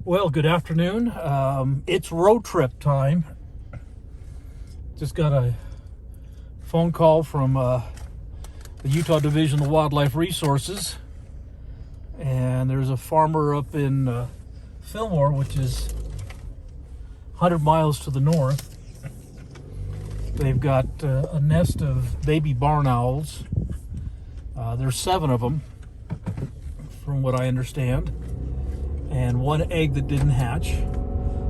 Well, good afternoon. It's road trip time. Just got a phone call from the Utah Division of Wildlife Resources, and there's a farmer up in Fillmore, which is 100 miles to the north. They've got a nest of baby barn owls. There's 7 of them, from what I understand, and 1 egg that didn't hatch.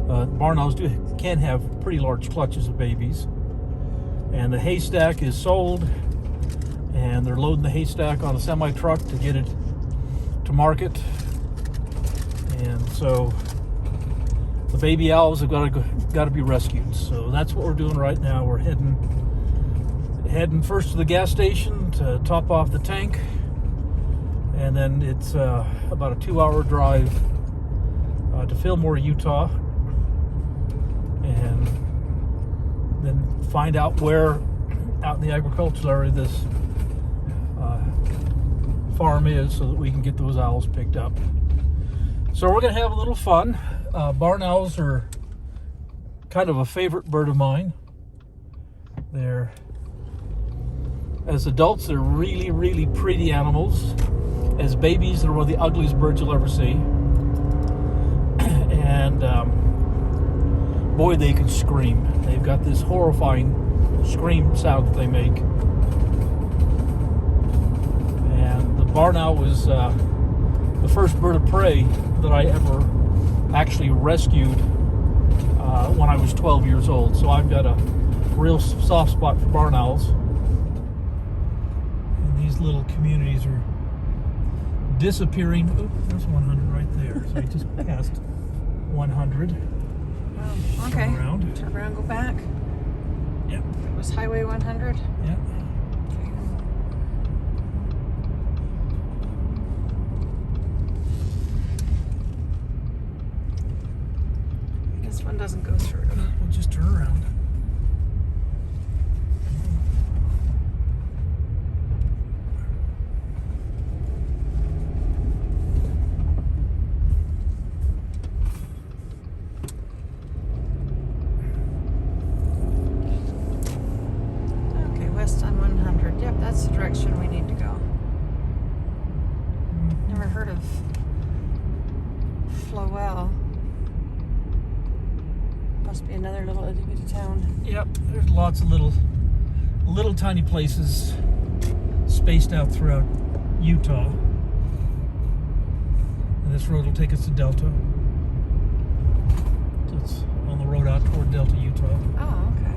Barn owls can have pretty large clutches of babies. And the haystack is sold, and they're loading the haystack on a semi-truck to get it to market. And so the baby owls have got to be rescued. So that's what we're doing right now. We're heading first to the gas station to top off the tank, and then it's about a 2-hour drive to Fillmore, Utah, and then find out where out in the agricultural area this farm is, so that we can get those owls picked up. So we're going to have a little fun. Barn owls are kind of a favorite bird of mine. As adults, they're really, really pretty animals. As babies, they're one of the ugliest birds you'll ever see. And boy, they can scream. They've got this horrifying scream sound that they make. And the barn owl was the first bird of prey that I ever actually rescued when I was 12 years old. So I've got a real soft spot for barn owls. And these little communities are disappearing. Oh, there's 100 right there. So I just passed 100. Oh, okay. Turn around. Turn around, go back. Yep. It was Highway 100. Yep. Okay. This one doesn't go through. We'll just turn around. Okay, west on 100. Yep, that's the direction we need to go. Never heard of Flowell. Must be another little itty bitty town. Yep, there's lots of little tiny places spaced out throughout Utah. And this road will take us to Delta. So it's on the road out toward Delta, Utah. Oh, okay.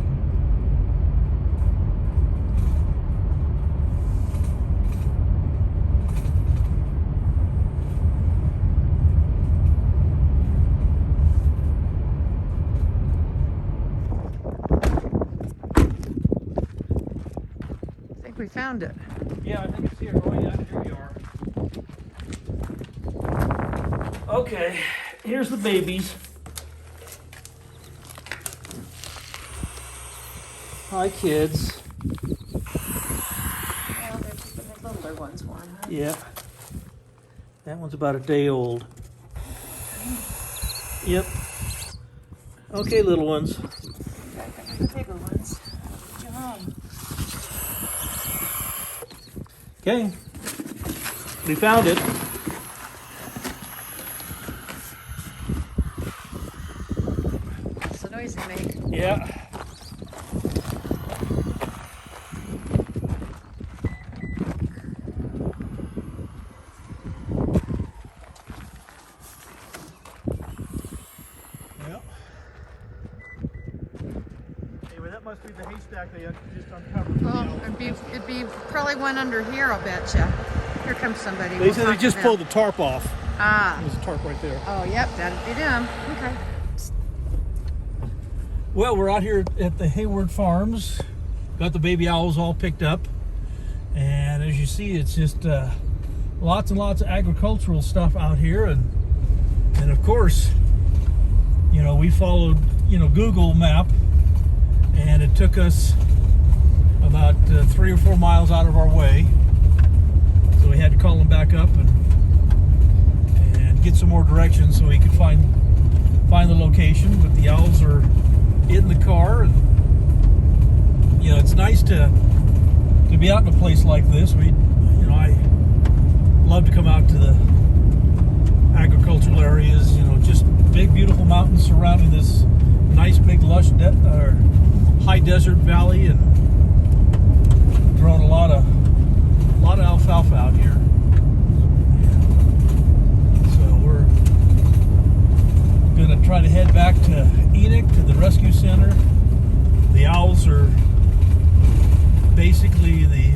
We found it. Yeah, I think it's here. Oh yeah, here we are. Okay, here's the babies. Hi, kids. Well, they're keeping the littler ones warm, huh? Yeah. That one's about a day old. Yep. Okay, little ones. The bigger ones. Good job. Okay. We found it. That's the noise they make. Yeah. That must be the haystack they just uncovered. Oh, it'd be probably one under here, I'll bet you. Here comes somebody. They said they just pulled the tarp off. Ah. There's a tarp right there. Oh, yep, that'd be them. Okay. Well, we're out here at the Hayward Farms. Got the baby owls all picked up. And as you see, it's just lots and lots of agricultural stuff out here. And of course, we followed, Google Map. And it took us about 3 or 4 miles out of our way. we had to call him back up and get some more directions so we could find find the location, but the owls are in the car. And, you know, it's nice to be out in a place like this. I love to come out to the agricultural areas. You know, just big, beautiful mountains surrounding this nice, big, lush, high desert valley, and growing a lot of alfalfa out here. So we're gonna try to head back to Enoch, to the rescue center. The owls are basically, the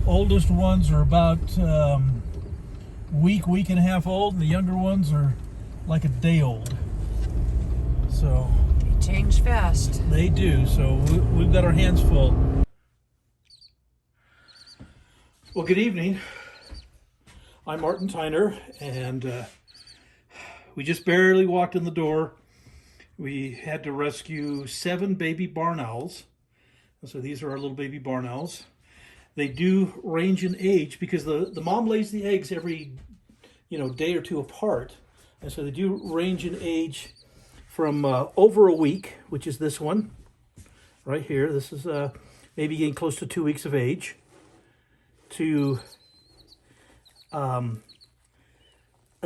oldest ones are about week and a half old, and the younger ones are like a day old. So They change fast. they do. So we've got our hands full. Well, good evening. I'm Martin Tyner, and we just barely walked in the door. We had to rescue 7 baby barn owls. So these are our little baby barn owls. They do range in age because the mom lays the eggs every day or two apart, and so they do range in age from over a week, which is this one right here. This is maybe getting close to 2 weeks of age, to a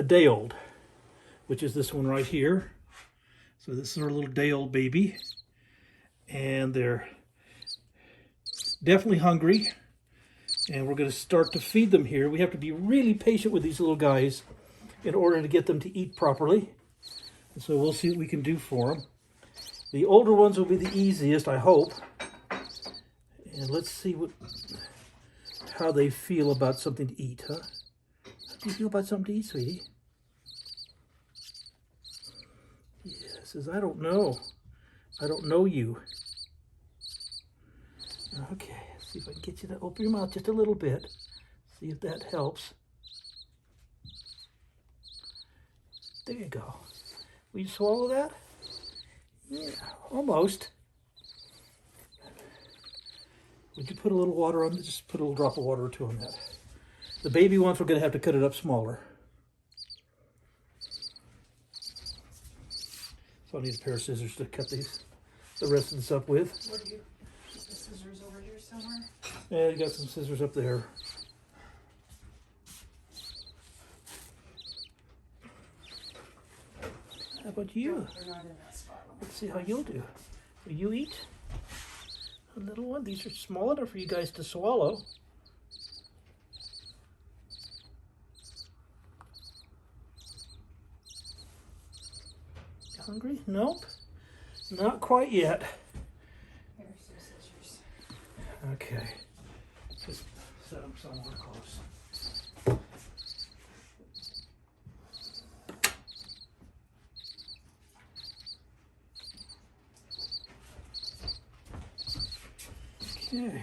day old, which is this one right here. So this is our little day old baby, and they're definitely hungry, and we're going to start to feed them here. We have to be really patient with these little guys in order to get them to eat properly. And so we'll see what we can do for them. The older ones will be the easiest, I hope. And let's see how they feel about something to eat, huh? How do you feel about something to eat, sweetie? Yeah, says, I don't know. I don't know you. Okay, see if I can get you to open your mouth just a little bit. See if that helps. There you go. Will you swallow that? Yeah, almost. Would you put a little water on it? Just put a little drop of water or two on that. The baby ones, we're going to have to cut it up smaller. So I need a pair of scissors to cut the rest of this up with. What do you keep the scissors over here somewhere? Yeah, you got some scissors up there. How about you? They're not in that spot. Let's see how you'll do. Will you eat a little one? These are small enough for you guys to swallow. You hungry? Nope. Not quite yet. Here's some scissors. Okay. Just set them somewhere close. Okay.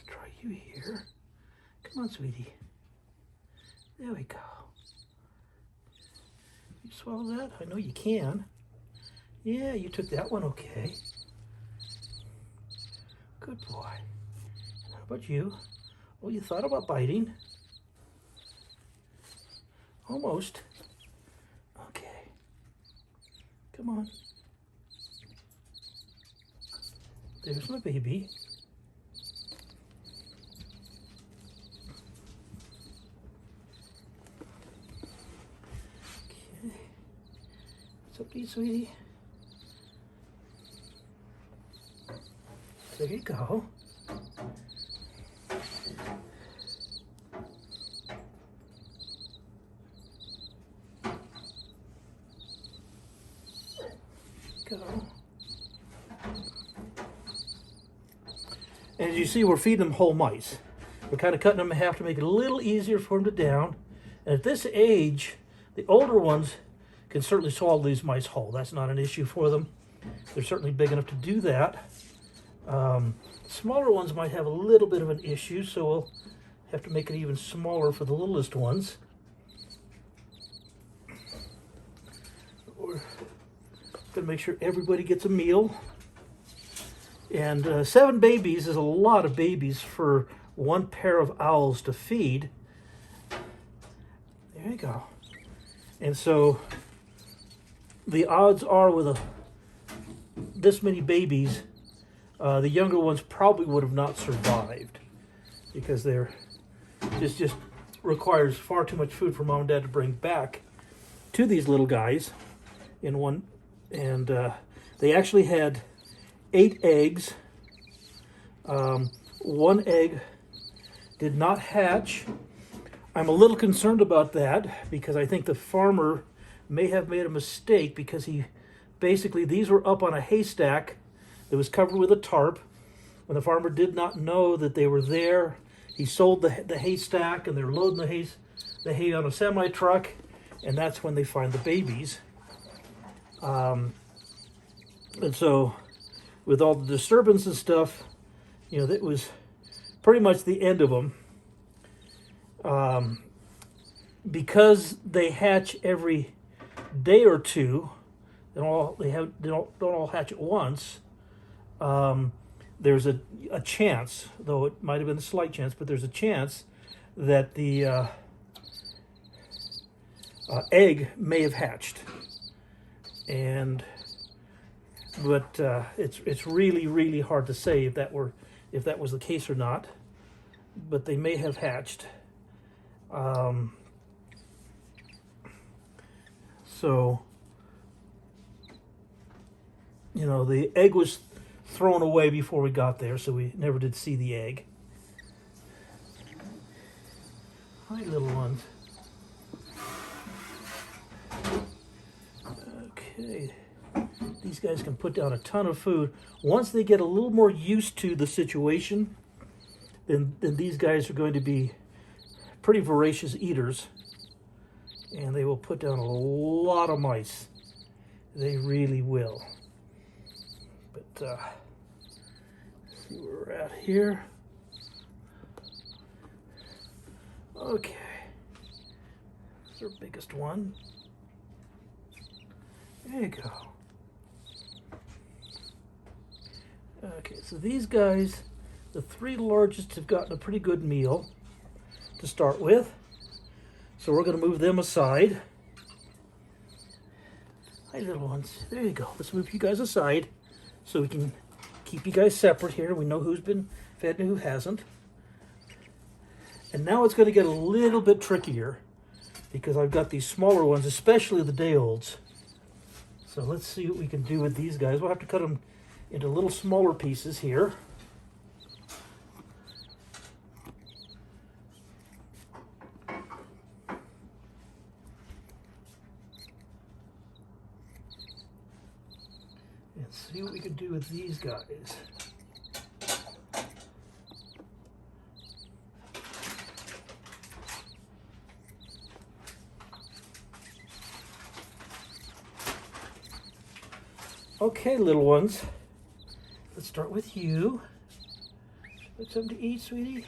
Try you here. Come on, sweetie. There we go. You swallow that? I know you can. Yeah, you took that one okay. Good boy. How about you? Oh, you thought about biting? Almost. Okay. Come on. There's my baby. Okay. What's up to you, sweetie? There you go. Go. As you see, we're feeding them whole mice. We're kind of cutting them in half to make it a little easier for them to down. And at this age, the older ones can certainly swallow these mice whole. That's not an issue for them. They're certainly big enough to do that. Smaller ones might have a little bit of an issue, so we'll have to make it even smaller for the littlest ones. We're going to make sure everybody gets a meal. And 7 babies is a lot of babies for one pair of owls to feed. There you go. And so the odds are with this many babies, the younger ones probably would have not survived, because they're just requires far too much food for mom and dad to bring back to these little guys in one. And they actually had 8 eggs. 1 egg did not hatch. I'm a little concerned about that, because I think the farmer may have made a mistake, because these were up on a haystack that was covered with a tarp. When the farmer did not know that they were there, he sold the haystack, and they're loading the hay on a semi-truck, and that's when they find the babies. And so with all the disturbance and stuff, that was pretty much the end of them. Because they hatch every day or two, they don't all hatch at once. There's a chance, though it might have been a slight chance, but there's a chance that the egg may have hatched. But it's really, really hard to say if that was the case or not. But they may have hatched. So the egg was thrown away before we got there, so we never did see the egg. Hi, little ones. Okay. These guys can put down a ton of food. Once they get a little more used to the situation, then these guys are going to be pretty voracious eaters. And they will put down a lot of mice. They really will. But let's see where we're at here. Okay. That's our biggest one. There you go. Okay, so these guys, the 3 largest, have gotten a pretty good meal to start with. So we're going to move them aside. Hi, little ones. There you go. Let's move you guys aside so we can keep you guys separate here. We know who's been fed and who hasn't. And now it's going to get a little bit trickier, because I've got these smaller ones, especially the day-olds. So let's see what we can do with these guys. We'll have to cut them into little smaller pieces here. And see what we can do with these guys. Okay, little ones. Let's start with you. Put something to eat, sweetie.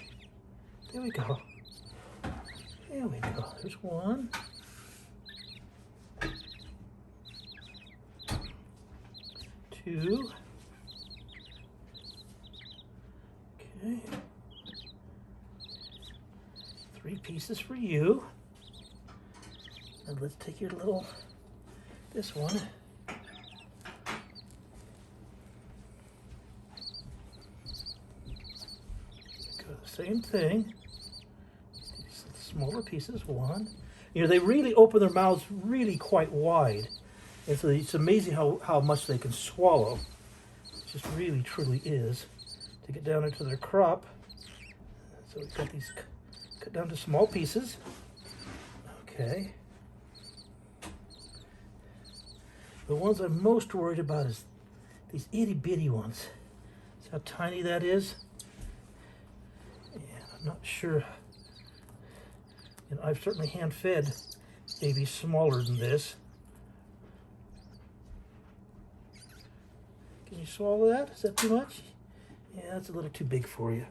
There we go. There we go. There's one. 2. Okay. 3 pieces for you. And let's take your this one. Same thing. These smaller pieces, 1. They really open their mouths really quite wide. And so it's amazing how much they can swallow. It just really, truly is. To get down into their crop. So we've got these cut down to small pieces. Okay. The ones I'm most worried about is these itty bitty ones. See how tiny that is? I'm not sure. I've certainly hand-fed babies smaller than this. Can you swallow that? Is that too much? Yeah, that's a little too big for you.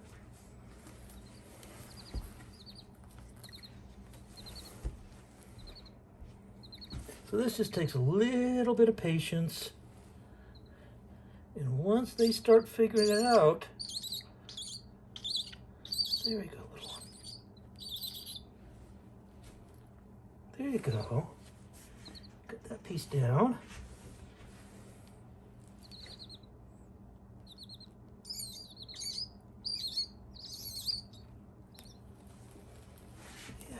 So this just takes a little bit of patience And once they start figuring it out, there we go, little one. There you go. Got that piece down. Yeah.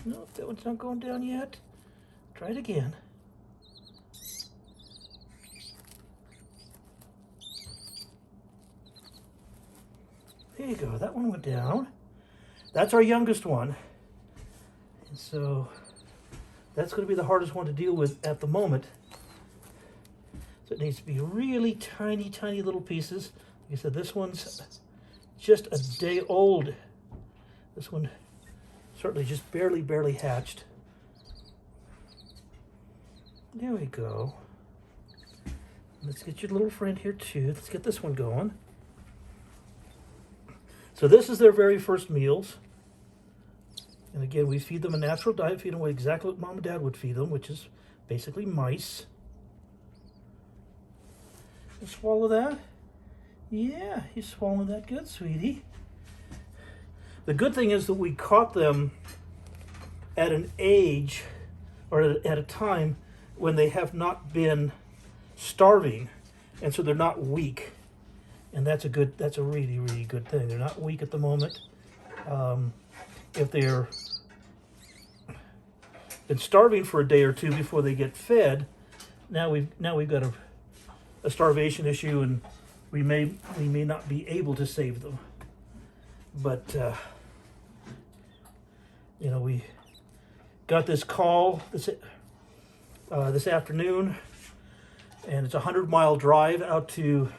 No, that one's not going down yet. Try it again. There you go, that one went down. That's our youngest one. And so that's going to be the hardest one to deal with at the moment. So it needs to be really tiny, tiny little pieces. Like I said, this one's just a day old. This one certainly just barely, barely hatched. There we go. Let's get your little friend here too. Let's get this one going. So this is their very first meals. And again, we feed them a natural diet, feed them exactly what mom and dad would feed them, which is basically mice. You swallow that? Yeah, you swallowing that good, sweetie. The good thing is that we caught them at an age or at a time when they have not been starving, and so they're not weak. And that's a really, really good thing. They're not weak at the moment. If they're been starving for a day or two before they get fed, now we've got a starvation issue, and we may not be able to save them. But you know, we got this call this afternoon, and it's a 100-mile drive out to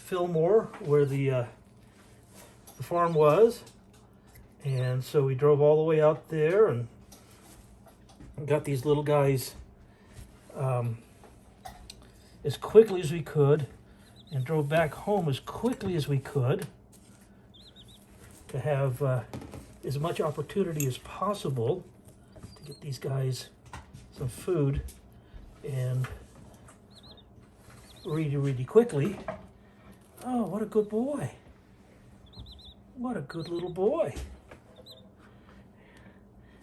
Fillmore, where the farm was. And so we drove all the way out there and got these little guys as quickly as we could, and drove back home as quickly as we could to have as much opportunity as possible to get these guys some food, and really, really quickly. Oh, what a good boy. What a good little boy.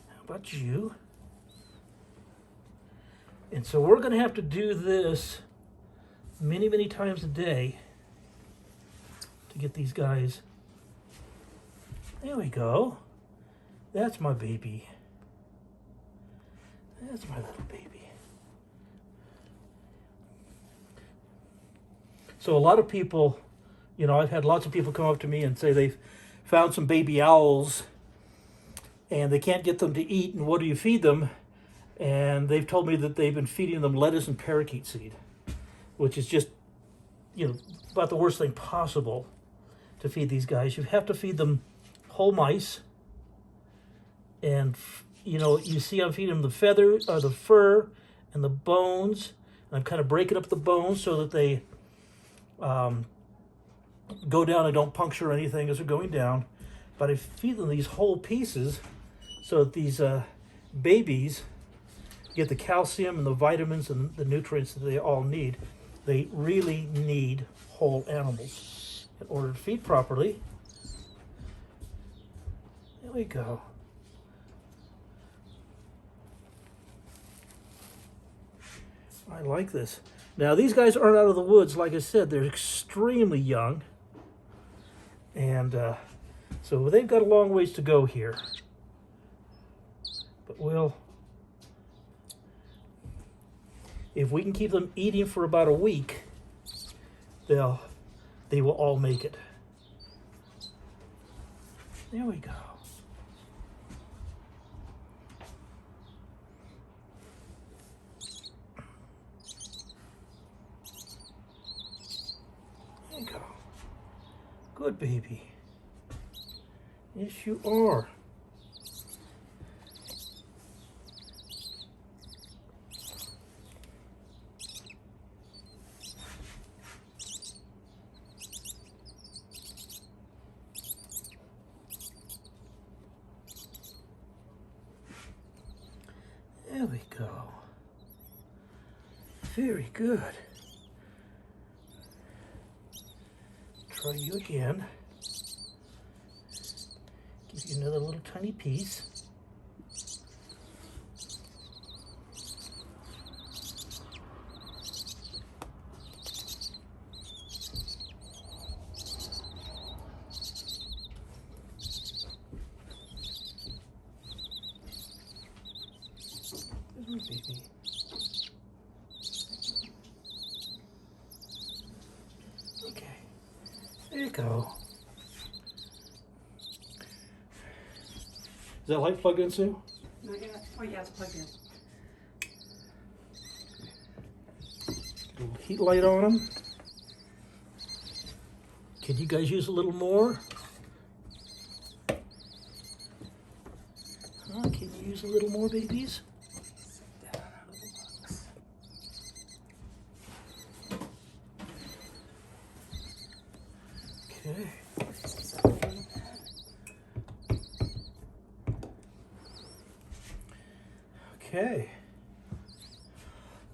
How about you? And so we're going to have to do this many, many times a day to get these guys. There we go. That's my baby. That's my little baby. So a lot of people, you know, I've had lots of people come up to me and say they've found some baby owls and they can't get them to eat, and what do you feed them? And they've told me that they've been feeding them lettuce and parakeet seed, which is just, you know, about the worst thing possible to feed these guys. You have to feed them whole mice, and you know, you see I'm feeding them the feather, or the fur, and the bones. And I'm kind of breaking up the bones so that they go down and don't puncture anything as they're going down. But I feed them these whole pieces so that these babies get the calcium and the vitamins and the nutrients that they all need. They really need whole animals in order to feed properly. There we go. I like this. Now, these guys aren't out of the woods. Like I said, they're extremely young. And so they've got a long ways to go here. But if we can keep them eating for about a week, they will all make it. There we go. There you go. Good baby. Yes, you are. There we go. Very good. Try you again. Give you another little tiny piece. There's my baby. Okay, there you go. Is that light plugged in, Sue? Not yet. Oh yeah, it's plugged in. Get a little heat light on them. Can you guys use a little more? Can you use a little more, babies? Okay. Okay.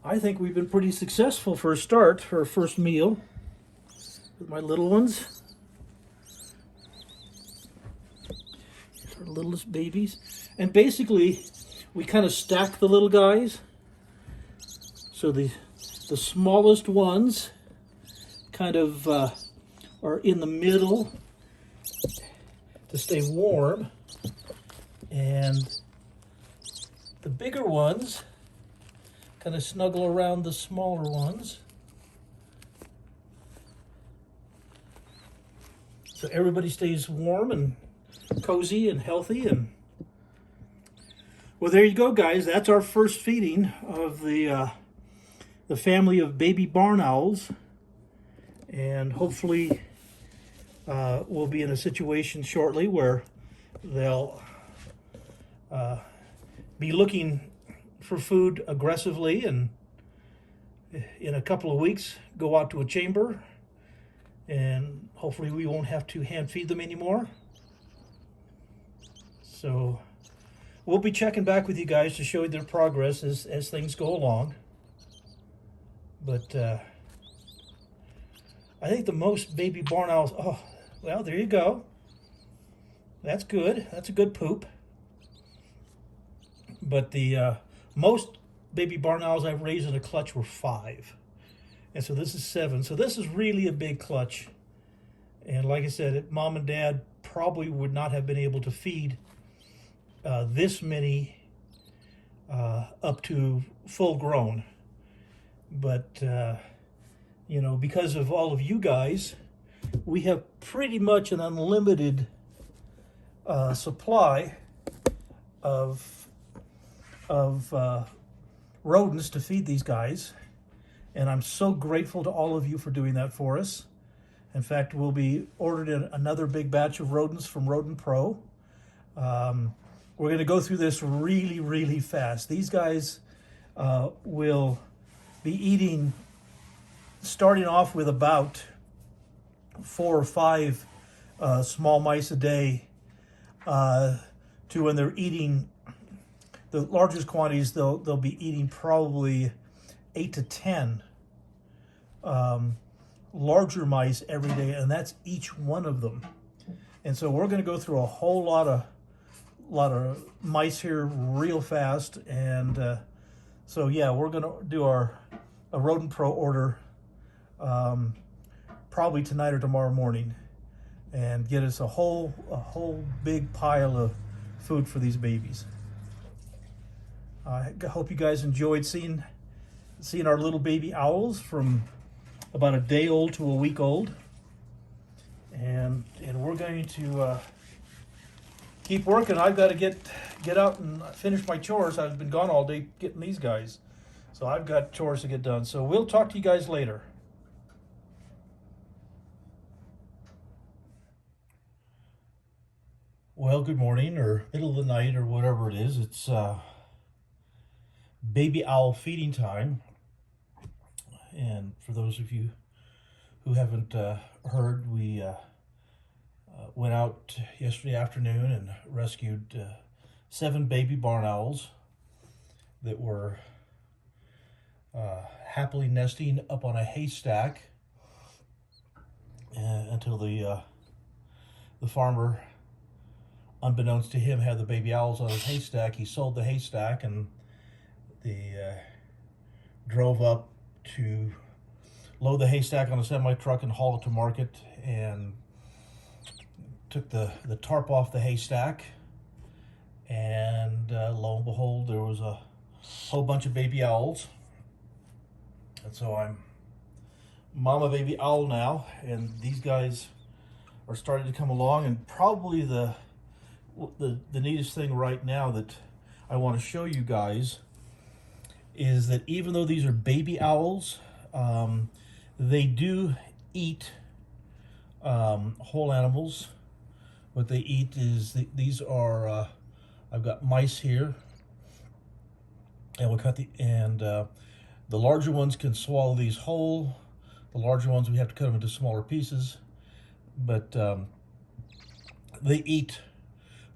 I think we've been pretty successful for a start, for our first meal with my little ones. Here's our littlest babies. And basically, we kind of stack the little guys. So the smallest ones kind of are in the middle to stay warm. And the bigger ones kind of snuggle around the smaller ones. So everybody stays warm and cozy and healthy. And well, there you go, guys. That's our first feeding of the family of baby barn owls. And hopefully we'll be in a situation shortly where they'll be looking for food aggressively, and in a couple of weeks go out to a chamber, and hopefully we won't have to hand feed them anymore. So we'll be checking back with you guys to show you their progress as things go along. But I think the most baby barn owls, oh, well, there you go. That's good. That's a good poop. But the most baby barn owls I've raised in a clutch were 5. And so this is 7. So this is really a big clutch. And like I said, Mom and Dad probably would not have been able to feed this many up to full grown. But, you know, because of all of you guys, we have pretty much an unlimited supply of rodents to feed these guys, and I'm so grateful to all of you for doing that for us. In fact, we'll be ordering another big batch of rodents from Rodent Pro. We're going to go through this really, really fast. These guys will be eating, starting off with about 4 or 5 small mice a day, to when they're eating the largest quantities, they'll be eating probably 8 to 10 larger mice every day, and that's each one of them. And so we're going to go through a whole lot of mice here real fast. And so yeah, we're going to do a Rodent Pro order probably tonight or tomorrow morning, and get us a whole big pile of food for these babies. I hope you guys enjoyed seeing our little baby owls from about a day old to a week old. And we're going to keep working. I've got to get out and finish my chores. I've been gone all day getting these guys. So I've got chores to get done. So we'll talk to you guys later. Well, good morning, or middle of the night, or whatever it is. It's baby owl feeding time. And for those of you who haven't heard, we went out yesterday afternoon and rescued 7 baby barn owls that were happily nesting up on a haystack until the farmer, unbeknownst to him, had the baby owls on his haystack. He sold the haystack and drove up to load the haystack on a semi-truck and haul it to market, and took the tarp off the haystack, and lo and behold, there was a whole bunch of baby owls. And so I'm mama baby owl now, and these guys are starting to come along. And probably the neatest thing right now that I want to show you guys is that even though these are baby owls, they do eat whole animals. What they eat is these are I've got mice here, and we'll cut the larger ones can swallow these whole. The larger ones, we have to cut them into smaller pieces, but they eat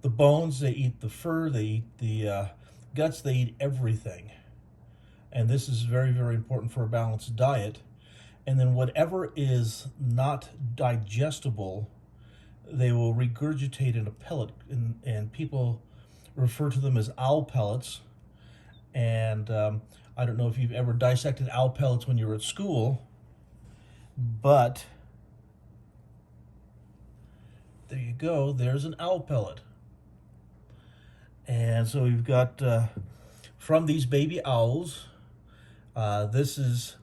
the bones, they eat the fur, they eat the guts, they eat everything. And this is very, very important for a balanced diet. And then whatever is not digestible, they will regurgitate in a pellet, and people refer to them as owl pellets. And I don't know if you've ever dissected owl pellets when you were at school, but there you go, there's an owl pellet. And so we've got from these baby owls, this is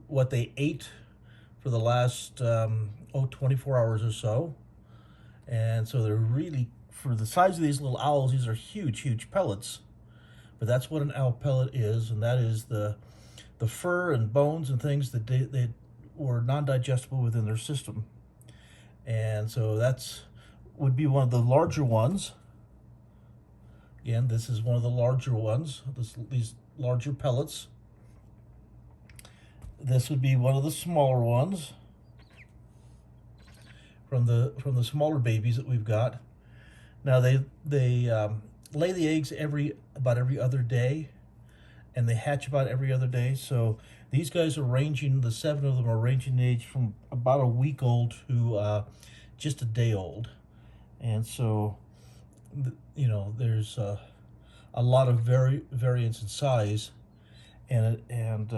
what they ate for the last 24 hours or so. And so they're really, for the size of these little owls, these are huge pellets. But that's what an owl pellet is, and that is the fur and bones and things that they were non-digestible within their system. And so that's would be one of the larger ones. Again, this is one of the larger ones, these larger pellets. This would be one of the smaller ones from the smaller babies that we've got. Now they lay the eggs about every other day, and they hatch about every other day. So these guys are ranging, the 7 of them are ranging in age from about a week old to just a day old. And so, you know, there's a lot of variance in size. And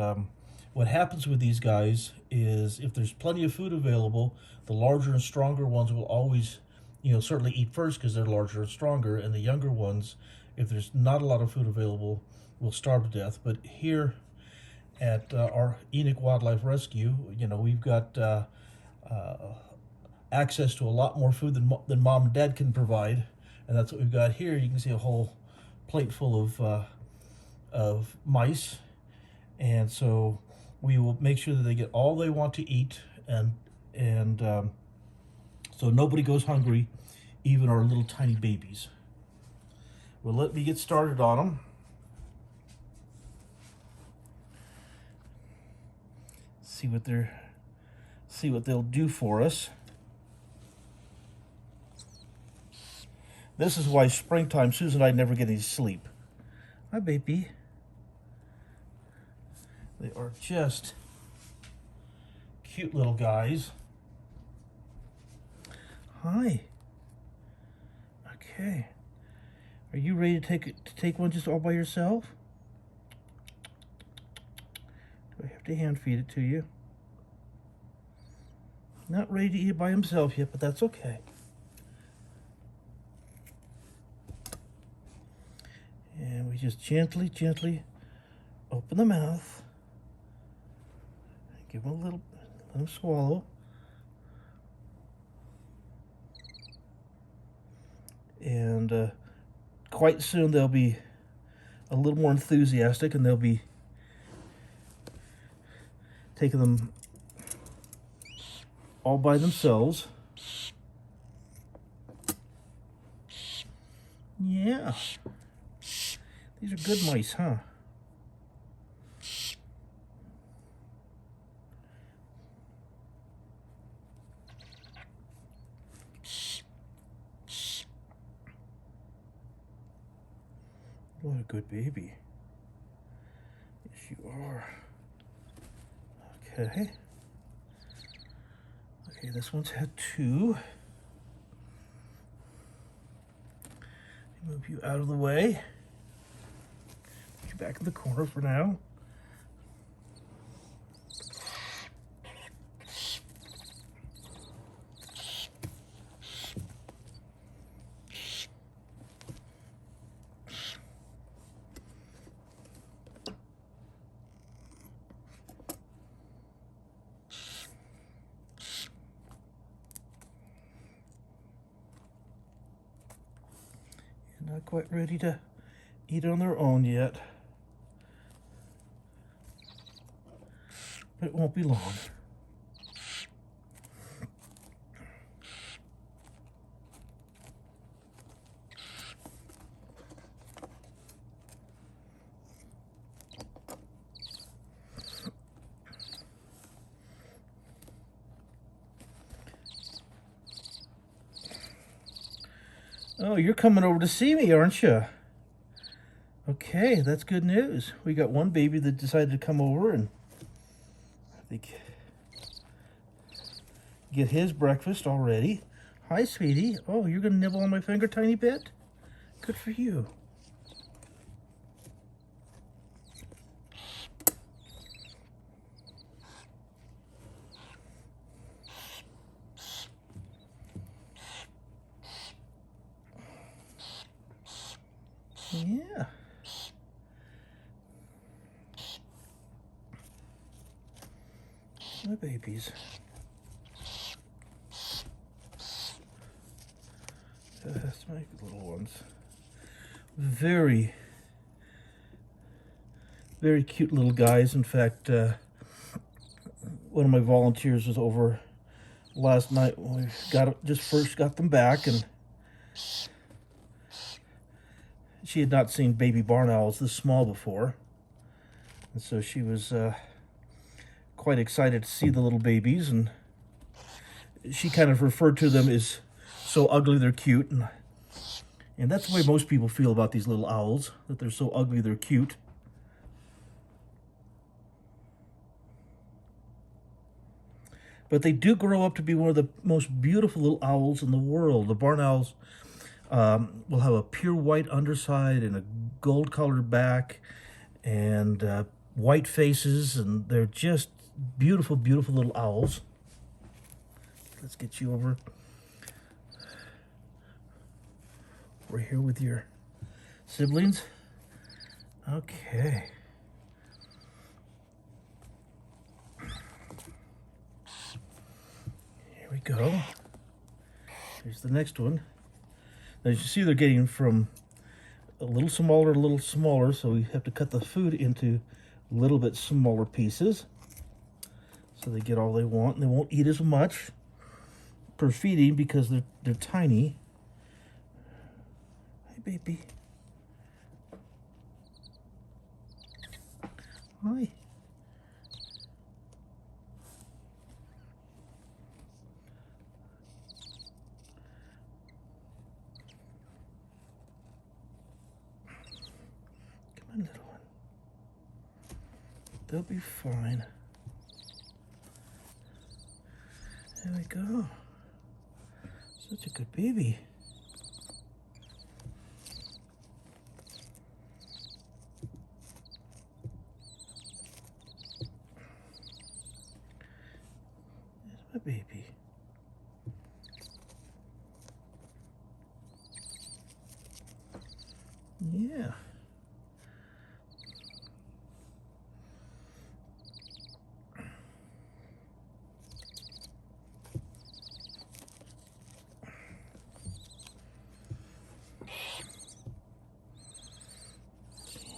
what happens with these guys is, if there's plenty of food available, the larger and stronger ones will always, you know, certainly eat first because they're larger and stronger, and the younger ones, if there's not a lot of food available, will starve to death. But here at our Enoch Wildlife Rescue, you know, we've got access to a lot more food than mom and dad can provide, and that's what we've got here. You can see a whole plate full of mice, and so we will make sure that they get all they want to eat, and so nobody goes hungry, even our little tiny babies. Well, let me get started on them. See what they'll do for us. This is why springtime, Susan and I never get any sleep. Hi, baby. They are just cute little guys. Hi. Okay. Are you ready to take one just all by yourself? Do I have to hand feed it to you? Not ready to eat it by himself yet, but that's okay. And we just gently open the mouth. Give him let him swallow. And quite soon they'll be a little more enthusiastic, and they'll be taking them all by themselves. Yeah. These are good mice, huh? What a good baby. are. Okay. Okay, this one's had 2. Move you out of the way. Put you back in the corner for now. Not quite ready to eat on their own yet, but it won't be long. Oh, you're coming over to see me, aren't you? Okay, that's good news. We got one baby that decided to come over and I think get his breakfast already. Hi, sweetie. Oh, you're gonna nibble on my finger tiny bit? Good for you. Yeah. My babies. That's my little ones. Very, very cute little guys. In fact, one of my volunteers was over last night when we first got them back, and she had not seen baby barn owls this small before, and so she was quite excited to see the little babies, and she kind of referred to them as so ugly they're cute, and that's the way most people feel about these little owls, that they're so ugly they're cute. But they do grow up to be one of the most beautiful little owls in the world. The barn owls will have a pure white underside and a gold-colored back and white faces, and they're just beautiful, beautiful little owls. Let's get you over here with your siblings. Okay. Here we go. Here's the next one. Now, as you see, they're getting from a little smaller to a little smaller, so we have to cut the food into a little bit smaller pieces so they get all they want, and they won't eat as much per feeding because they're tiny. Hi, baby. Hi. Come on, little one. They'll be fine. There we go. Such a good baby. There's my baby. Yeah.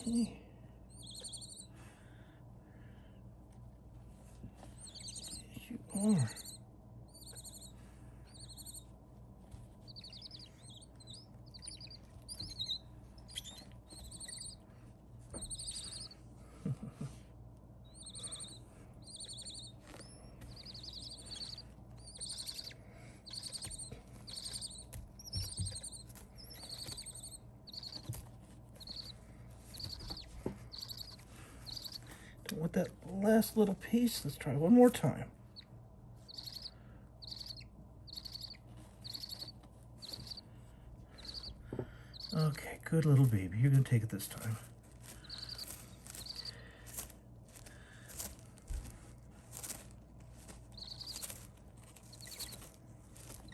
Okay. You are. got that last little piece. Let's try one more time. Okay, good little baby. You're gonna take it this time.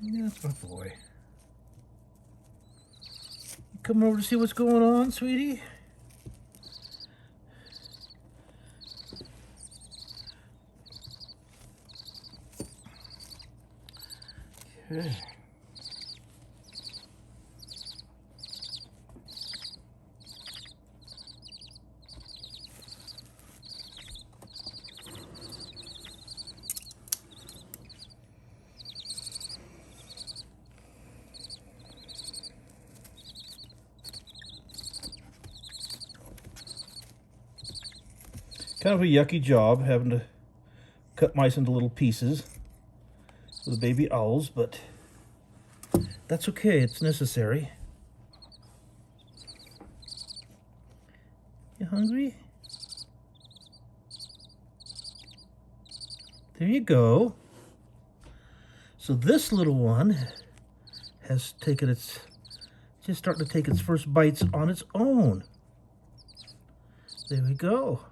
Yeah, that's my boy. You coming over to see what's going on, sweetie? Okay. Kind of a yucky job having to cut mice into little pieces for the baby owls, but that's okay, it's necessary. You hungry? There you go. So this little one has taken its, just starting to take its first bites on its own. There we go.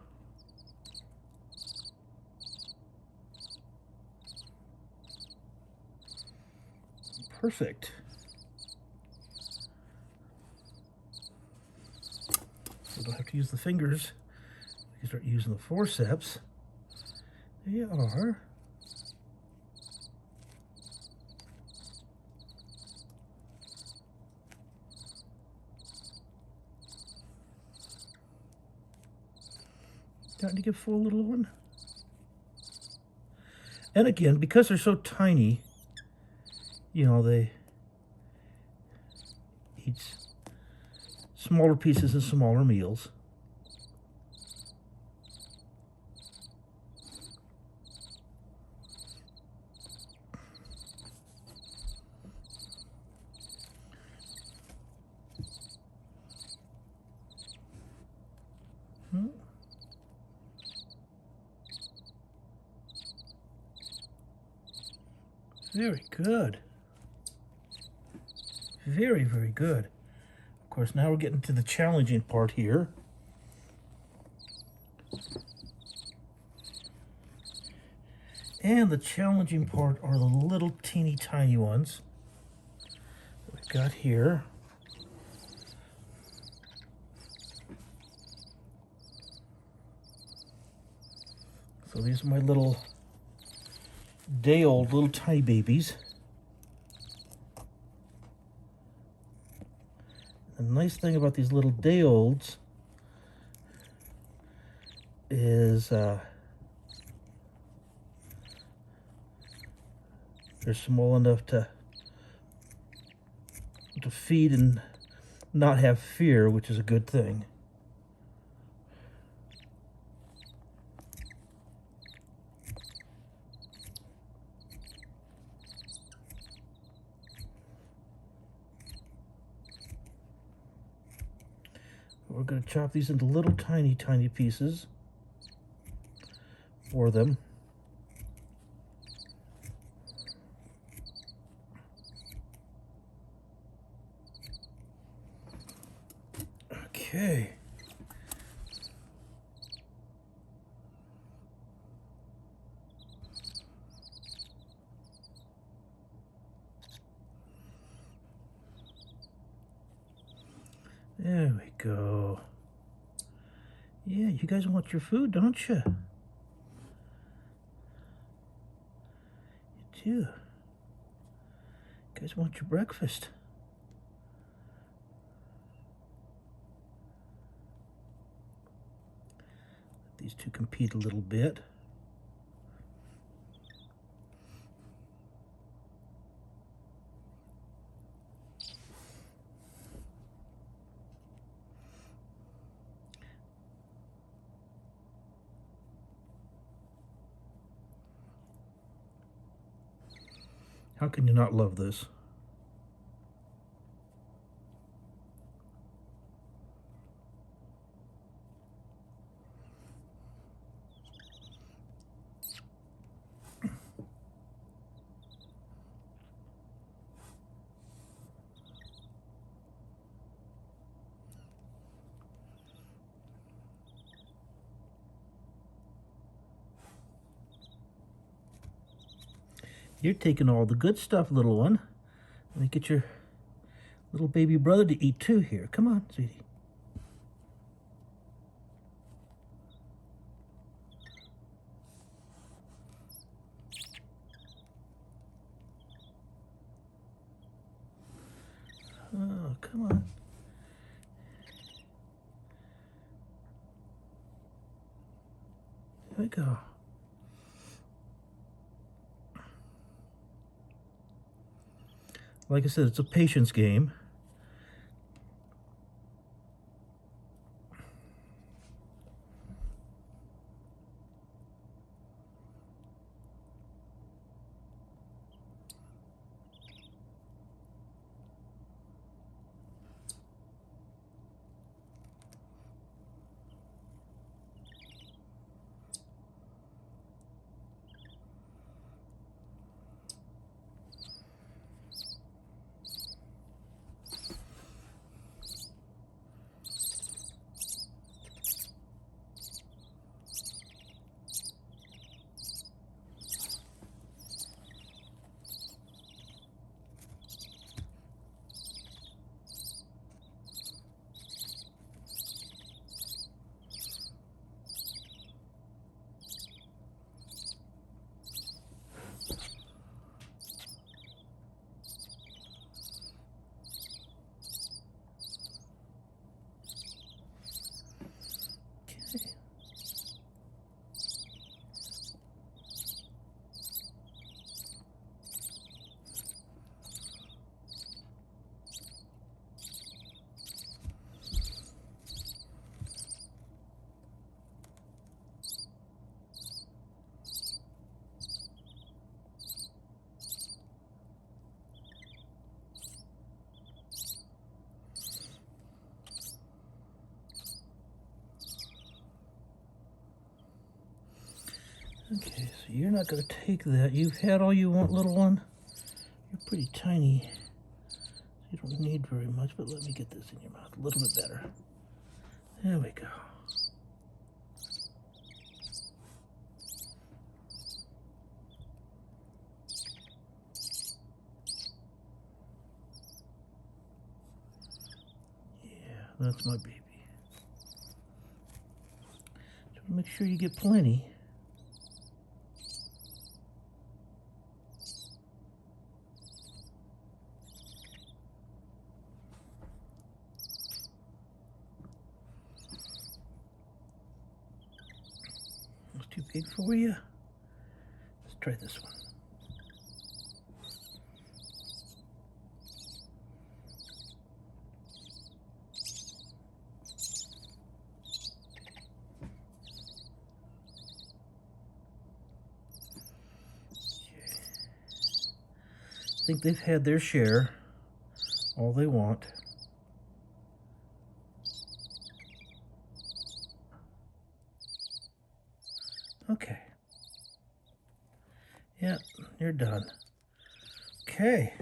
Perfect. So don't have to use the fingers. We can start using the forceps. There you are. Starting to get full, little one. And again, because they're so tiny, you know, they eat smaller pieces and smaller meals. Very good. Very, very good. Of course, now we're getting to the challenging part here. And the challenging part are the little teeny tiny ones that we've got here. So these are my little day-old little tiny babies. The nice thing about these little day-olds is they're small enough to feed and not have fear, which is a good thing. We're going to chop these into little tiny pieces for them. Okay. There we go. Yeah, you guys want your food, don't you? You do. You guys want your breakfast. Let these two compete a little bit. How can you not love this? You're taking all the good stuff, little one. Let me get your little baby brother to eat too here. Come on, sweetie. Oh, come on. Here we go. Like I said, it's a patience game. Okay, so you're not going to take that. You've had all you want, little one. You're pretty tiny. You don't need very much, but let me get this in your mouth a little bit better. There we go. Yeah, that's my baby. Just make sure you get plenty. Too big for you? Let's try this one. Okay. I think they've had their share, all they want. Okay. Yep, you're done. Okay.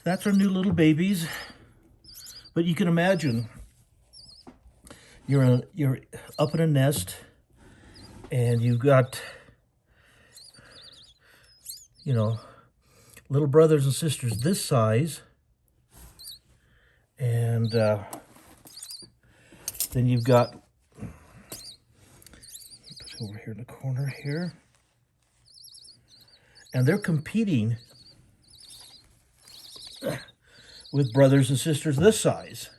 That's our new little babies. But you can imagine you're up in a nest and you've got, you know, little brothers and sisters this size, and then you've got, put it over here in the corner here, and they're competing with brothers and sisters this size.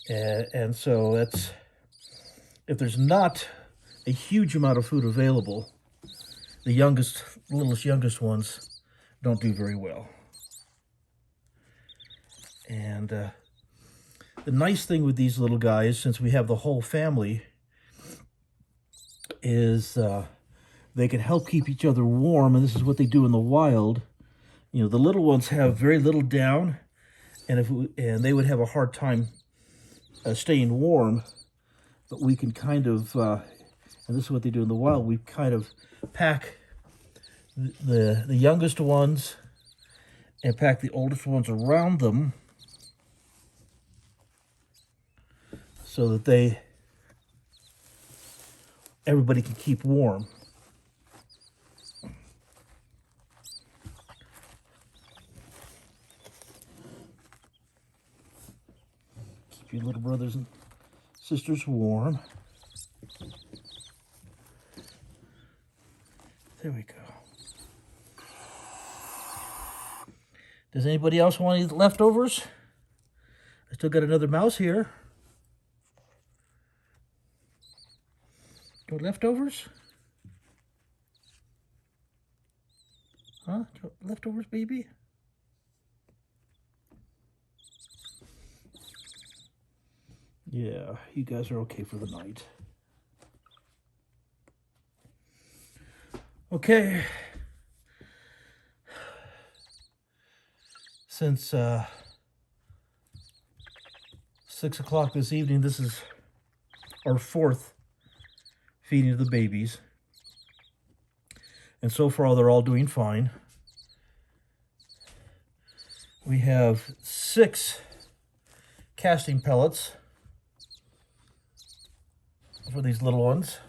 And so that's, if there's not a huge amount of food available, the youngest ones don't do very well. And the nice thing with these little guys, since we have the whole family, is they can help keep each other warm, and this is what they do in the wild. You know, the little ones have very little down, and they would have a hard time staying warm, but we can kind of, and this is what they do in the wild, we kind of pack the youngest ones and pack the oldest ones around them so that they everybody can keep warm. Keep your little brothers and sisters warm. There we go. Does anybody else want any leftovers? I still got another mouse here. Got leftovers? Huh? Got leftovers, baby? Yeah, you guys are okay for the night. Okay. Since 6 o'clock this evening, this is our 4th feeding of the babies. And so far, they're all doing fine. We have 6 casting pellets for these little ones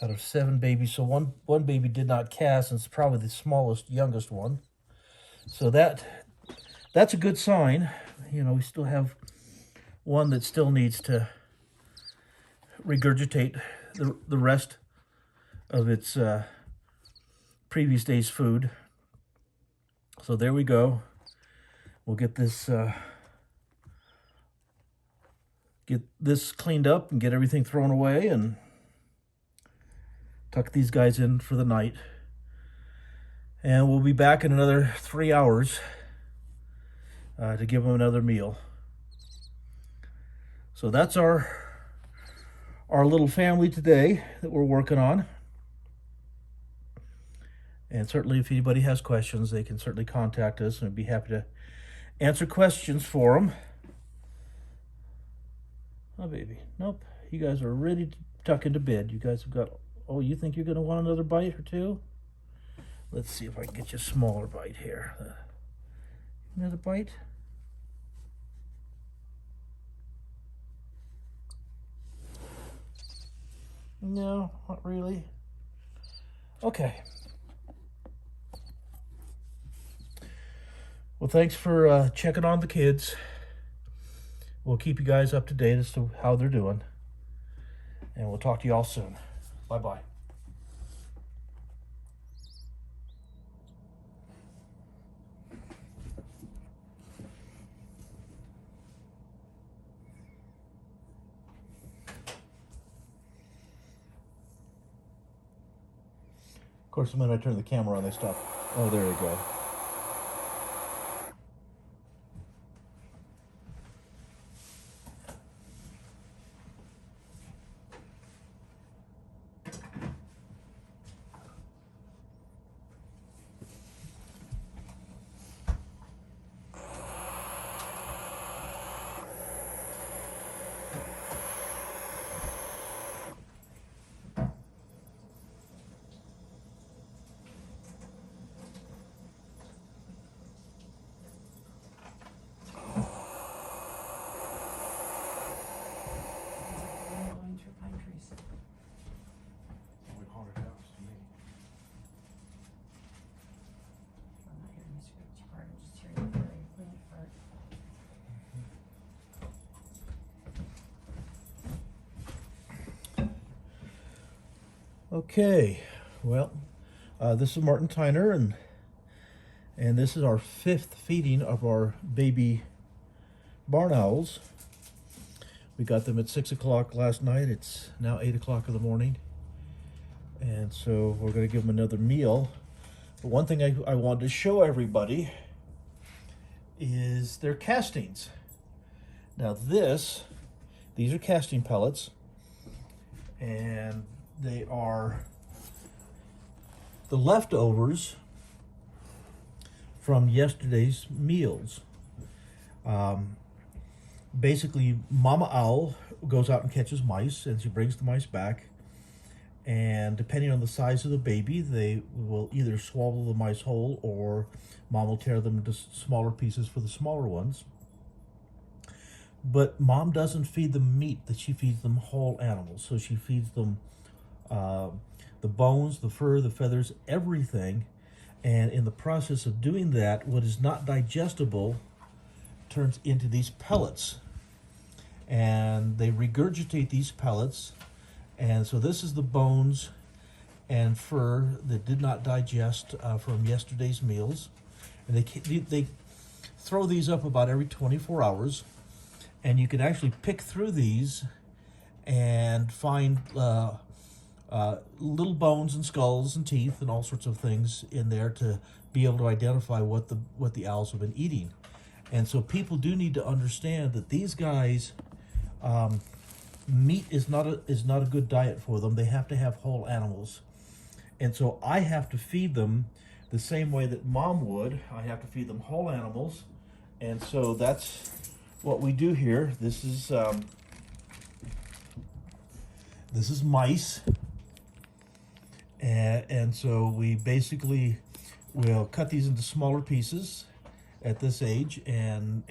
out of 7 babies. So one baby did not cast, and it's probably the smallest, youngest one. So that's a good sign. You know, we still have one that still needs to regurgitate the rest of its previous day's food. So there we go. We'll get this cleaned up and get everything thrown away and tuck these guys in for the night. And we'll be back in another 3 hours to give them another meal. So that's our little family today that we're working on. And certainly if anybody has questions, they can certainly contact us, and I'd be happy to answer questions for them. Oh, baby. Nope. You guys are ready to tuck into bed. You guys have got... Oh, you think you're going to want another bite or two? Let's see if I can get you a smaller bite here. Another bite? No, not really. Okay. Well, thanks for checking on the kids. We'll keep you guys up to date as to how they're doing. And we'll talk to you all soon. Bye-bye. Of course, the minute I turn the camera on, they stop. Oh, there we go. Okay, well, this is Martin Tyner, and this is our 5th feeding of our baby barn owls. We got them at 6 o'clock last night. It's now 8 o'clock in the morning, and so we're going to give them another meal. But one thing I wanted to show everybody is their castings. Now these are casting pellets, and they are the leftovers from yesterday's meals. Basically, Mama Owl goes out and catches mice, and she brings the mice back. And depending on the size of the baby, they will either swallow the mice whole, or Mom will tear them into smaller pieces for the smaller ones. but mom doesn't feed them meat, that she feeds them whole animals. So she feeds them the bones, the fur, the feathers, everything. And in the process of doing that, what is not digestible turns into these pellets. And they regurgitate these pellets. And so this is the bones and fur that did not digest from yesterday's meals. And they throw these up about every 24 hours. And you can actually pick through these and find little bones and skulls and teeth and all sorts of things in there to be able to identify what the owls have been eating. And so people do need to understand that these guys, meat is not a good diet for them. They have to have whole animals. And so I have to feed them the same way that mom would. I have to feed them whole animals. And so that's what we do here. This is mice. And so we basically will cut these into smaller pieces at this age and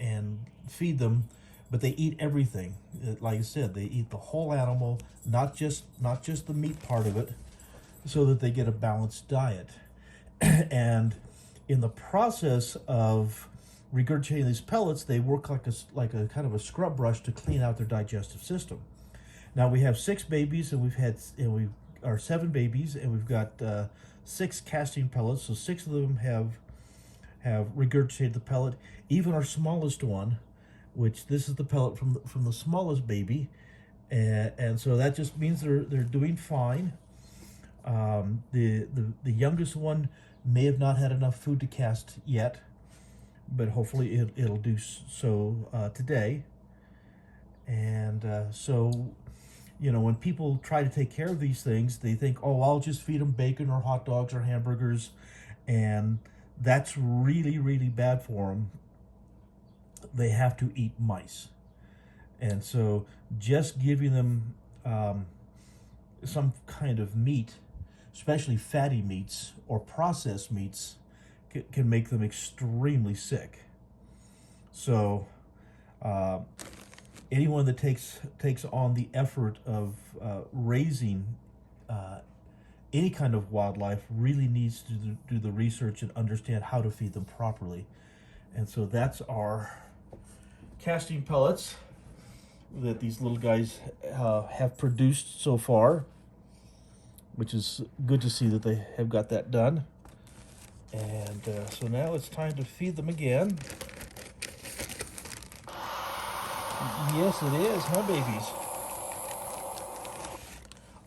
feed them, but they eat everything. Like I said, they eat the whole animal, not just the meat part of it, so that they get a balanced diet. And in the process of regurgitating these pellets, they work like a kind of a scrub brush to clean out their digestive system. Now we have 6 babies, and we are 7 babies, and we've got 6 casting pellets. So 6 of them have regurgitated the pellet. Even our smallest one, which this is the pellet from the smallest baby, and so that just means they're doing fine. The youngest one may have not had enough food to cast yet, but hopefully it'll do so today. And so, you know, when people try to take care of these things, they think, oh, I'll just feed them bacon or hot dogs or hamburgers, and that's really, really bad for them. They have to eat mice. And so just giving them some kind of meat, especially fatty meats or processed meats, can make them extremely sick. So anyone that takes on the effort of raising any kind of wildlife really needs to do the research and understand how to feed them properly. And so that's our casting pellets that these little guys have produced so far, which is good to see that they have got that done. And so now it's time to feed them again. Yes, it is, huh, babies?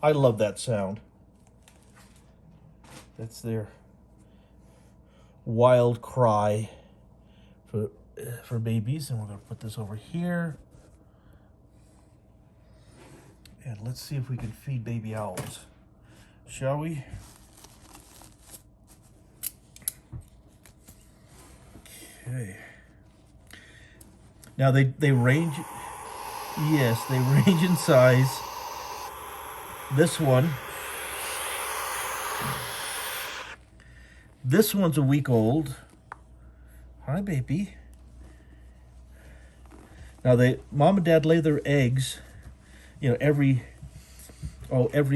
I love that sound. That's their wild cry for babies. And we're going to put this over here. And let's see if we can feed baby owls. Shall we? Okay. Now they range, yes, they range in size. This one's a week old. Hi, baby. Now mom and dad lay their eggs, you know, every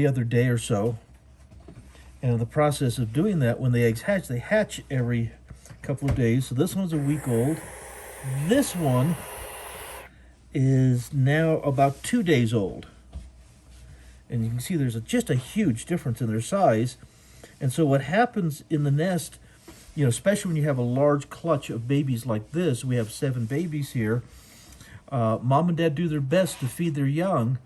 other day or so. And in the process of doing that, when the eggs hatch, they hatch every couple of days. So this one's a week old. This one is now about 2 days old. And you can see there's just a huge difference in their size. And so what happens in the nest, you know, especially when you have a large clutch of babies like this, we have 7 babies here, mom and dad do their best to feed their young,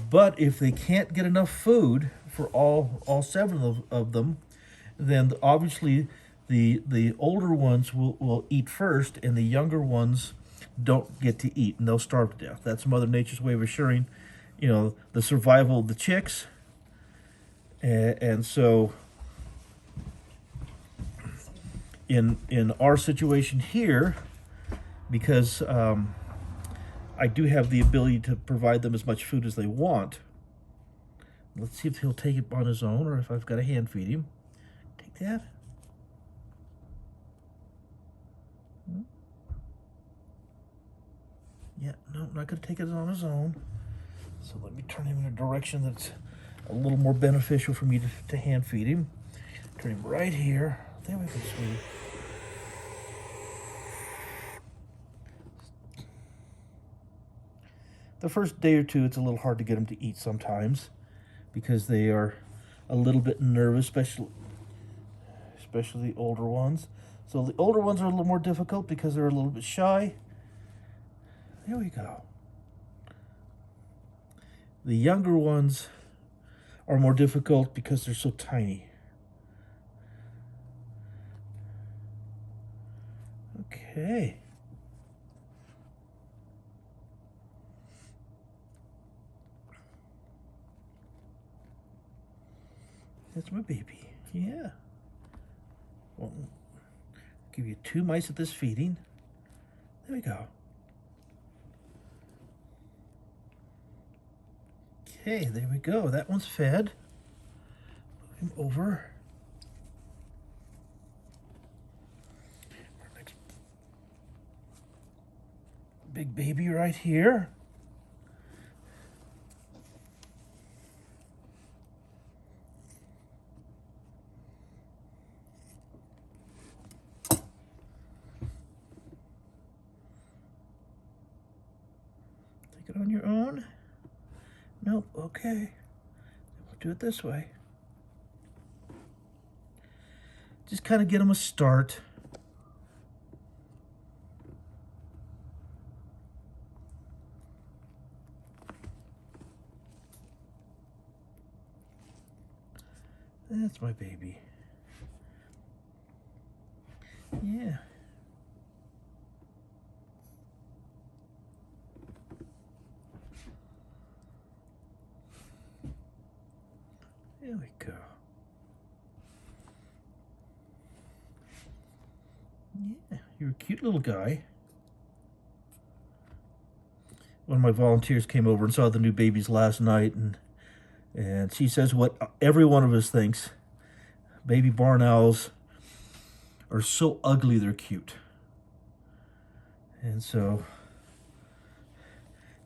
but if they can't get enough food for all 7 of them, then obviously the older ones will eat first, and the younger ones don't get to eat, and they'll starve to death. That's Mother Nature's way of assuring, you know, the survival of the chicks. And so in our situation here, because I do have the ability to provide them as much food as they want. Let's see if he'll take it on his own, or if I've got to hand feed him. Take that. Yeah, no, not going to take it on his own. So let me turn him in a direction that's a little more beneficial for me to hand feed him. Turn him right here. There we go, sweetie. The first day or two, it's a little hard to get them to eat sometimes because they are a little bit nervous, especially the older ones. So the older ones are a little more difficult because they're a little bit shy. There we go. The younger ones are more difficult because they're so tiny. Okay. That's my baby. Yeah. Well, give you 2 mice at this feeding. There we go. Okay, there we go. That one's fed. Move him over. Our next big baby right here. Take it on your own. Nope, okay. We'll do it this way. Just kind of get them a start. That's my baby. Yeah. There we go. Yeah, you're a cute little guy. One of my volunteers came over and saw the new babies last night, and she says what every one of us thinks. Baby barn owls are so ugly they're cute. And so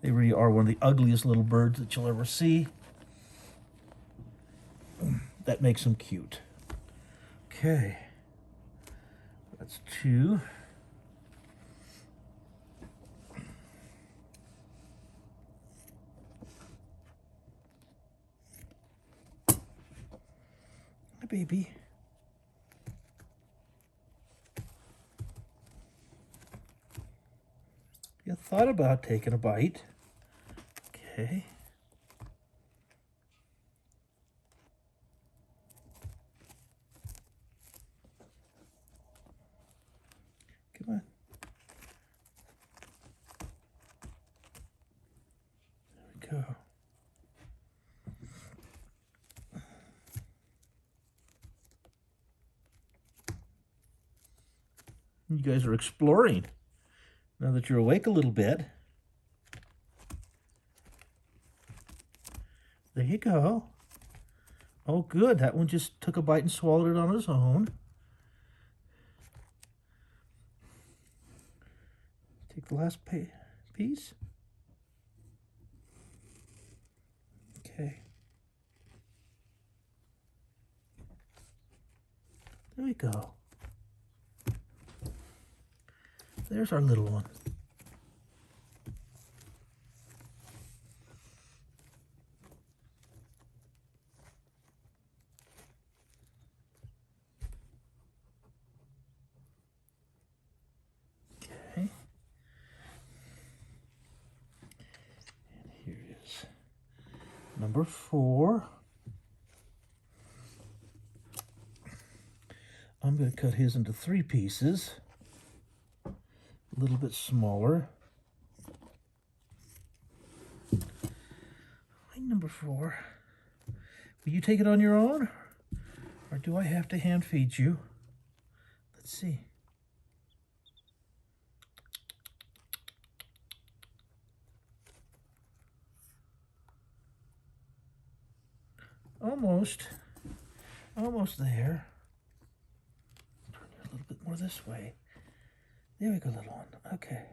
they really are one of the ugliest little birds that you'll ever see. That makes them cute. Okay. That's 2. Hi, baby. You thought about taking a bite. Okay. Come on. There we go. You guys are exploring. Now that you're awake a little bit. There you go. Oh, good. That one just took a bite and swallowed it on his own. Take the last piece. Okay. There we go. There's our little one. Okay. And here is number 4. I'm going to cut his into 3 pieces. A little bit smaller. Number 4. Will you take it on your own? Or do I have to hand feed you? Let's see. Almost. Almost there. Turn it a little bit more this way. There we go, little one. Okay.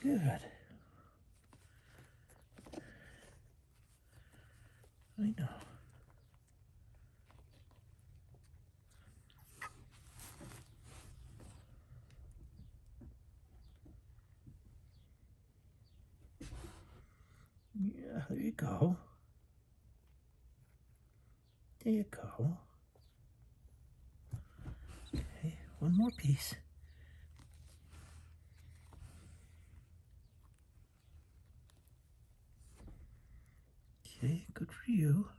Good. I know. Yeah, there you go. There you go. Okay, one more piece. Okay, good for you.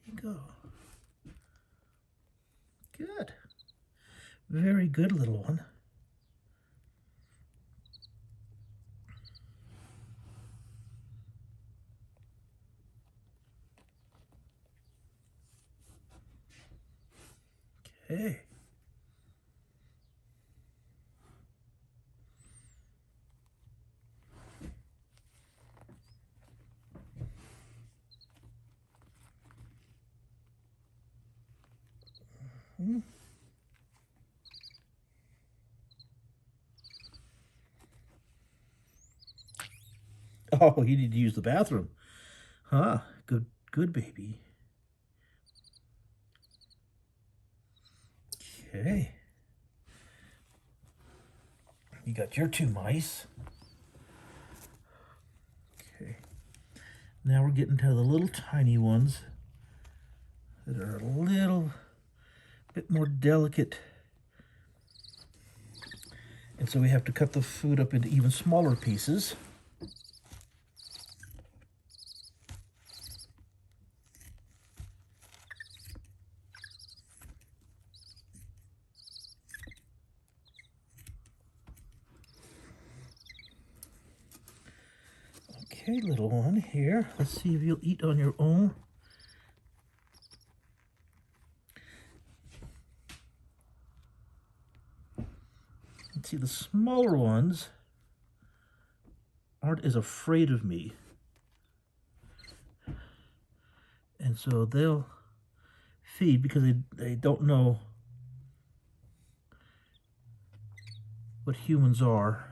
There you go. Good. Very good, little one. Okay. Hmm. Oh, you need to use the bathroom. Huh? Good, good baby. Okay. You got your 2 mice. Okay. Now we're getting to the little tiny ones that are a little bit more delicate. And so we have to cut the food up into even smaller pieces. Okay, little one, here. Let's see if you'll eat on your own. Let's see, the smaller ones aren't as afraid of me. And so they'll feed because they don't know what humans are.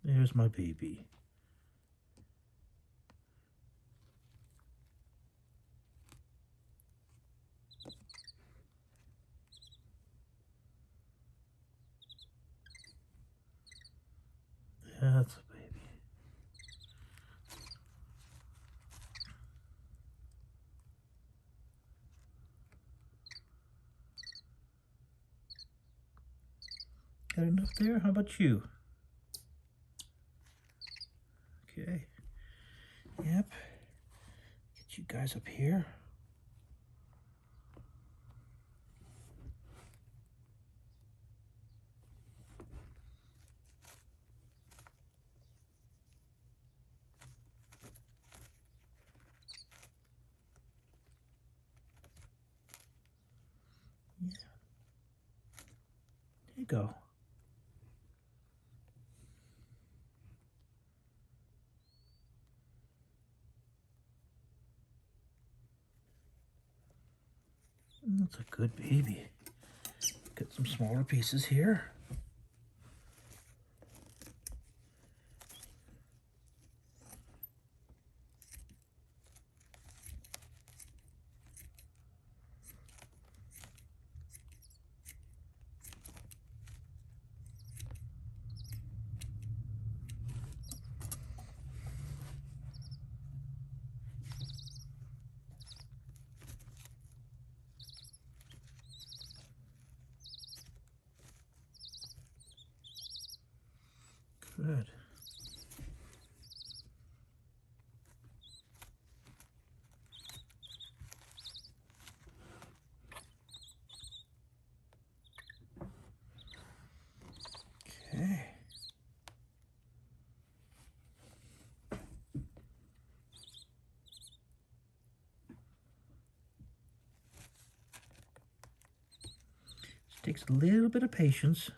There's my baby. That's a baby. Got enough there? How about you? Okay. Yep. Get you guys up here. Yeah. There you go. That's a good baby. Got some smaller pieces here. Good. Okay. Takes a little bit of patience.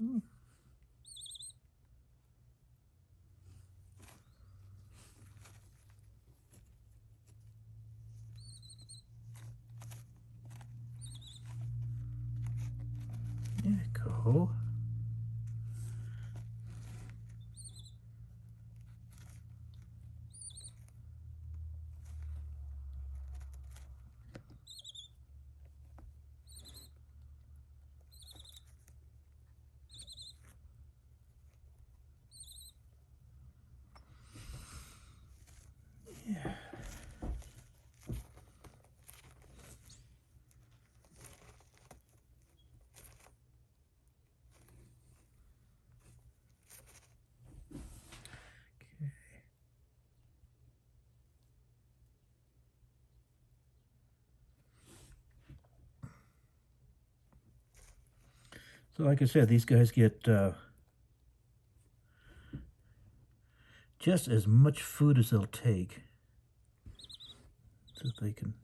Mm. There you go. Yeah. Okay. So like I said, these guys get just as much food as they'll take, so they can.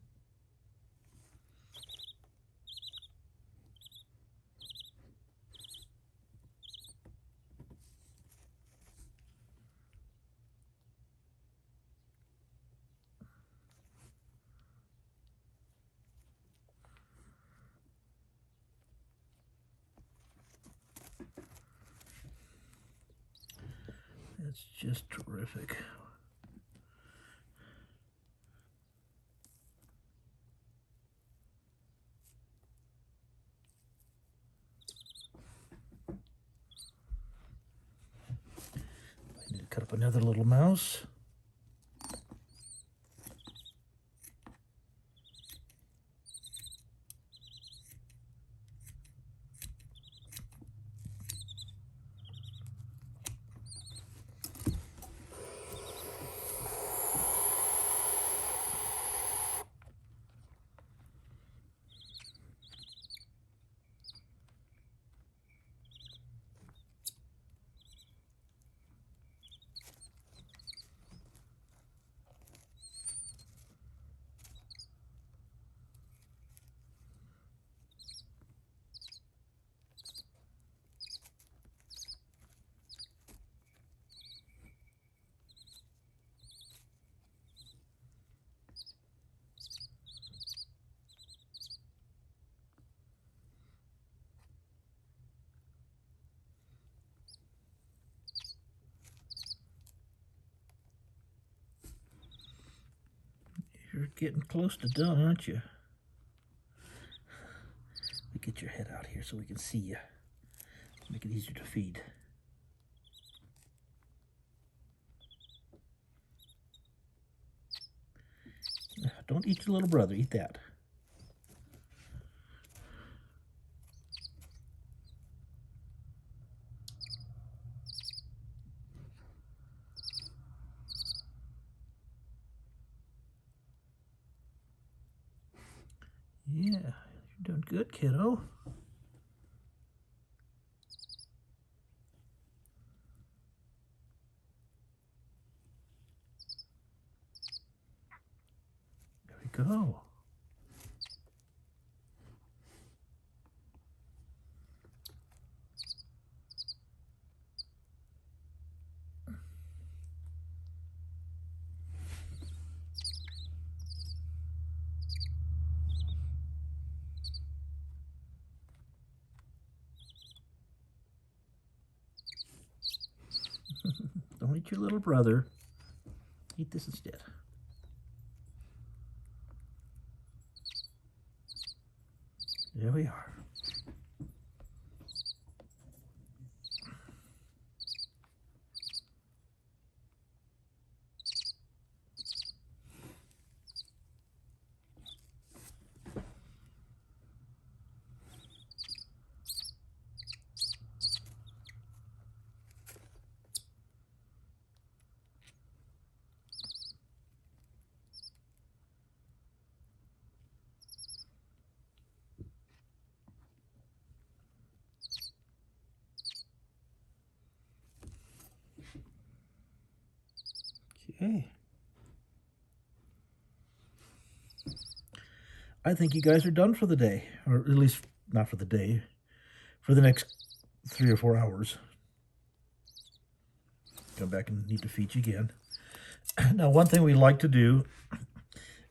That's just terrific. I need to cut up another little mouse. You're getting close to done, aren't you? Let me get your head out here so we can see you. Make it easier to feed. Don't eat your little brother, eat that. Yeah, you're doing good, kiddo. There we go. Don't eat your little brother. Eat this instead. There we are. Okay. I think you guys are done for the day, or at least not for the day, for the next 3 or 4 hours. Come back and need to feed you again. Now, one thing we like to do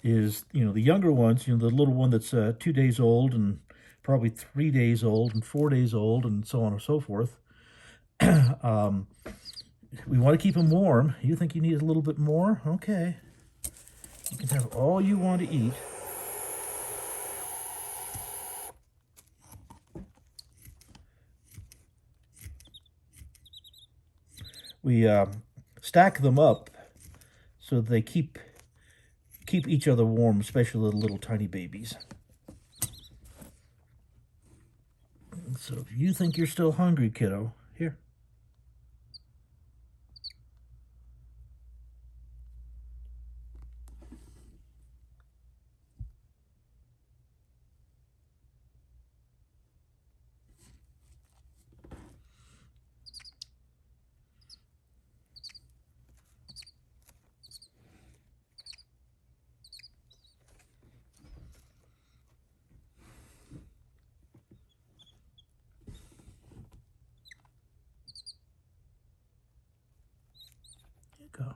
is, the younger ones, the little one that's 2 days old and probably 3 days old and 4 days old and so on and so forth. We want to keep them warm. You think you need a little bit more? Okay. You can have all you want to eat. We stack them up so they keep each other warm, especially the little tiny babies. So if you think you're still hungry, kiddo, here. Go.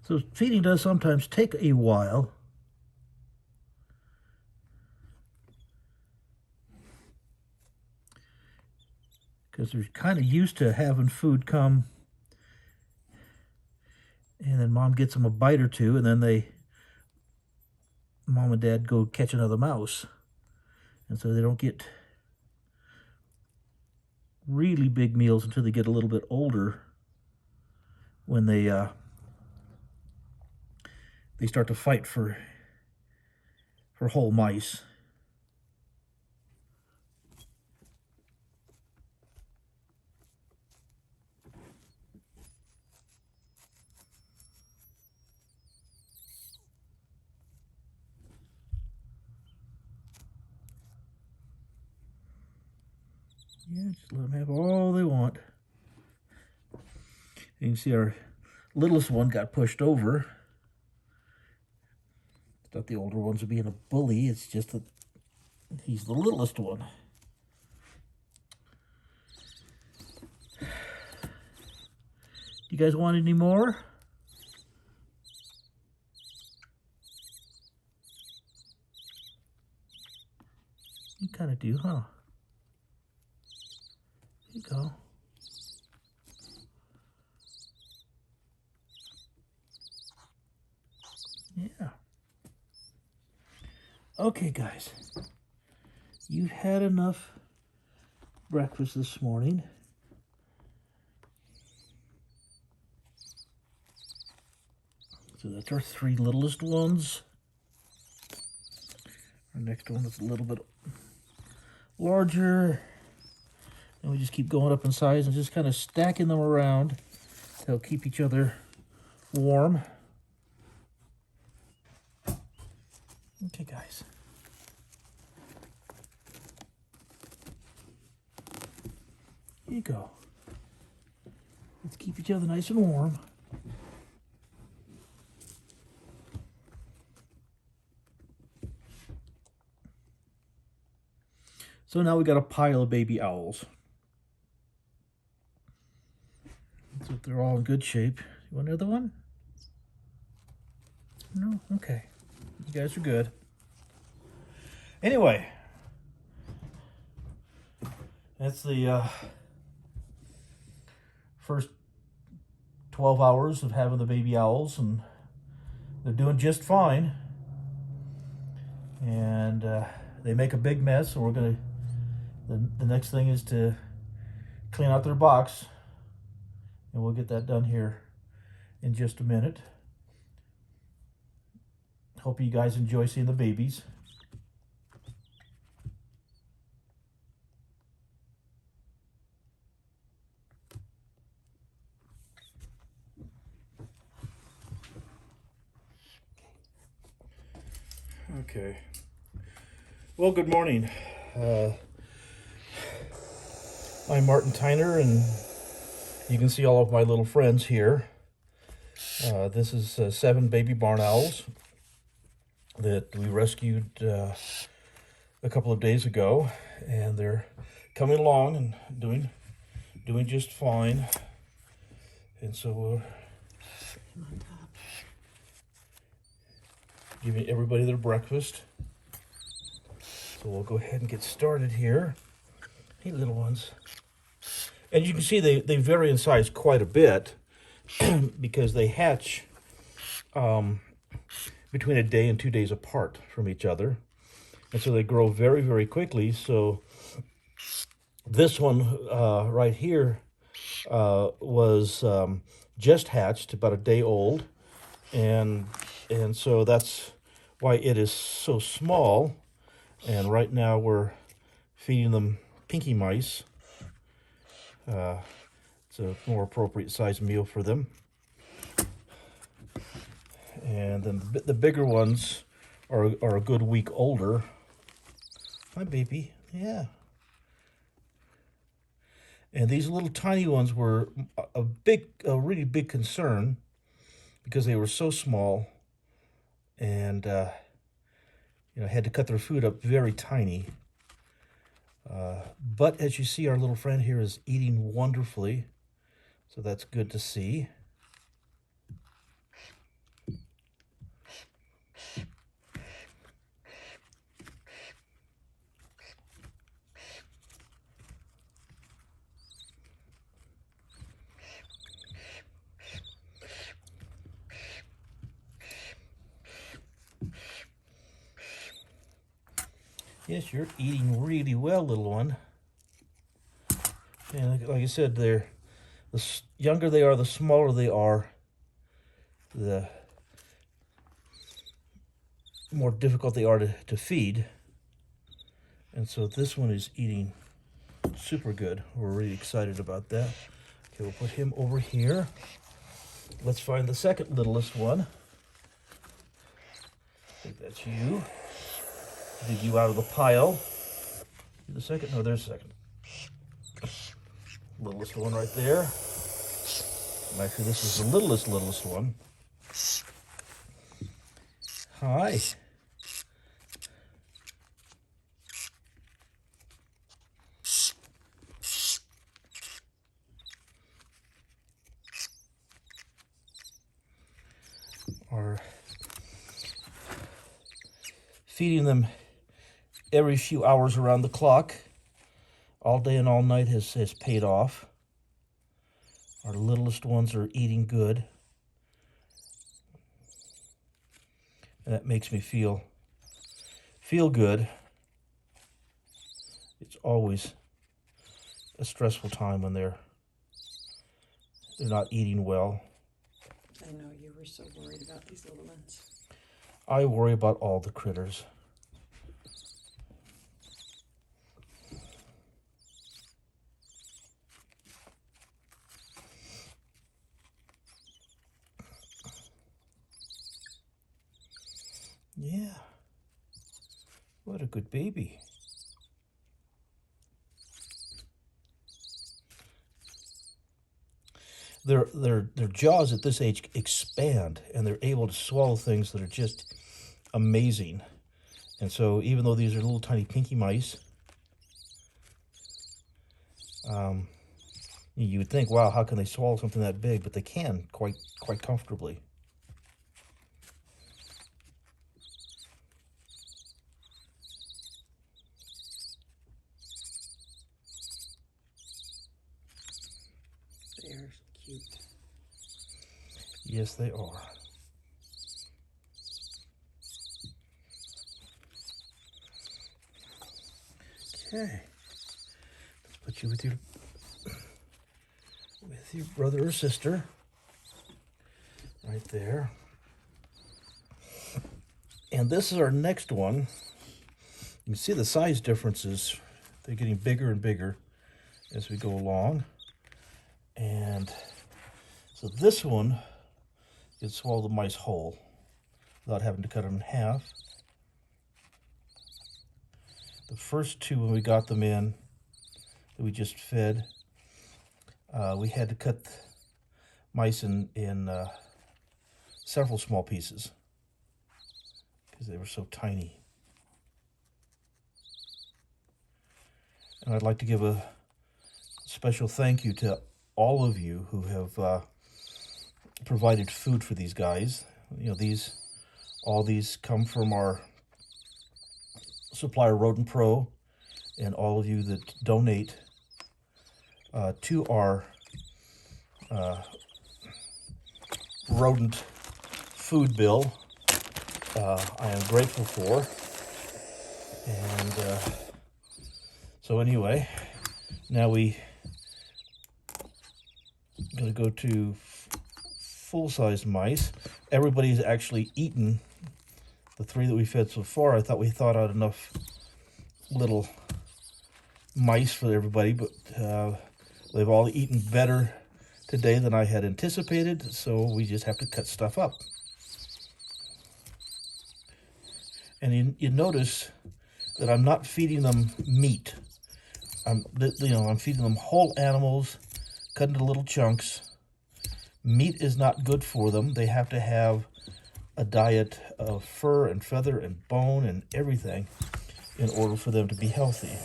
So feeding does sometimes take a while. Because they're kind of used to having food come, and then mom gets them a bite or two, and then mom and dad go catch another mouse. And so they don't get really big meals until they get a little bit older, when they start to fight for whole mice. Yeah, just let them have all they want. You can see our littlest one got pushed over. It's not the older ones are being a bully, it's just that he's the littlest one. You guys want any more? You kind of do, huh? Here you go. Yeah. Okay, guys. You had enough breakfast this morning. So that's our 3 littlest ones. Our next one is a little bit larger. And we just keep going up in size and just kind of stacking them around. They'll keep each other warm. Okay, guys. Here you go. Let's keep each other nice and warm. So now we got a pile of baby owls. So they're all in good shape. You want another one? No? Okay. You guys are good. Anyway, that's the first 12 hours of having the baby owls, and they're doing just fine. And they make a big mess, so we're gonna, the next thing is to clean out their box, and we'll get that done here in just a minute. Hope you guys enjoy seeing the babies. Okay. Well, good morning. I'm Martin Tyner, and you can see all of my little friends here. This is 7 baby barn owls that we rescued a couple of days ago, and they're coming along and doing just fine. And so we're giving everybody their breakfast. So we'll go ahead and get started here. Hey, little ones. And you can see they vary in size quite a bit because they hatch between a day and 2 days apart from each other. And so they grow very, very quickly. So this one right here was just hatched, about a day old. And so that's why it is so small. And right now we're feeding them pinky mice. It's a more appropriate size meal for them. And then the bigger ones are a good week older. Hi, baby. Yeah. And these little tiny ones were a really big concern because they were so small, and had to cut their food up very tiny. But as you see, our little friend here is eating wonderfully, so that's good to see. Yes, you're eating really well, little one. And like I said, the younger they are, the smaller they are, the more difficult they are to feed. And so this one is eating super good. We're really excited about that. Okay, we'll put him over here. Let's find the second littlest one. I think that's you. Dig you out of the pile. The second, no, there's the second. Littlest one right there. And actually, this is the littlest one. Hi. Are feeding them every few hours around the clock, all day and all night has paid off. Our littlest ones are eating good. And that makes me feel good. It's always a stressful time when they're not eating well. I know you were so worried about these little ones. I worry about all the critters. Yeah. What a good baby. Their jaws at this age expand, and they're able to swallow things that are just amazing. And so even though these are little tiny pinky mice, you would think, wow, how can they swallow something that big? But they can quite comfortably. They are cute. Yes, they are. Okay. Let's put you with your brother or sister. Right there. And this is our next one. You can see the size differences. They're getting bigger and bigger as we go along. And so this one can swallow the mice whole without having to cut them in half. The first two, when we got them in, that we just fed. We had to cut mice in several small pieces because they were so tiny. And I'd like to give a special thank you to all of you who have provided food for these guys. You know, all these come from our supplier Rodent Pro, and all of you that donate to our rodent food bill. I am grateful for. And so anyway, now we going to go to full-size mice. Everybody's actually eaten the 3 that we fed so far. I thought we thought out enough little mice for everybody, but they've all eaten better today than I had anticipated, so we just have to cut stuff up. And you notice that I'm not feeding them meat. I'm feeding them whole animals, cut into little chunks. Meat is not good for them. They have to have a diet of fur and feather and bone and everything in order for them to be healthy.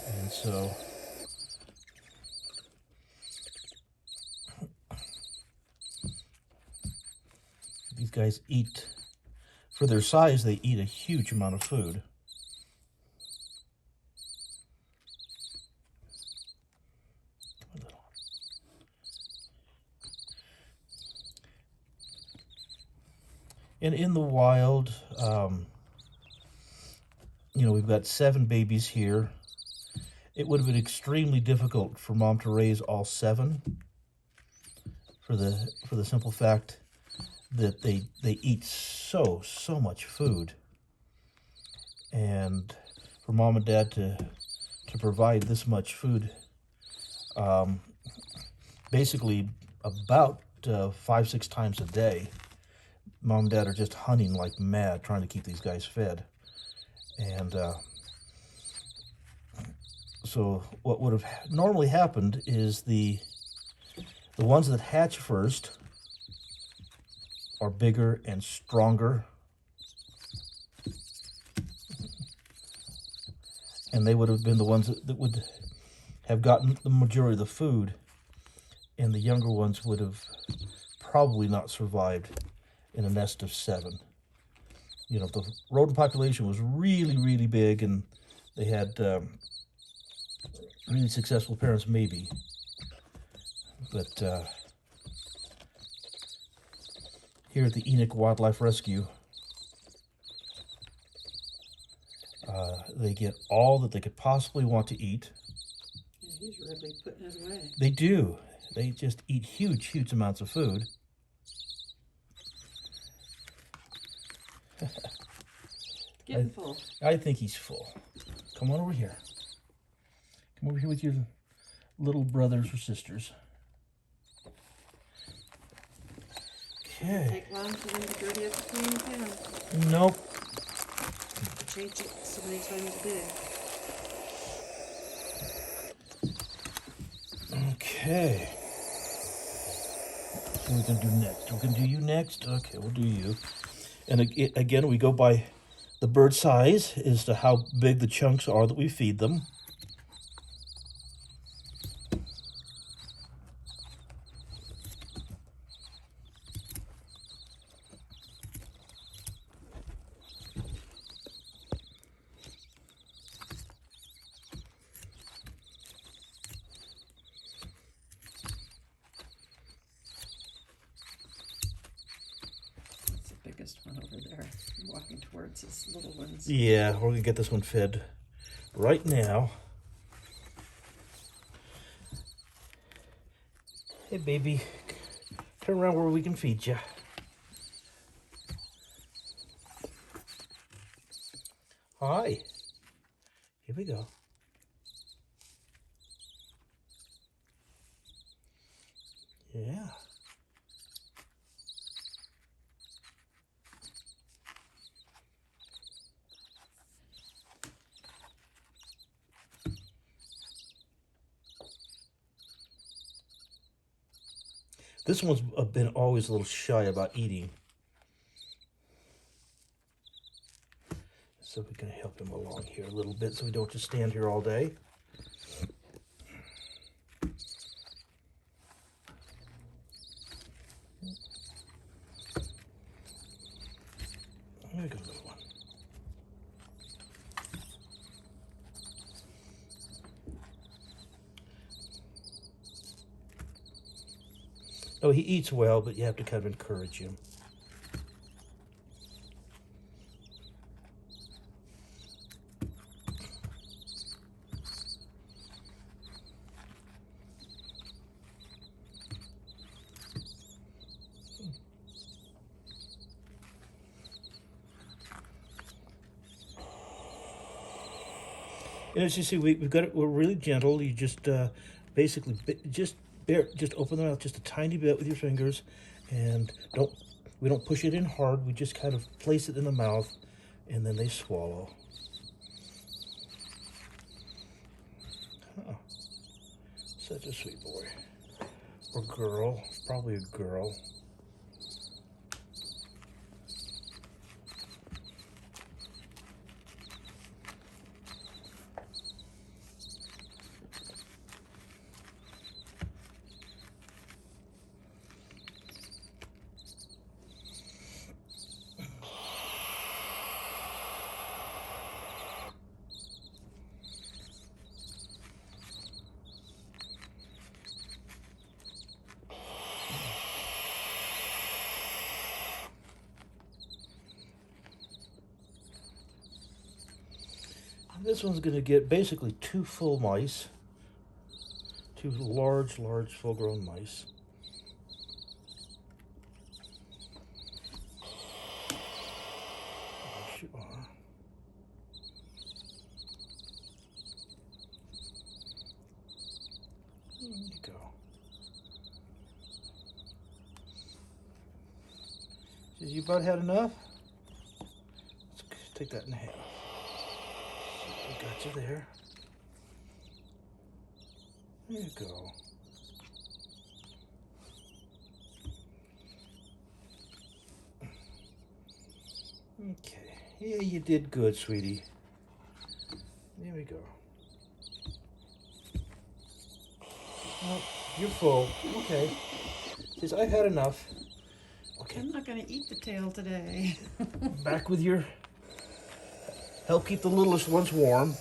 And so these guys eat, for their size, they eat a huge amount of food. And in the wild, we've got 7 babies here. It would have been extremely difficult for Mom to raise all 7 for the simple fact that they eat so much food. And for Mom and Dad to provide this much food, basically about 5-6 times a day, Mom and Dad are just hunting like mad, trying to keep these guys fed. And so what would have normally happened is the ones that hatch first are bigger and stronger, and they would have been the ones that would have gotten the majority of the food, and the younger ones would have probably not survived in a nest of 7. The rodent population was really big, and they had really successful parents, maybe. But here at the Enoch Wildlife Rescue, they get all that they could possibly want to eat. Yeah, he's really putting it away. They do. They just eat huge amounts of food. Getting full. I think he's full. Come on over here. Come over here with your little brothers or sisters. Okay. Take long for them to dirty up the clean pan. Nope. Change it so many times a day. Okay. What are we going to do next? We're going to do you next? Okay, we'll do you. And again, we go by the bird size as to how big the chunks are that we feed them. One over there, walking towards his little ones. Yeah, we're gonna get this one fed right now. Hey baby, turn around where we can feed you. Hi, here we go. Yeah. This one's been always a little shy about eating. So we're going to help him along here a little bit so we don't just stand here all day. There we go, little one. Oh, he eats well, but you have to kind of encourage him. And as you see, we've got it. We're really gentle. You just basically just open the mouth just a tiny bit with your fingers, and we don't push it in hard. We just kind of place it in the mouth, and then they swallow. Oh, such a sweet boy or girl. Probably a girl. This one's going to get basically 2 full mice, 2 large, full-grown mice. Yes, you are. There you go. Says you about had enough? Let's take that in half. Got you there. There you go. Okay. Yeah, you did good, sweetie. There we go. Oh, you're full. Okay. Says I've had enough. Okay. I'm not going to eat the tail today. Back with your... Help keep the littlest ones warm.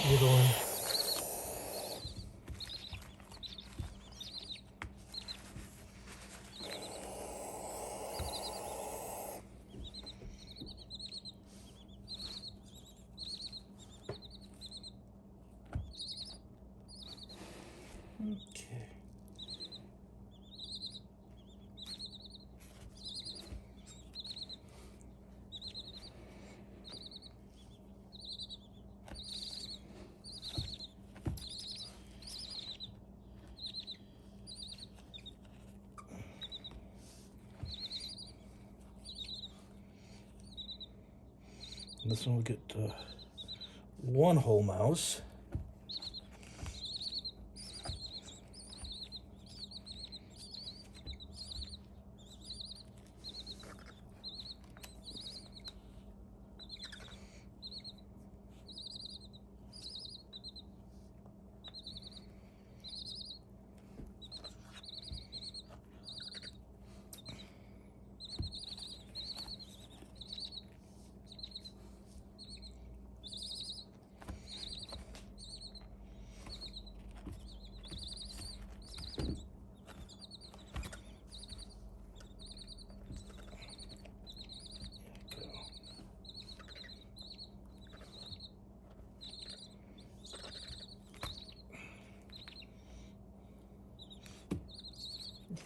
Little one. Okay. This one will get 1 whole mouse.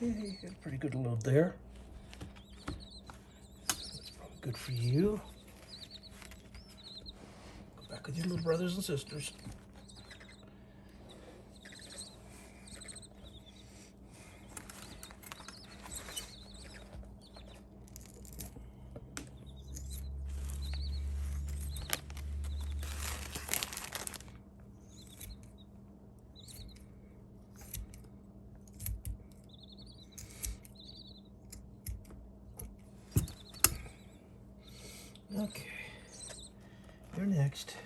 Okay, got a pretty good load there. That's probably good for you. Go back with your little brothers and sisters. Okay, you're next.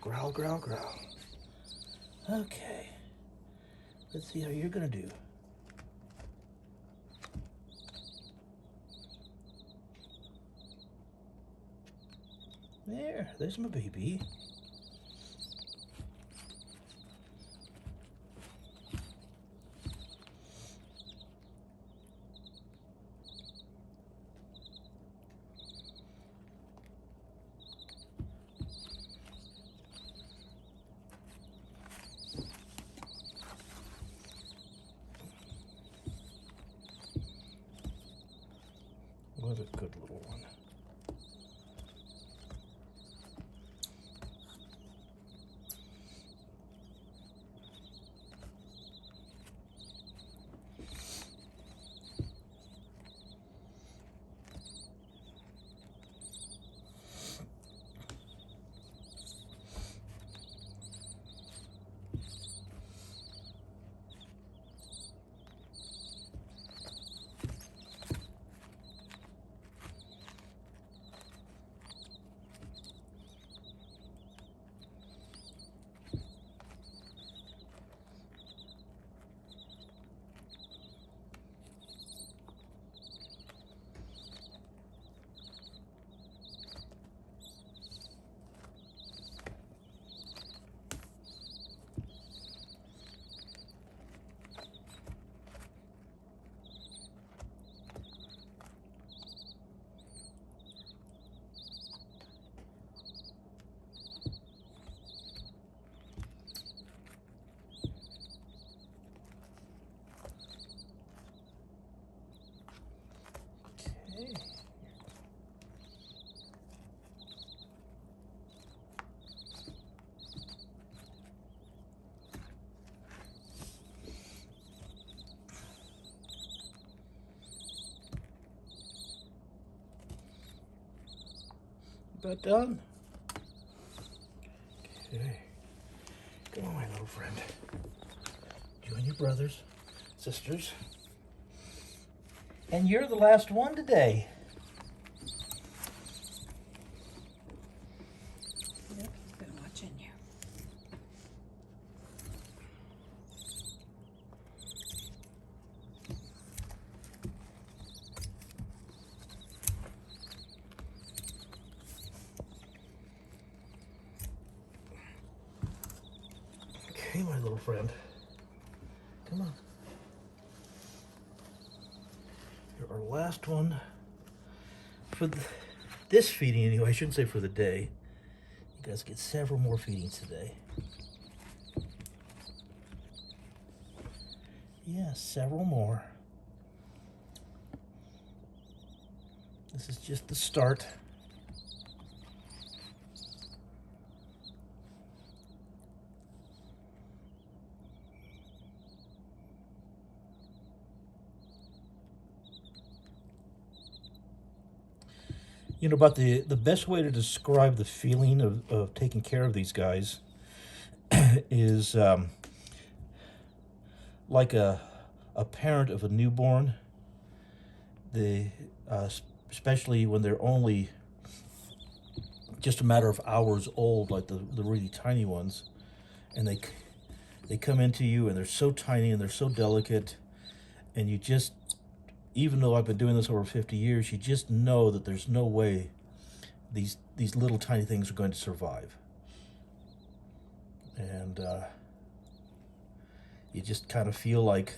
Growl, growl, growl. Okay, let's see how you're gonna do. There's my baby. What a good little one. About done. Okay. Come on, my little friend. You and your brothers, sisters. And you're the last one today. Yep, he's been watching you. Okay, my little friend. Come on. You're our last one for this feeding anyway. I shouldn't say for the day. You guys get several more feedings today. Yeah, several more. This is just the start. You know, about the best way to describe the feeling of taking care of these guys is like a parent of a newborn. They especially when they're only just a matter of hours old, like the really tiny ones, and they come into you and they're so tiny and they're so delicate, and you just, even though I've been doing this over 50 years, you just know that there's no way these little tiny things are going to survive. And you just kind of feel like,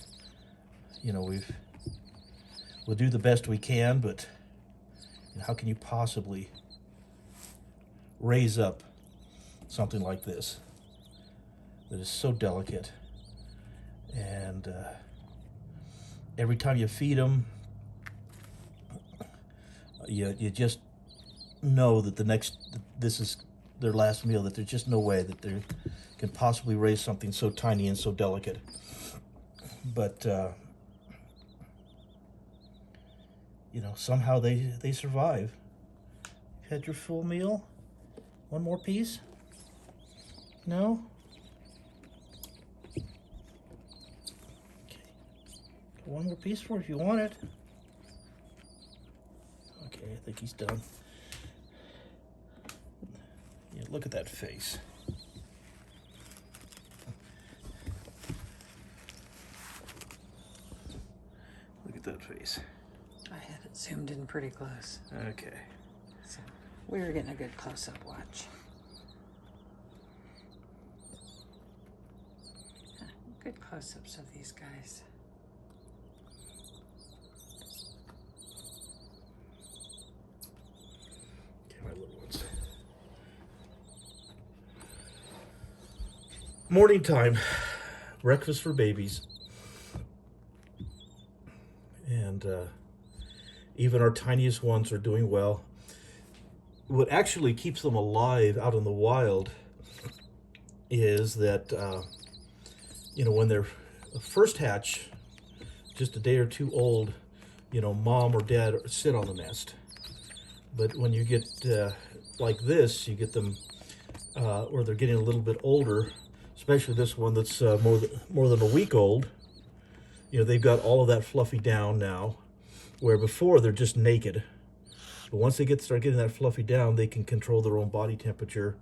you know, we'll do the best we can, but you know, how can you possibly raise up something like this that is so delicate. And every time you feed them, you just know that this is their last meal, that there's just no way that they can possibly raise something so tiny and so delicate. But somehow they survive. You had your full meal? One more piece? No? Okay. One more piece for if you want it. Okay, I think he's done. Yeah, look at that face. Look at that face. I had it zoomed in pretty close. Okay. So we were getting a good close-up watch. Good close-ups of these guys. Okay, my little ones. Morning time. Breakfast for babies. And even our tiniest ones are doing well. What actually keeps them alive out in the wild is that, when they're first hatch, just a day or two old, mom or dad sit on the nest. But when you get like this, you get them, or they're getting a little bit older, especially this one that's more than a week old. They've got all of that fluffy down now, where before they're just naked. But once they start getting that fluffy down, they can control their own body temperature.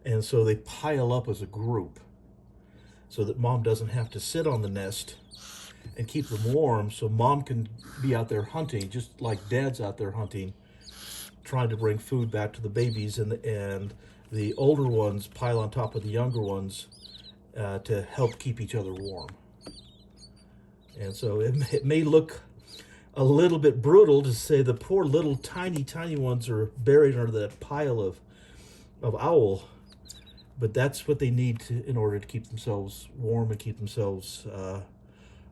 And so they pile up as a group so that mom doesn't have to sit on the nest and keep them warm, so mom can be out there hunting, just like dad's out there hunting, trying to bring food back to the babies, and the older ones pile on top of the younger ones to help keep each other warm. And so it may look a little bit brutal to say the poor little tiny ones are buried under that pile of owl, but that's what they need in order to keep themselves warm and keep themselves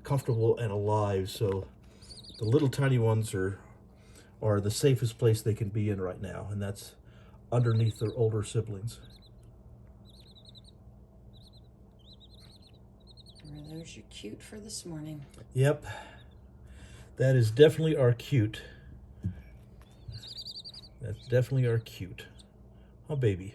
comfortable and alive. So the little tiny ones are the safest place they can be in right now, and that's underneath their older siblings. There's your cute for this morning. Yep, that is definitely our cute. That's definitely our cute. Oh, baby.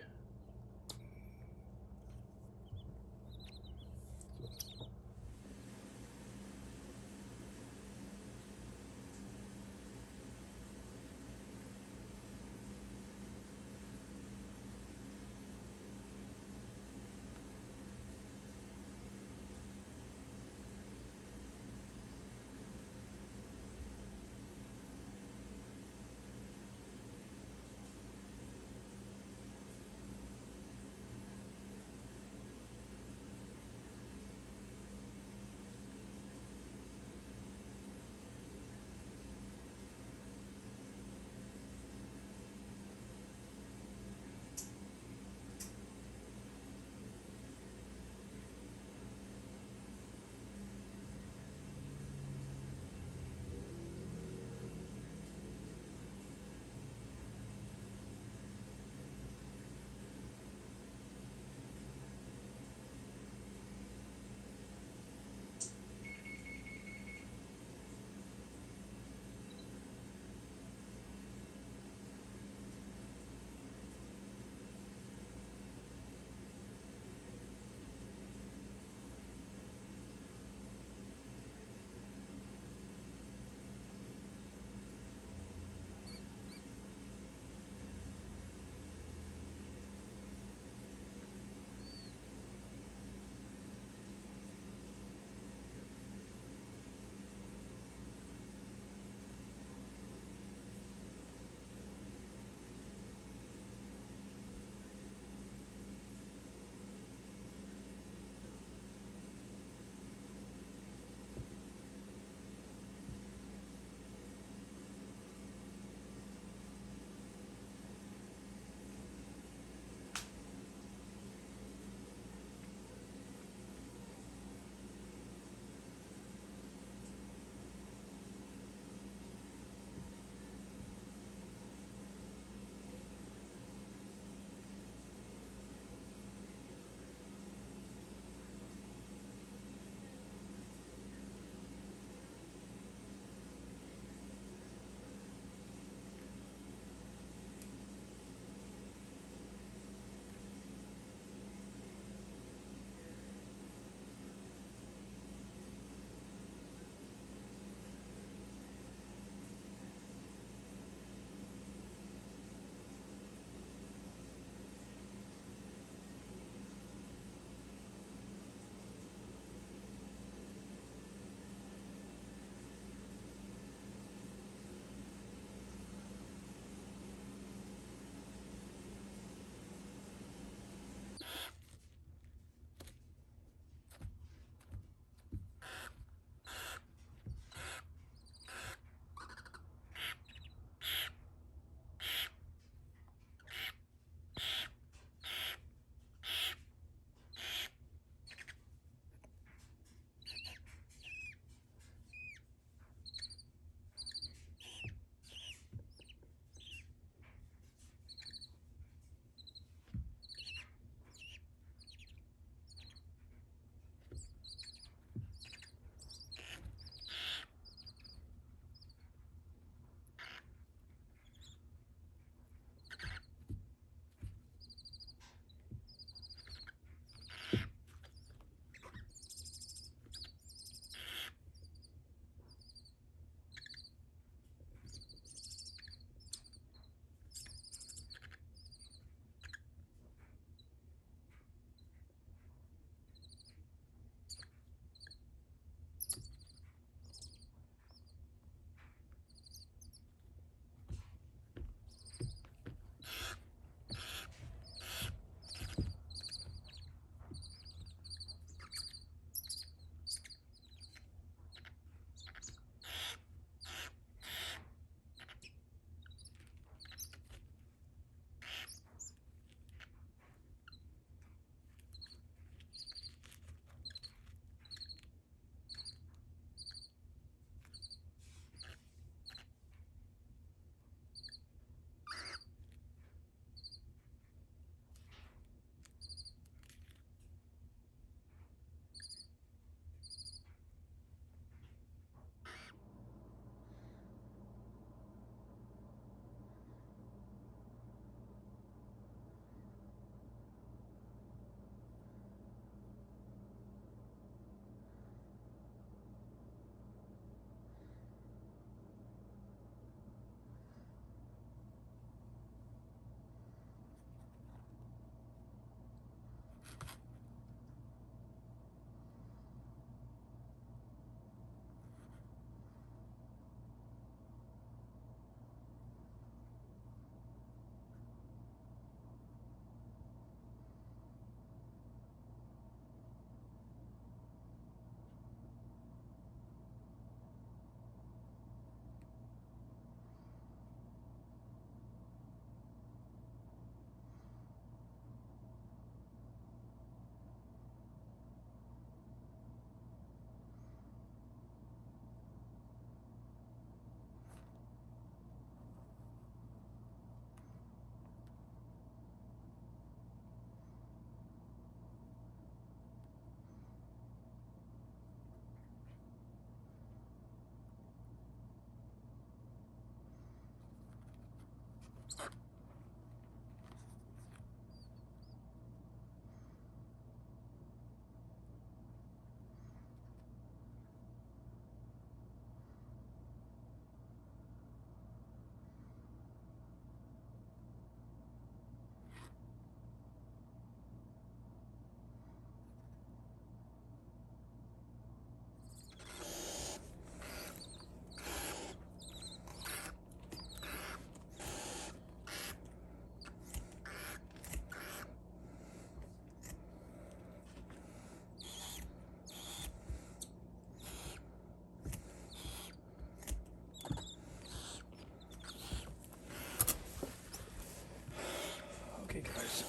Okay, guys.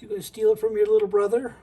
You gonna steal it from your little brother?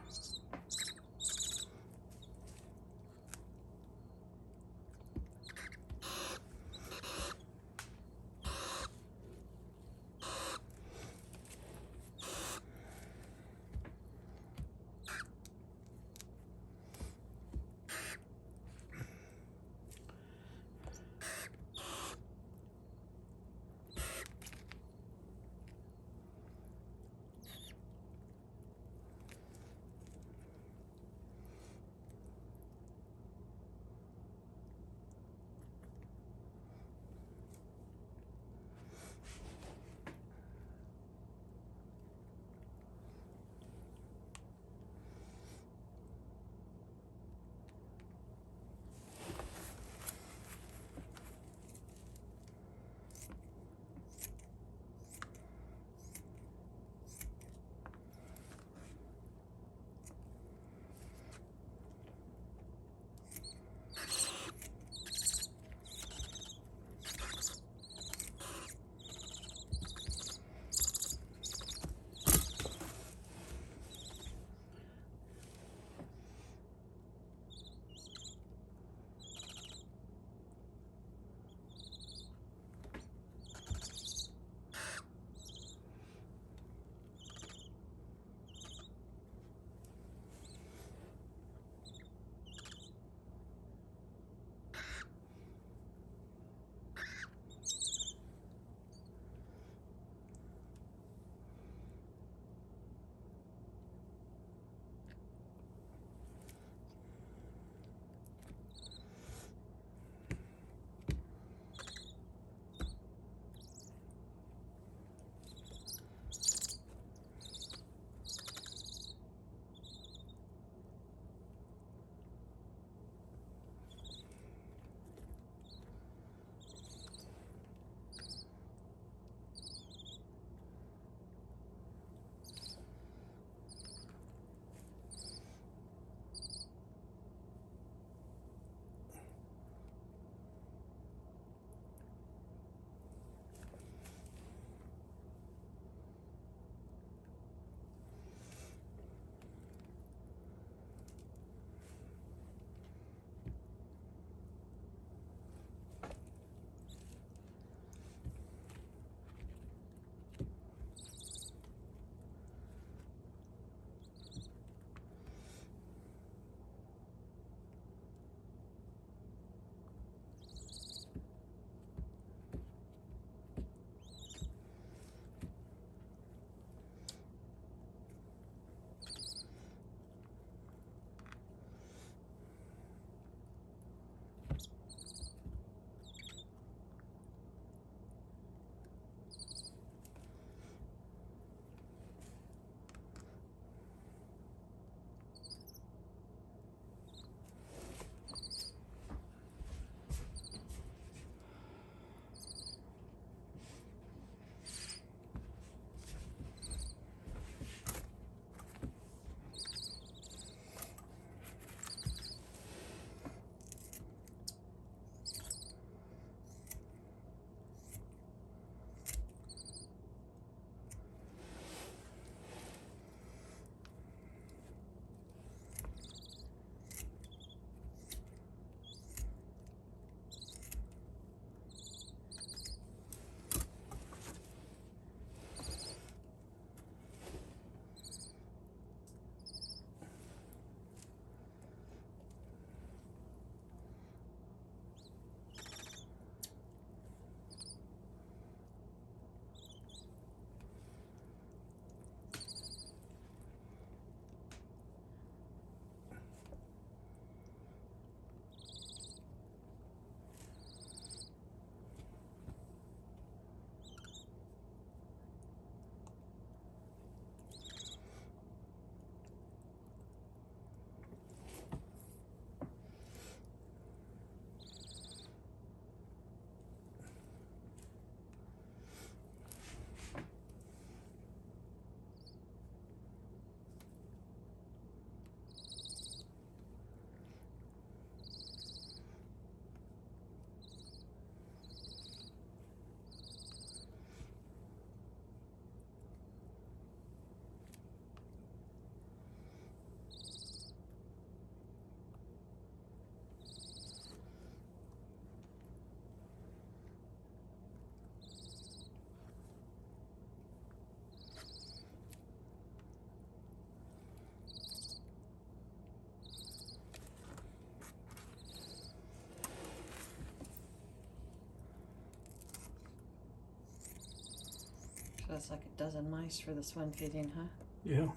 So that's like a dozen mice for this one feeding, huh? Yeah.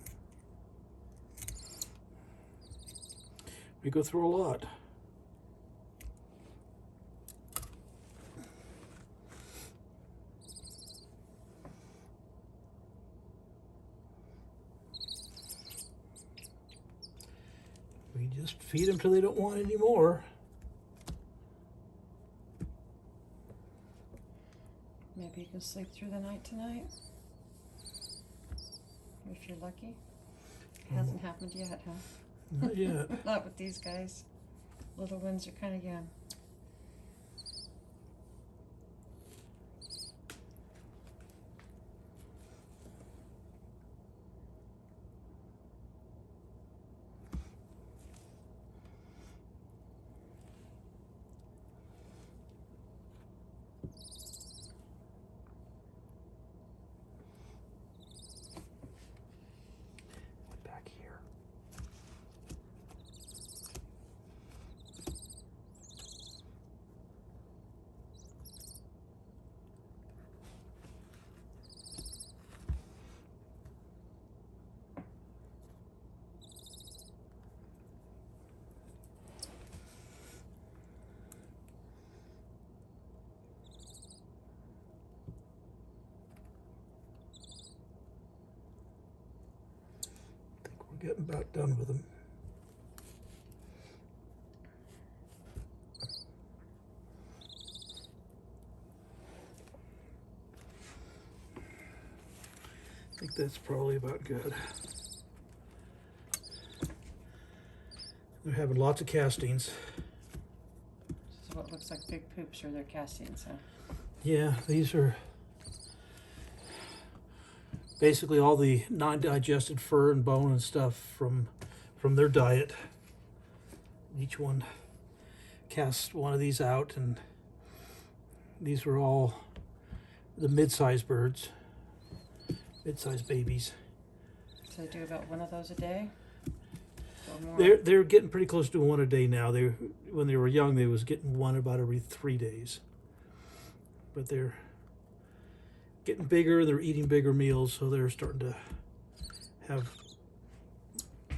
We go through a lot. We just feed them till they don't want any more. Maybe you can sleep through the night tonight. If you're lucky. Hasn't happened yet, huh? Not yet. Not with these guys. Little ones are kind of young. Back here. We're getting about done with them. I think that's probably about good. They're having lots of castings. This is what looks like big poops or their castings, huh? Yeah, these are basically all the non-digested fur and bone and stuff from their diet. Each one casts one of these out, and these were all the mid-sized birds, mid-sized babies. So they do about one of those a day? Or more? They're getting pretty close to one a day now. When they were young, they was getting one about every 3 days. But they're getting bigger. They're eating bigger meals, so they're starting to have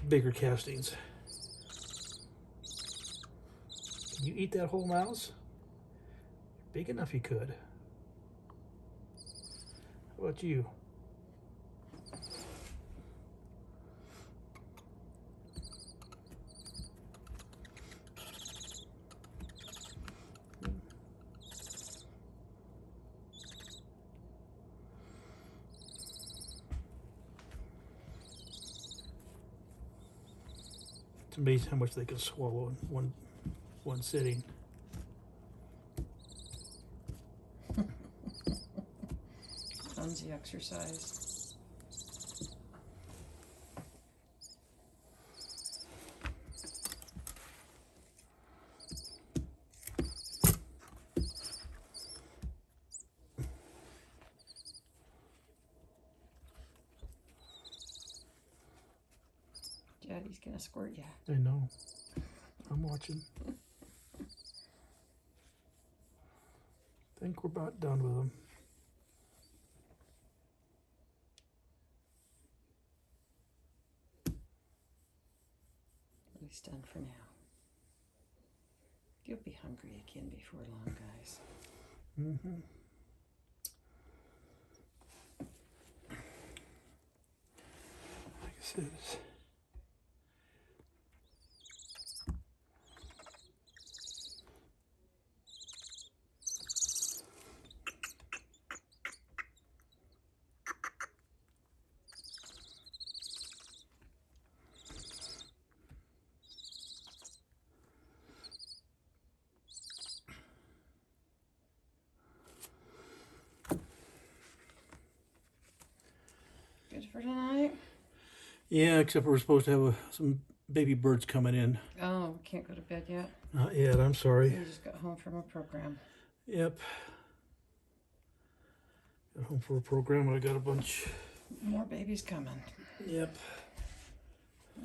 bigger castings. Can you eat that whole mouse? Big enough you could. How about you? It's amazing how much they can swallow in one sitting. Clumsy exercise. Daddy's gonna squirt you. I know. I'm watching. Think we're about done with them. At least done for now. You'll be hungry again before long, guys. Mm-hmm. Like I said, Good for tonight? yeah, except we're supposed to have some baby birds coming in. Oh, can't go to bed yet? Not yet, I'm sorry. You just got home from a program. Yep. Got home for a program and I got a bunch. More babies coming. Yep.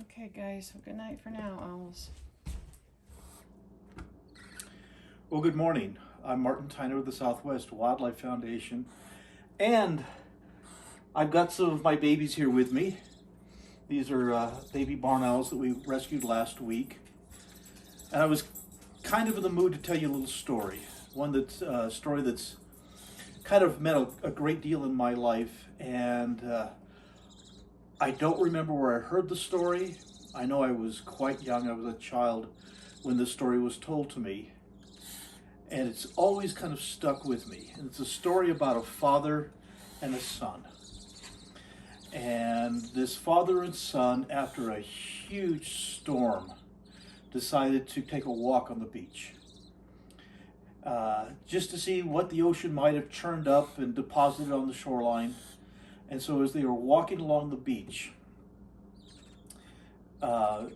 Okay, guys. Well, good night for now, owls. Well, good morning. I'm Martin Tyner with the Southwest Wildlife Foundation and I've got some of my babies here with me. These are baby barn owls that we rescued last week. And I was kind of in the mood to tell you a little story. One that's a story that's kind of meant a great deal in my life. And I don't remember where I heard the story. I know I was quite young. I was a child when this story was told to me. And it's always kind of stuck with me. And it's a story about a father and a son. And this father and son, after a huge storm, decided to take a walk on the beach. Just to see what the ocean might have churned up and deposited on the shoreline. And so as they were walking along the beach,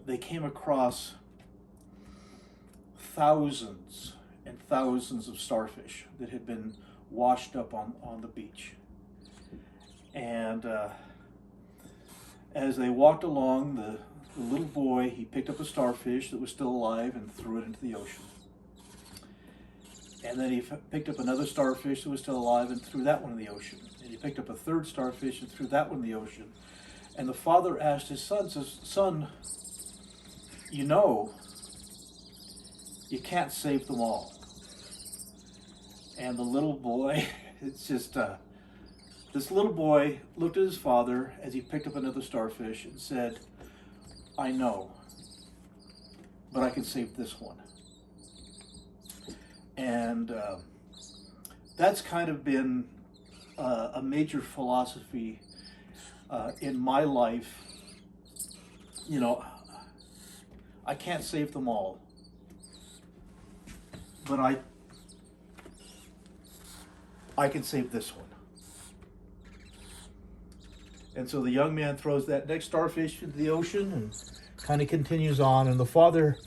they came across thousands and thousands of starfish that had been washed up on the beach. And as they walked along, the little boy, he picked up a starfish that was still alive and threw it into the ocean. And then he picked up another starfish that was still alive and threw that one in the ocean. And he picked up a third starfish and threw that one in the ocean. And the father asked his son, says, "Son, you know, you can't save them all." And the little boy, it's just, this little boy looked at his father as he picked up another starfish and said, "I know, but I can save this one." And that's kind of been a major philosophy in my life. You know, I can't save them all, but I can save this one. And so the young man throws that next starfish into the ocean and kind of continues on, and the father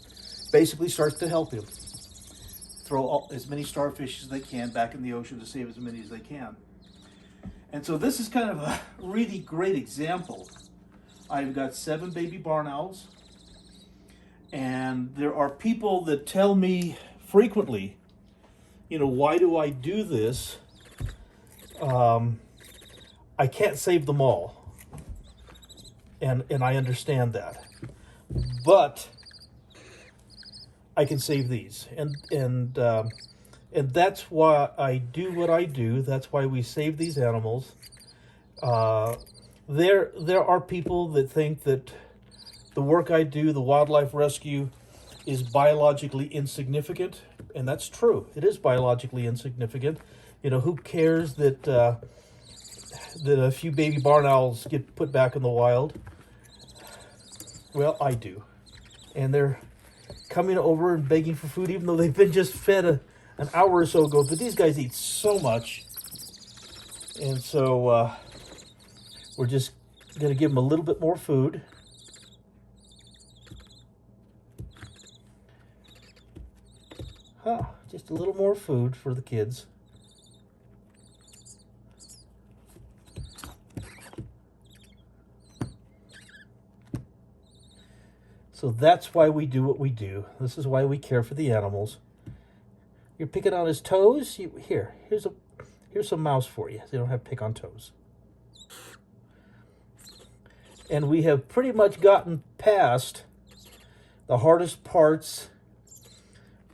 basically starts to help him throw as many starfish as they can back in the ocean to save as many as they can. And so this is kind of a really great example. I've got 7 baby barn owls, and there are people that tell me frequently, you know, why do I do this? I can't save them all, and I understand that, but I can save these, and that's why I do what I do. That's why we save these animals. There are people that think that the work I do, the wildlife rescue, is biologically insignificant, and that's true. It is biologically insignificant. You know, who cares that a few baby barn owls get put back in the wild? Well, I do. And they're coming over and begging for food, even though they've been just fed an hour or so ago. But these guys eat so much. And so we're just going to give them a little bit more food. Just a little more food for the kids. So that's why we do what we do. This is why we care for the animals. You're picking on his toes? Here's some mouse for you. So you don't have to pick on toes. And we have pretty much gotten past the hardest parts.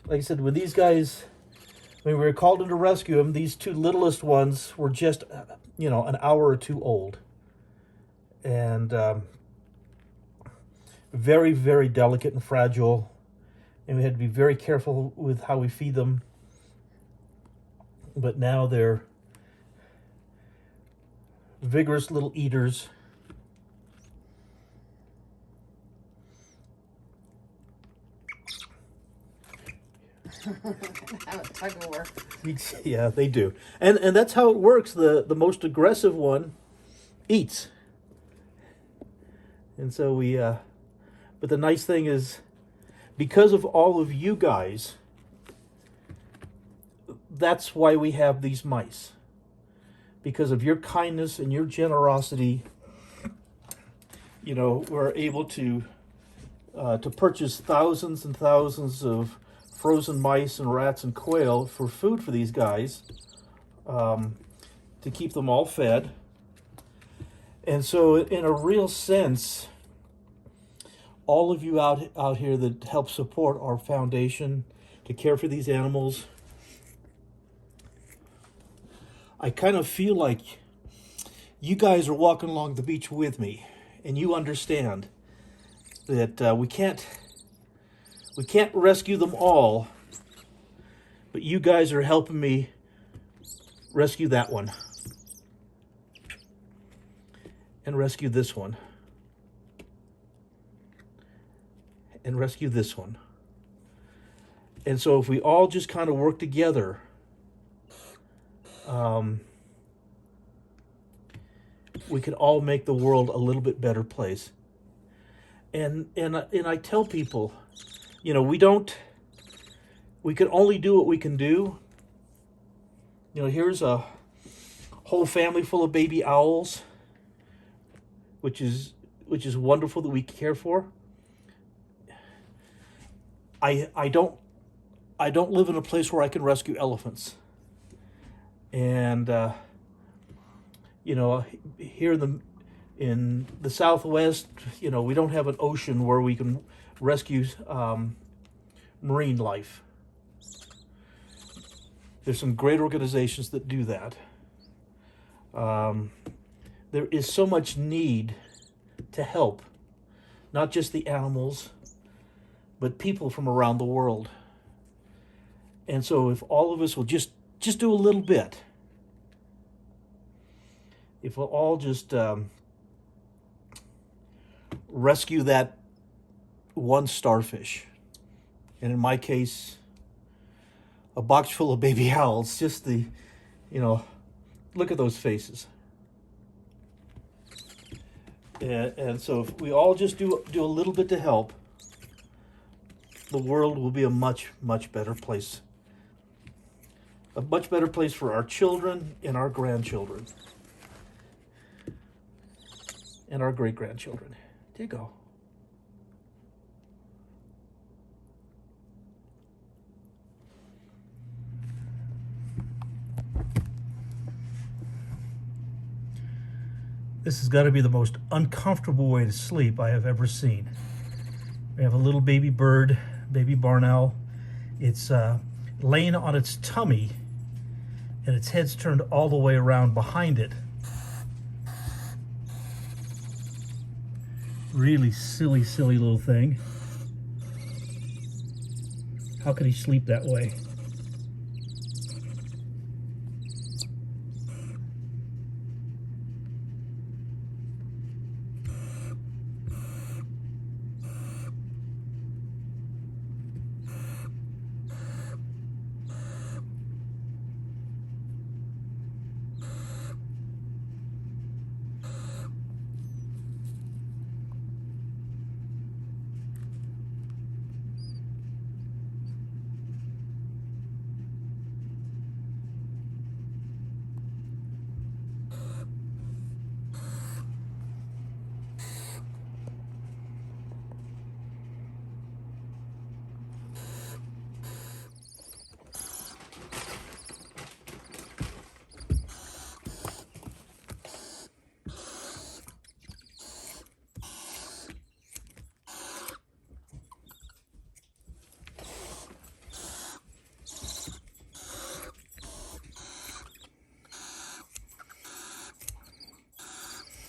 Like I said, when these guys, when we were called in to rescue them, these 2 littlest ones were just, an hour or 2 old. And very, very delicate and fragile. And we had to be very careful with how we feed them. But now they're vigorous little eaters. Have a tug of war. Yeah, they do. And that's how it works. The most aggressive one eats. And so we, but the nice thing is, because of all of you guys, that's why we have these mice. Because of your kindness and your generosity, we're able to purchase thousands and thousands of frozen mice and rats and quail for food for these guys, to keep them all fed. And so, in a real sense, all of you out here that help support our foundation to care for these animals, I kind of feel like you guys are walking along the beach with me, and you understand that we can't rescue them all, but you guys are helping me rescue that one and rescue this one and rescue this one. And so if we all just kind of work together, we can all make the world a little bit better place. And I tell people, you know, we can only do what we can do. You know, here's a whole family full of baby owls, which is wonderful that we care for. I don't live in a place where I can rescue elephants. And you know, here in the Southwest, you know, we don't have an ocean where we can rescue marine life. There's some great organizations that do that. There is so much need to help, not just the animals, but people from around the world. And so if all of us will just do a little bit, if we'll all just rescue that one starfish, and in my case, a box full of baby owls, just the, you know, look at those faces. And so if we all just do a little bit to help, the world will be a much, much better place. A much better place for our children and our grandchildren. And our great-grandchildren. There you go. This has got to be the most uncomfortable way to sleep I have ever seen. We have a little baby bird, baby barn owl. It's laying on its tummy, and its head's turned all the way around behind it. Really silly, silly little thing. How could he sleep that way?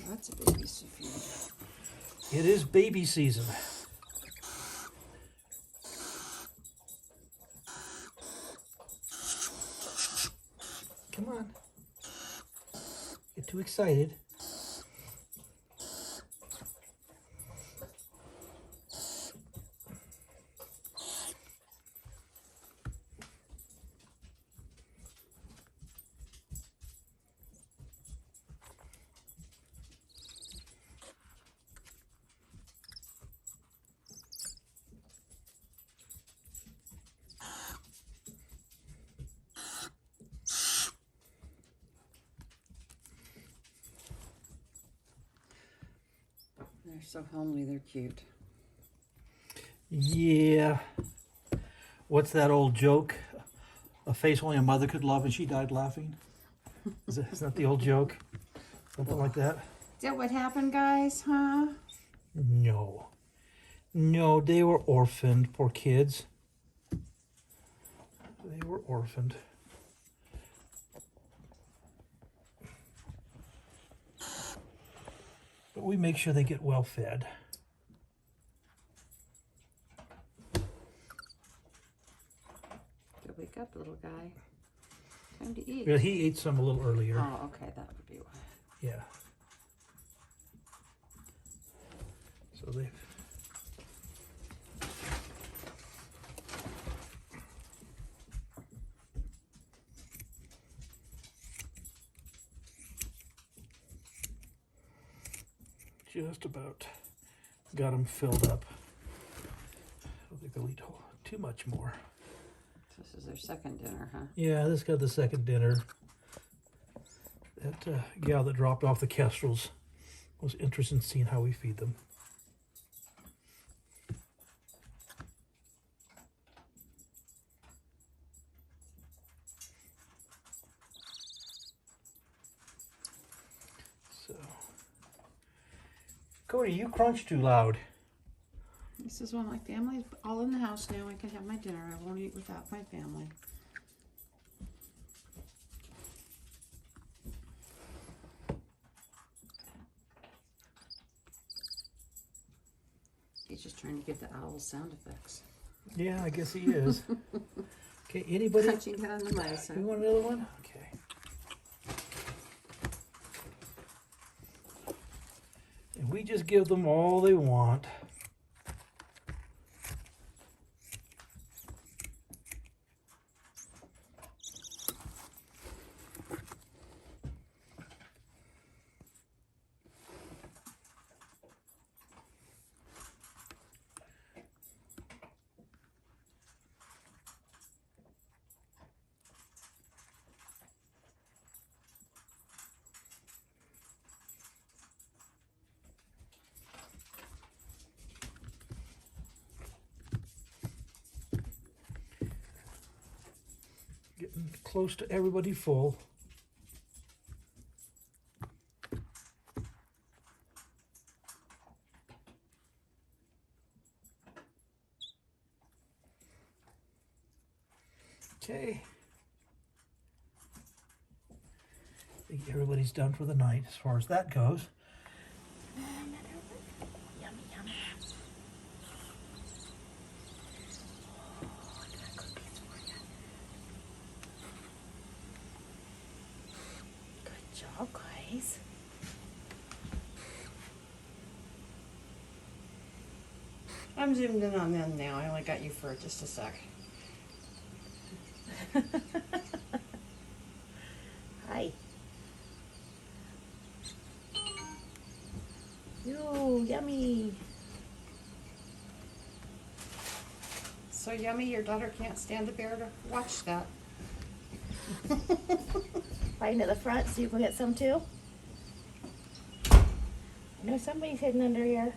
That's a big piece of food. It is baby season. Come on. Get too excited. They're so homely, they're cute. Yeah. What's that old joke? A face only a mother could love and she died laughing? Isn't that the old joke? Something like that? that what happened, guys? Huh? No. No, they were orphaned, poor kids. They were orphaned. But we make sure they get well fed. Good wake up, little guy. Time to eat. Yeah, he ate some a little earlier. Oh, okay, that would be why. Yeah. So they. Just about got them filled up. I don't think they'll eat too much more. This is their second dinner, huh? Yeah, this got the second dinner. That gal that dropped off the kestrels was interested in seeing how we feed them. So, Cody, you crunch too loud. This is when my family's all in the house now. I can have my dinner. I won't eat without my family. He's just trying to give the owl sound effects. Yeah, I guess he is. Okay, anybody? Crunching down on the mice. Huh? You want another one? Okay. And we just give them all they want. Getting close to everybody full. Okay. I think everybody's done for the night as far as that goes. Yummy, yummy. Oh, I got cookies for you. Good job, guys. I'm zoomed in on them now. I only got you for just a sec. Hi. Ooh, yummy. So yummy, your daughter can't stand the bear to watch that. Right into the front so you can get some too. I know somebody's hidden under here.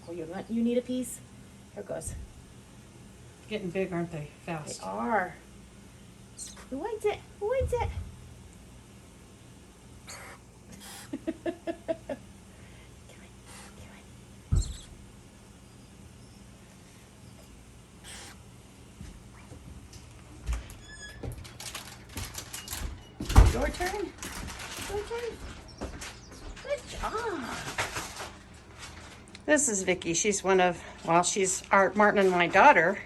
Oh, you need a piece? Here goes. Getting big, aren't they? They Fast. are. Who wants it? Who wants it? Come on, come on. Your turn. Your turn. Good job. This is Vicky. She's one of, well, she's Martin and my daughter,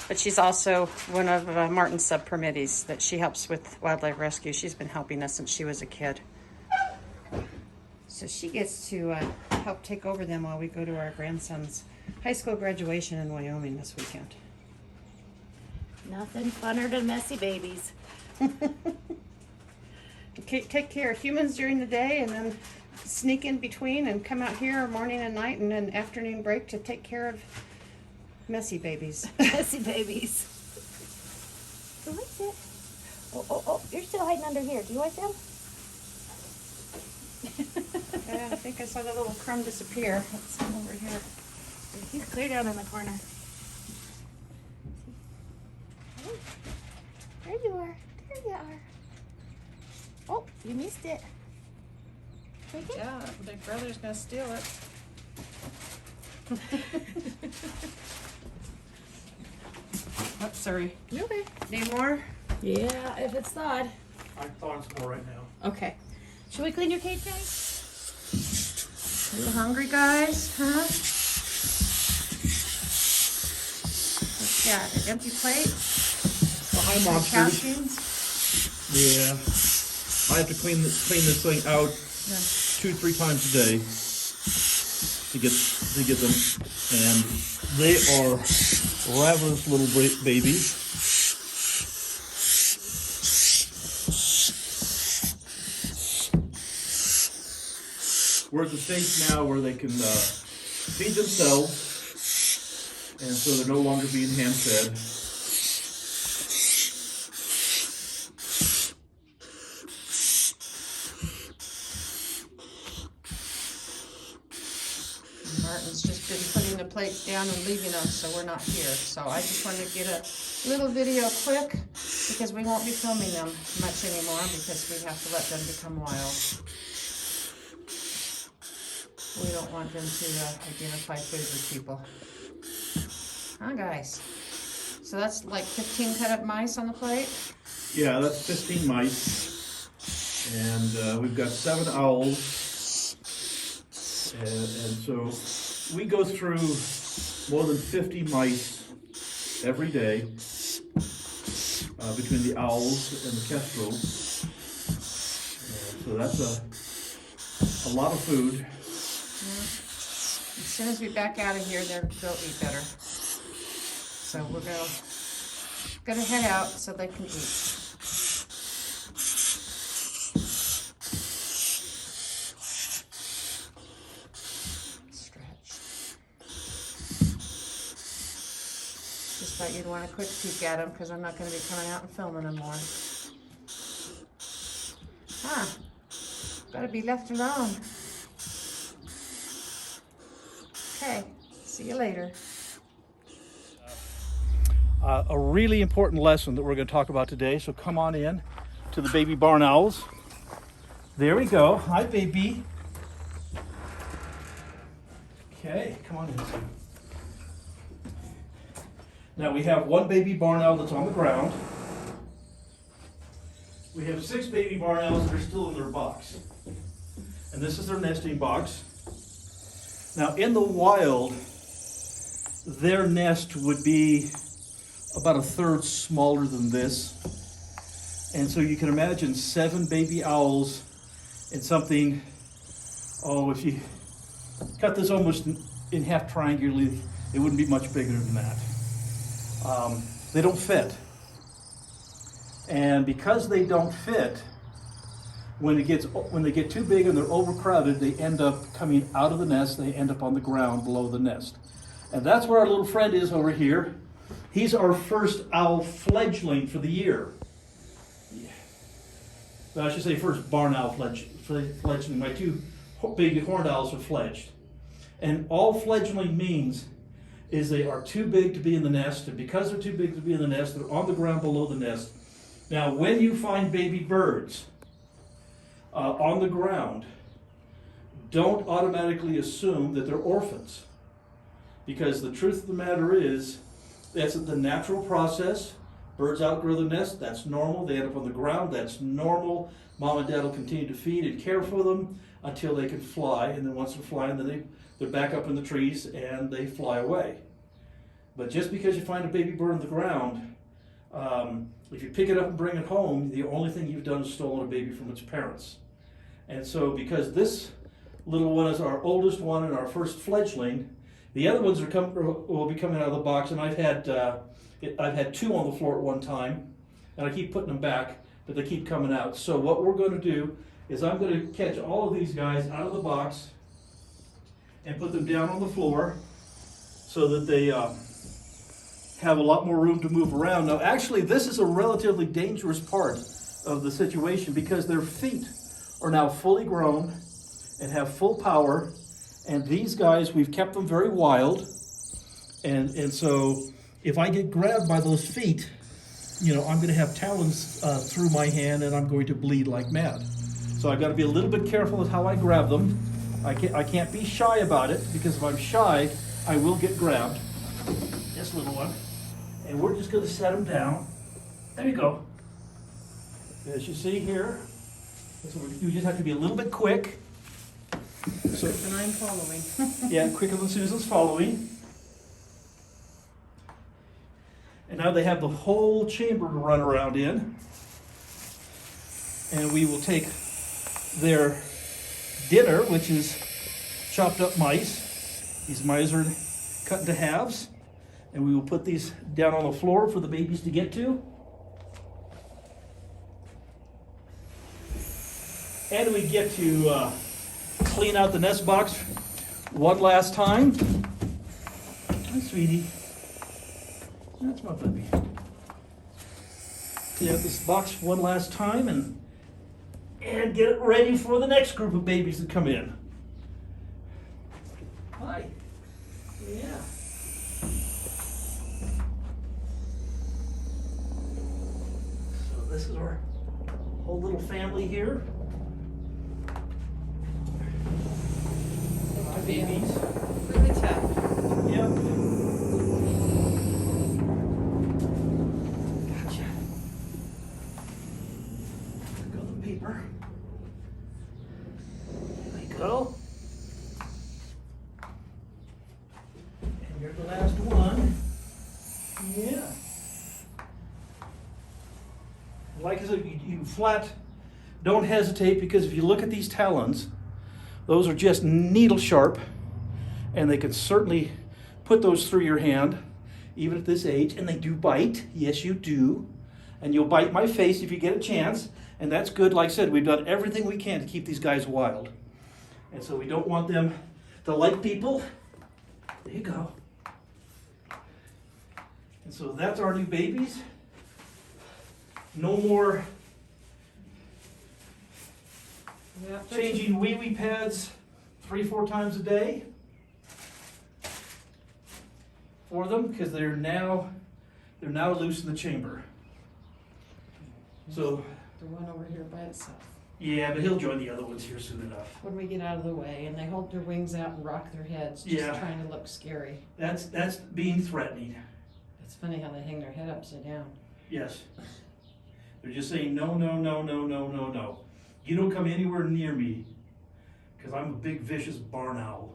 but she's also one of Martin's sub-permittees that she helps with wildlife rescue. She's been helping us since she was a kid. So she gets to help take over them while we go to our grandson's high school graduation in Wyoming this weekend. Nothing funner than messy babies. Take care of humans during the day and then sneak in between and come out here morning and night and an afternoon break to take care of messy babies. Messy babies. Who likes it? Oh, oh, oh, you're still hiding under here. Do you like them? Yeah, I think I saw that little crumb disappear. Let's come over here. He's clear down in the corner. Oh, there you are. There you are. Oh, you missed it. Take it? Yeah, Big Brother's gonna steal it. Oops, sorry. You okay? Need more? Yeah, if it's thawed. I'm thawing some more right now. Okay. Should we clean your cage, Jenny? Are you hungry, guys? Huh? What's that? An empty plate? Well, hi, Some monsters. cashews? Yeah. I have to clean this thing out 2-3 times a day to get them, and they are ravenous little babies. We're at the stage now where they can feed themselves, and so they're no longer being hand fed. Martin's just been putting the plates down and leaving them, so we're not here. So I just wanted to get a little video quick because we won't be filming them much anymore because we have to let them become wild. We don't want them to identify food with people. Huh, guys? So that's like 15 cut up mice on the plate? Yeah, that's 15 mice, and we've got 7 owls. And so we go through more than 50 mice every day between the owls and the kestrels. So that's a lot of food. Yeah. As soon as we back out of here, they'll eat better. So we're gonna head out so they can eat. Just thought you'd want a quick peek at them because I'm not going to be coming out and filming them more. Huh. Gotta be left alone. Okay. See you later. A really important lesson that we're going to talk about today. So come on in to the baby barn owls. There we go. Hi, baby. Okay, come on in. Now we have one baby barn owl that's on the ground. We have 6 baby barn owls that are still in their box. And this is their nesting box. Now in the wild, their nest would be about 1/3 smaller than this. And so you can imagine 7 baby owls in something, if you cut this almost in half triangularly, it wouldn't be much bigger than that. They don't fit. And because they don't fit, when they get too big and they're overcrowded, they end up coming out of the nest, they end up on the ground below the nest. And that's where our little friend is over here. He's our first owl fledgling for the year. Well, I should say first barn owl fledgling. My 2 baby horned owls are fledged. And all fledgling means is they are too big to be in the nest, and because they're too big to be in the nest, they're on the ground below the nest. Now, when you find baby birds on the ground, don't automatically assume that they're orphans, because the truth of the matter is, that's the natural process. Birds outgrow the nest, that's normal. They end up on the ground, that's normal. Mom and dad will continue to feed and care for them until they can fly, and then once they're flying, then they're back up in the trees and they fly away. But just because you find a baby bird on the ground, if you pick it up and bring it home, the only thing you've done is stolen a baby from its parents. And so because this little one is our oldest one and our first fledgling, the other ones will be coming out of the box, and I've had 2 on the floor at one time, and I keep putting them back, but they keep coming out. So what we're going to do is I'm going to catch all of these guys out of the box and put them down on the floor so that they have a lot more room to move around. Now, actually, this is a relatively dangerous part of the situation because their feet are now fully grown and have full power. And these guys, we've kept them very wild. And so if I get grabbed by those feet, I'm going to have talons through my hand and I'm going to bleed like mad. So I've got to be a little bit careful with how I grab them. I can't be shy about it, because if I'm shy, I will get grabbed. This little one. And we're just going to set them down. There you go. As you see here, so you just have to be a little bit quick. So, And I'm following. yeah, quicker than Susan's following. And now they have the whole chamber to run around in. And we will take their dinner, which is chopped up mice. These mice are cut into halves. And we will put these down on the floor for the babies to get to. And we get to clean out the nest box one last time. Hi, sweetie. That's my baby. Clean out this box one last time and get it ready for the next group of babies to come in. Hi. Yeah. So this is our whole little family here. My babies. Really tough. Yep. Gotcha. There go the paper. There you go. And you're the last one. Yeah. Like I said, you flat, don't hesitate, because if you look at these talons, those are just needle sharp, and they can certainly put those through your hand, even at this age, and they do bite. Yes, you do. And you'll bite my face if you get a chance, and that's good. Like I said, we've done everything we can to keep these guys wild. And so we don't want them to like people. There you go. And so that's our new babies. No more Yep. changing wee-wee pads 3-4 times a day for them, because they're now loose in the chamber. So The one over here by itself. yeah, but he'll join the other ones here soon enough. When we get out of the way, and they hold their wings out and rock their heads, just Yeah. trying to look scary. That's being threatening. It's funny how they hang their head upside down. Yes. They're just saying no, no, no, no, no, no, no. You don't come anywhere near me, because I'm a big vicious barn owl.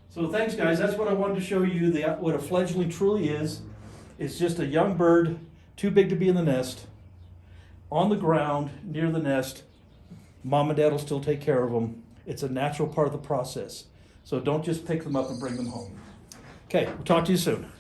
So thanks, guys. That's what I wanted to show you, what a fledgling truly is. It's just a young bird, too big to be in the nest, on the ground near the nest. Mom and Dad will still take care of them. It's a natural part of the process. So don't just pick them up and bring them home. Okay, we'll talk to you soon.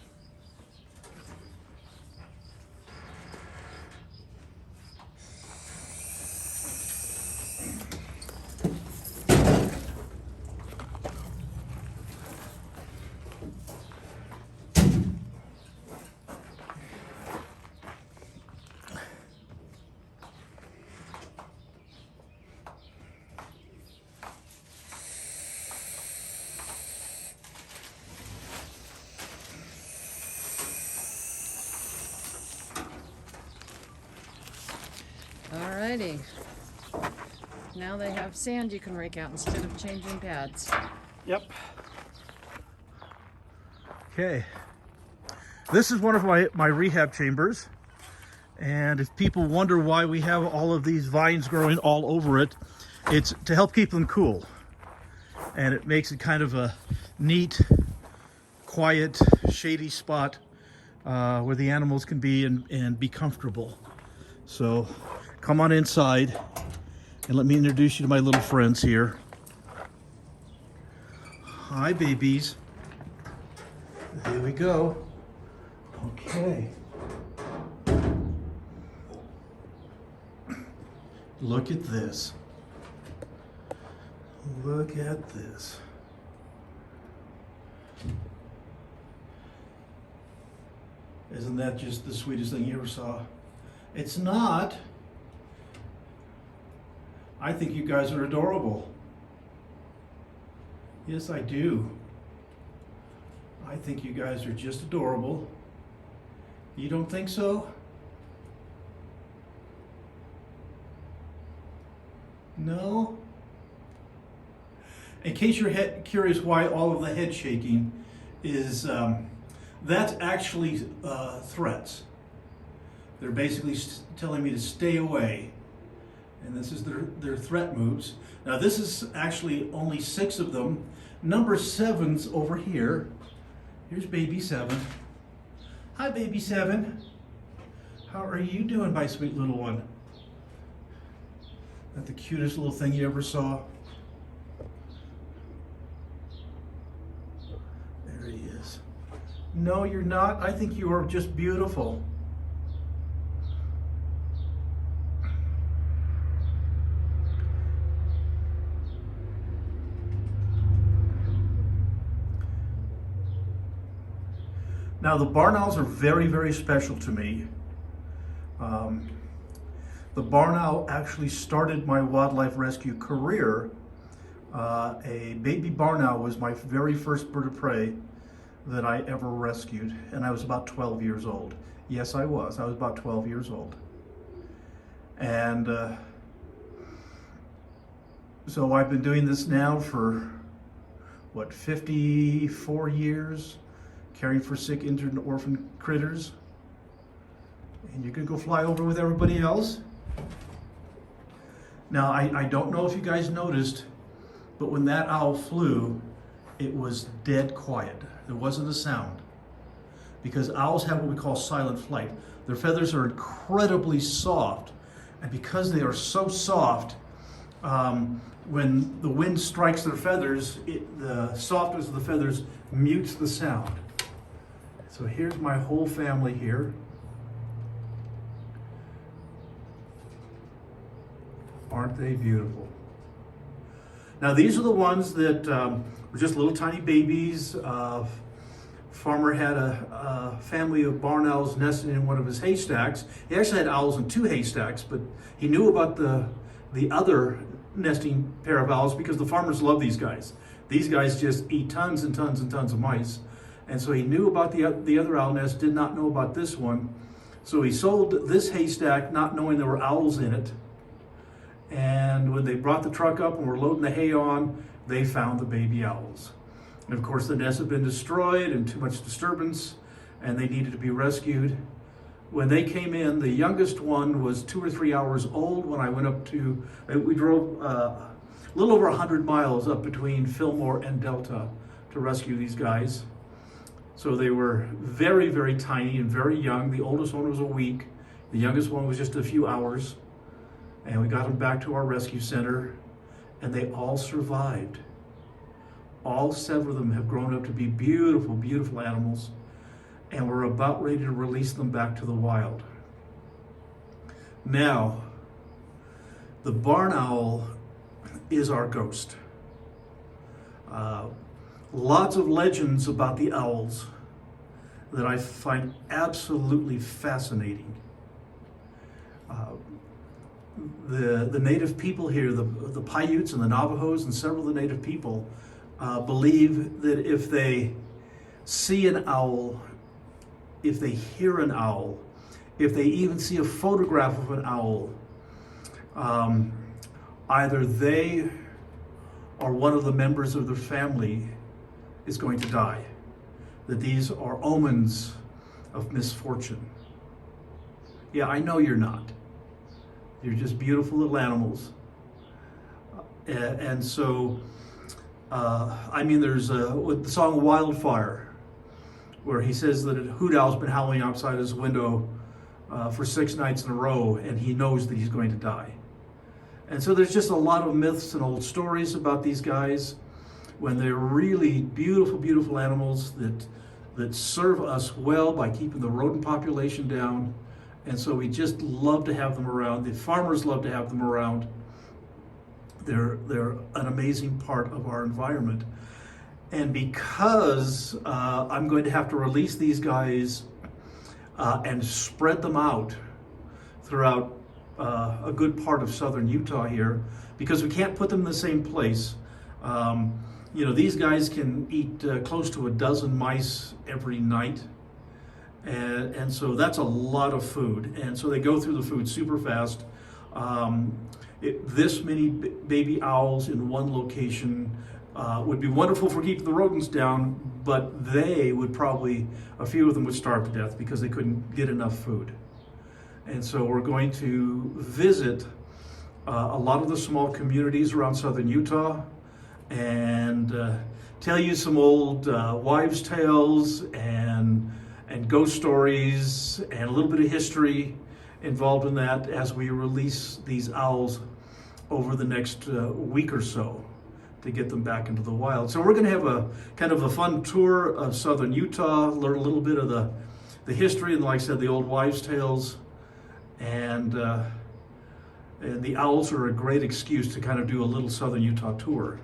Alrighty. Now they have sand you can rake out instead of changing pads. Yep. Okay. This is one of my rehab chambers. And if people wonder why we have all of these vines growing all over it, it's to help keep them cool. And it makes it kind of a neat, quiet, shady spot where the animals can be and be comfortable. So come on inside and let me introduce you to my little friends here. Hi, babies. There we go. Okay. Look at this. Look at this. Isn't that just the sweetest thing you ever saw? It's not. I think you guys are adorable. Yes, I do. I think you guys are just adorable. You don't think so? No? In case you're curious why all of the head shaking is, that's actually threats. They're basically telling me to stay away. And this is their threat moves. Now this is actually only 6 of them. Number 7's over here. Here's baby 7. Hi baby 7. How are you doing, my sweet little one? That the cutest little thing you ever saw? There he is. No, you're not. I think you are just beautiful. Now the barn owls are very, very special to me. The barn owl actually started my wildlife rescue career. A baby barn owl was my very first bird of prey that I ever rescued, and I was about 12 years old. Yes, I was about 12 years old. And so I've been doing this now for, what, 54 years? Caring for sick, injured, and orphaned critters. And you can go fly over with everybody else. Now, I don't know if you guys noticed, but when that owl flew, it was dead quiet. There wasn't a sound. Because owls have what we call silent flight. Their feathers are incredibly soft. And because they are so soft, when the wind strikes their feathers, the softness of the feathers mutes the sound. So here's my whole family here. Aren't they beautiful? Now these are the ones that were just little tiny babies. Farmer had a family of barn owls nesting in one of his haystacks. He actually had owls in 2 haystacks, but he knew about the other nesting pair of owls because the farmers love these guys. These guys just eat tons and tons and tons of mice. And so he knew about the other owl nest, did not know about this one. So he sold this haystack not knowing there were owls in it. And when they brought the truck up and were loading the hay on, they found the baby owls. And of course the nest had been destroyed and too much disturbance, and they needed to be rescued. When they came in, the youngest one was 2 or 3 hours old when I went up to, we drove a little over 100 miles up between Fillmore and Delta to rescue these guys. So they were very, very tiny and very young. The oldest one was a week. The youngest one was just a few hours. And we got them back to our rescue center, and they all survived. All 7 of them have grown up to be beautiful, beautiful animals, and we're about ready to release them back to the wild. Now, the barn owl is our ghost. Lots of legends about the owls that I find absolutely fascinating. The native people here, the Paiutes and the Navajos and several of the native people believe that if they see an owl, if they hear an owl, if they even see a photograph of an owl, either they or one of the members of their family is going to die. That these are omens of misfortune. Yeah, I know you're not. You're just beautiful little animals. And so, I mean, there's with the song Wildfire, where he says that a hoot owl's been howling outside his window for 6 nights in a row, and he knows that he's going to die. And so there's just a lot of myths and old stories about these guys when they're really beautiful, beautiful animals that serve us well by keeping the rodent population down. And so we just love to have them around. The farmers love to have them around. They're an amazing part of our environment. And because I'm going to have to release these guys and spread them out throughout a good part of southern Utah here, because we can't put them in the same place. You know, these guys can eat close to a dozen mice every night. And so that's a lot of food. And so they go through the food super fast. this many baby owls in one location would be wonderful for keeping the rodents down, but they would probably, a few of them would starve to death because they couldn't get enough food. And so we're going to visit a lot of the small communities around southern Utah and tell you some old wives' tales and ghost stories and a little bit of history involved in that as we release these owls over the next week or so to get them back into the wild. So we're going to have a kind of a fun tour of southern Utah, learn a little bit of the history and, like I said, the old wives' tales. And the owls are a great excuse to kind of do a little southern Utah tour.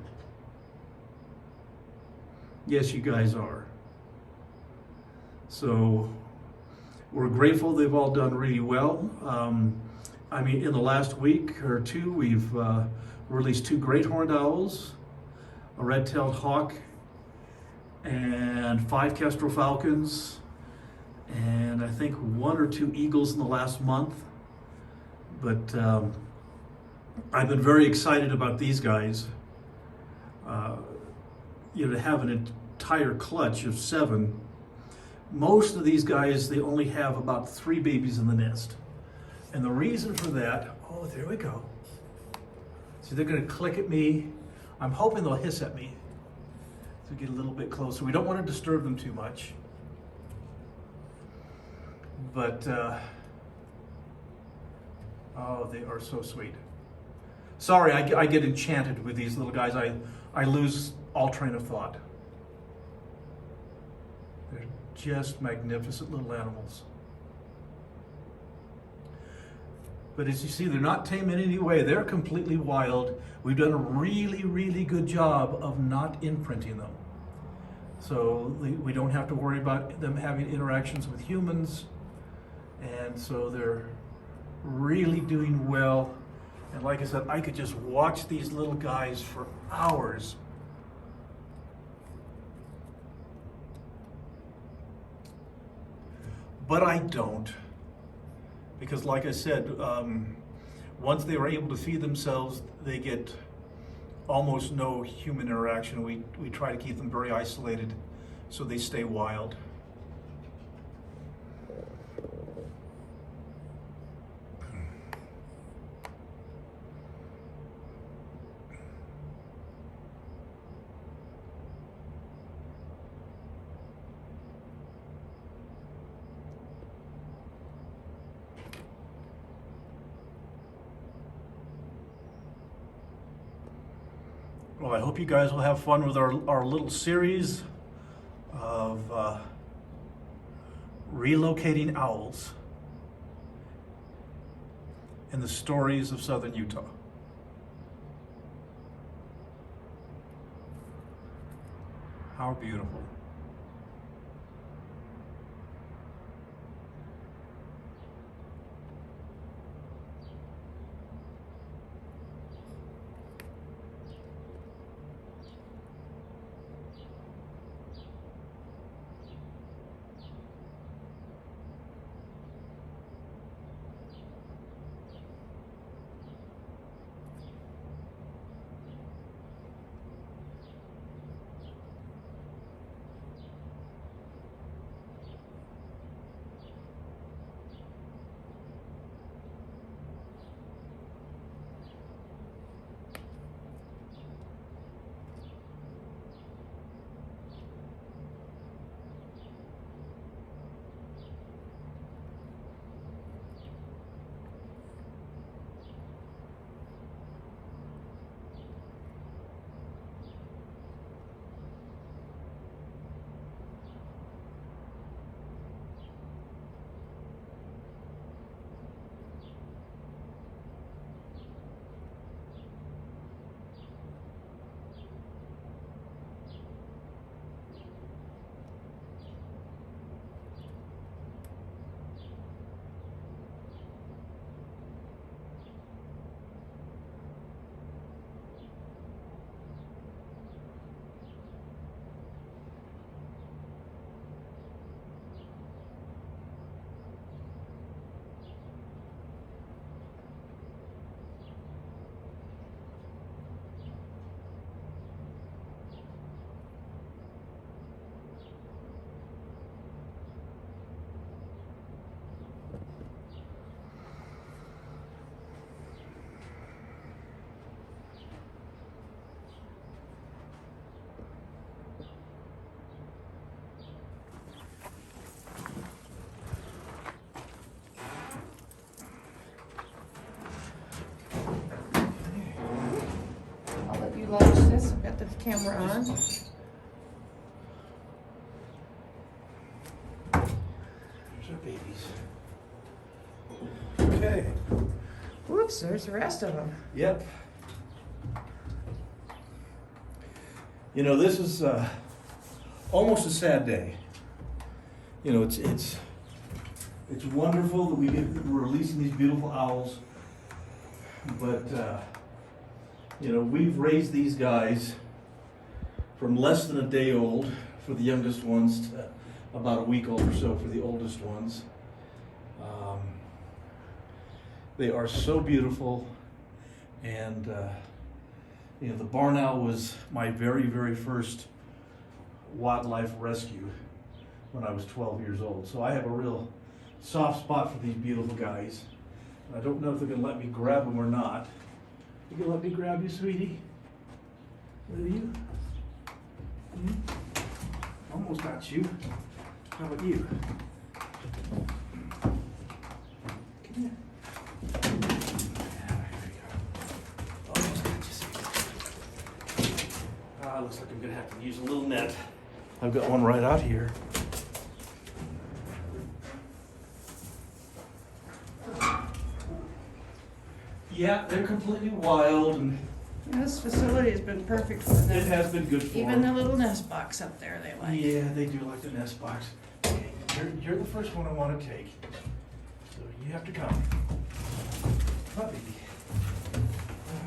Yes, you guys are. So we're grateful they've all done really well. I mean, in the last week or two, we've released 2 great horned owls, a red-tailed hawk, and 5 kestrel falcons, and I think 1 or 2 eagles in the last month. But I've been very excited about these guys. To have an entire clutch of 7. Most of these guys, they only have about 3 babies in the nest. And the reason for that, oh, there we go. So they're gonna click at me. I'm hoping they'll hiss at me to get a little bit closer. We don't want to disturb them too much. But, oh, they are so sweet. Sorry, I get enchanted with these little guys. I lose all train of thought. They're just magnificent little animals. But as you see, they're not tame in any way. They're completely wild. We've done a really, really good job of not imprinting them. So we don't have to worry about them having interactions with humans. And so they're really doing well. And like I said, I could just watch these little guys for hours. But I don't. Because like I said, once they are able to feed themselves, they get almost no human interaction. We try to keep them very isolated so they stay wild. Well, I hope you guys will have fun with our little series of relocating owls and the stories of southern Utah. How beautiful. camera on. There's our babies. Okay. Whoops, there's the rest of them. Yep. You know, this is almost a sad day. You know, it's wonderful that we're releasing these beautiful owls, but you know, we've raised these guys from less than a day old for the youngest ones to about a week old or so for the oldest ones. They are so beautiful, and you know, the barn owl was my very, very first wildlife rescue when I was 12 years old. So I have a real soft spot for these beautiful guys. I don't know if they're gonna let me grab them or not. You gonna let me grab you, sweetie? Will you? Almost got you. How about you? Come here. Looks like I'm gonna have to use a little net. I've got one right out here. Yeah, they're completely wild, and This facility has been perfect for them. it has been good for Even the them. little nest box up there, they like. Yeah, they do like the nest box. Okay, you're the first one I want to take, so you have to come. Puppy.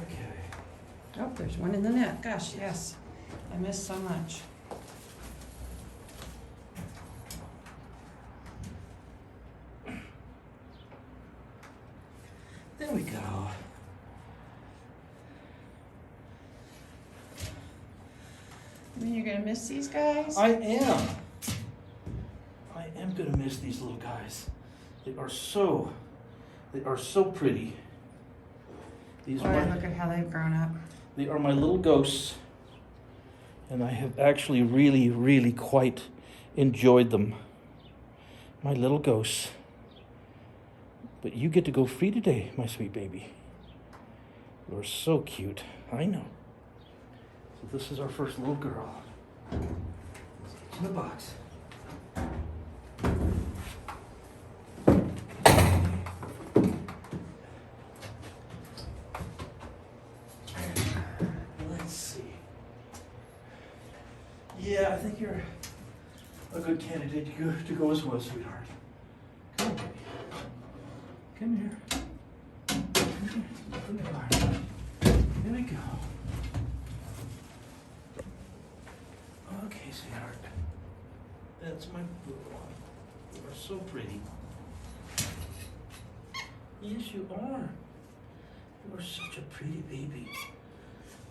Okay. Oh, there's one in the net. Gosh, yes. I missed so much. There we go. I mean, you're gonna miss these guys? I am gonna miss these little guys. They are so pretty. These Boy, are look at how they've grown up. they are my little ghosts, and I have actually really, really quite enjoyed them. My little ghosts. But you get to go free today, my sweet baby. You're so cute. I know. So this is our first little girl. It's in the box. Let's see. Yeah, I think you're a good candidate to go as well, sweetheart. Come on, baby. Come here. Come here. Come here. There we go. Okay, sweetheart. That's my blue one. You are so pretty. Yes, you are. You are such a pretty baby.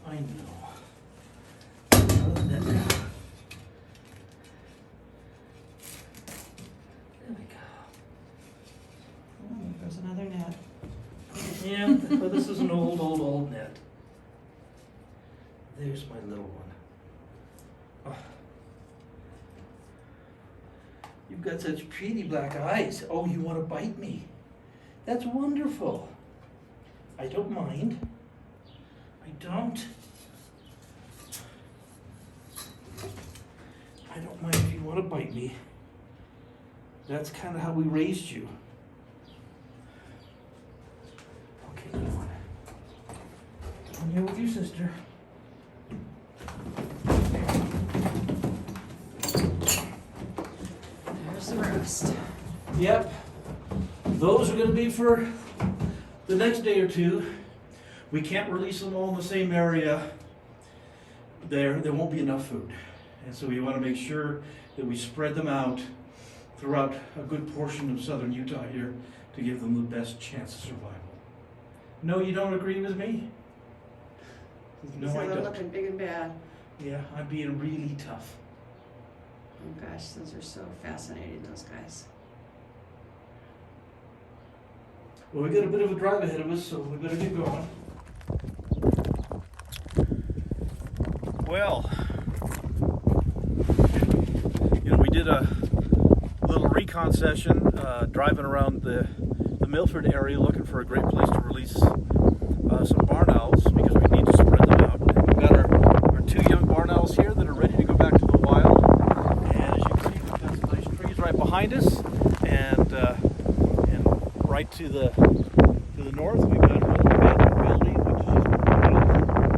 I know. There we go. Oh, there's another net. Yeah, but this is an old net. There's my little one. Oh. You've got such pretty black eyes. Oh, you want to bite me? That's wonderful. I don't mind. I don't. I don't mind if you want to bite me. That's kind of how we raised you. Okay, you want to come here with your sister. There's the rest. Yep. Those are going to be for the next day or two. We can't release them all in the same area. There won't be enough food. And so we want to make sure that we spread them out throughout a good portion of southern Utah here to give them the best chance of survival. No, you don't agree with me? No, So I they're don't. looking big and bad. Yeah, I'm being really tough. Oh gosh, those are so fascinating, those guys. Well, we got a bit of a drive ahead of us, so we better get going. Well, you know, we did a little recon session driving around the Milford area looking for a great place to release some barn owls because we need to spread them out. And we've got our two young barn males here that are ready to go back to the wild. And as you can see, we've got some nice trees right behind us, and right to the north, we've got a little abandoned building, which is just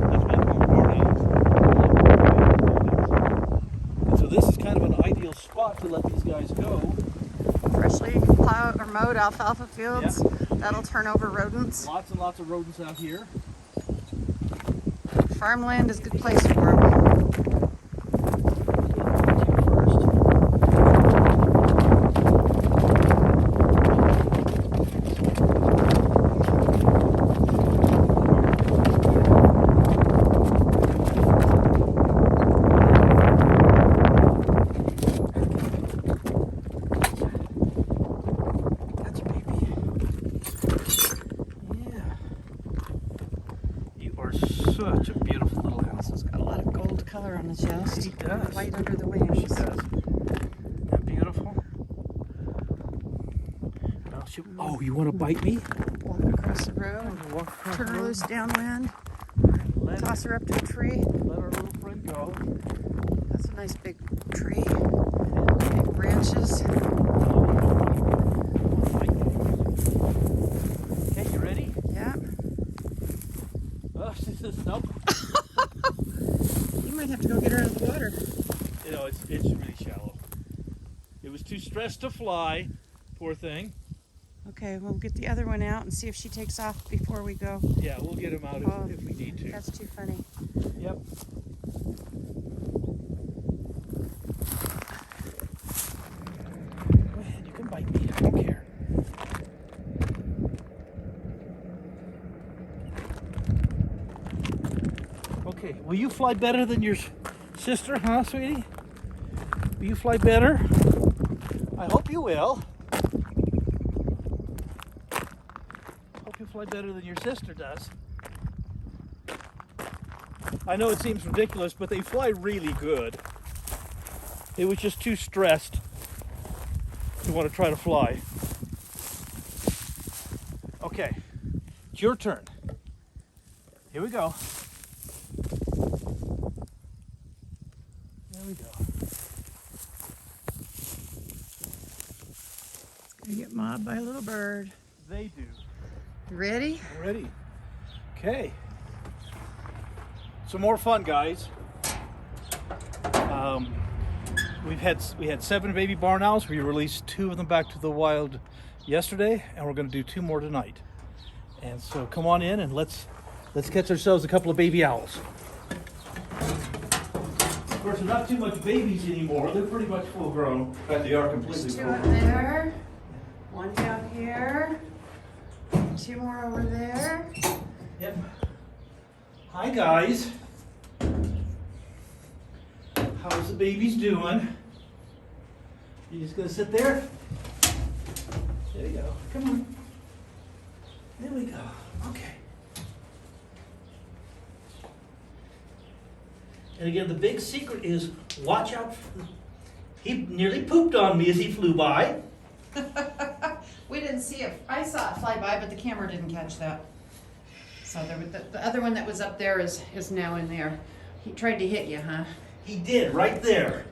that's what they call barn houses. And so this is kind of an ideal spot to let these guys go. Freshly plowed or mowed alfalfa fields. Yeah. That'll turn over rodents. Lots and lots of rodents out here. Farmland is a good place for them. Such a beautiful little house. It's got a lot of gold color on the chest. It does. White under the She wings. does. Isn't that beautiful? Well, oh, you want to bite me? Walk across the road. Walk across Turn the her road. loose downwind. Let, Toss her up to a tree. let our little friend go. That's a nice big tree. Big branches. Okay, you ready? Yeah. Oh, she says nope. You might have to go get her out of the water. You know, it's really shallow. It was too stressed to fly. Poor thing. Okay, we'll get the other one out and see if she takes off before we go. Yeah, we'll get him out Oh, if we need to. That's too funny. Yep. Go ahead, you can bite me. I don't care. Okay, will you fly better than your sister, huh, sweetie? Will you fly better? I hope you will. Hope you fly better than your sister does. I know it seems ridiculous, but they fly really good. It was just too stressed to want to try to fly. Okay, it's your turn. Here we go. There we go. Gonna get mobbed by a little bird. They do. You ready? Ready. Okay. Some more fun, guys. We had 7 baby barn owls. We released 2 of them back to the wild yesterday, and we're going to do 2 more tonight. And so come on in and let's catch ourselves a couple of baby owls. Of course, they're not too much babies anymore. They're pretty much full grown. In fact, they are completely There's 2 full up grown. there. 1 down here. 2 more over there. Yep. Hi, guys. How's the babies doing? You just gonna sit there? There you go. Come on. There we go. Okay. And again, the big secret is watch out. He nearly pooped on me as he flew by. We didn't see it. I saw it fly by, but the camera didn't catch that. So there was the other one that was up there is now in there. He tried to hit you, huh? He did, right there.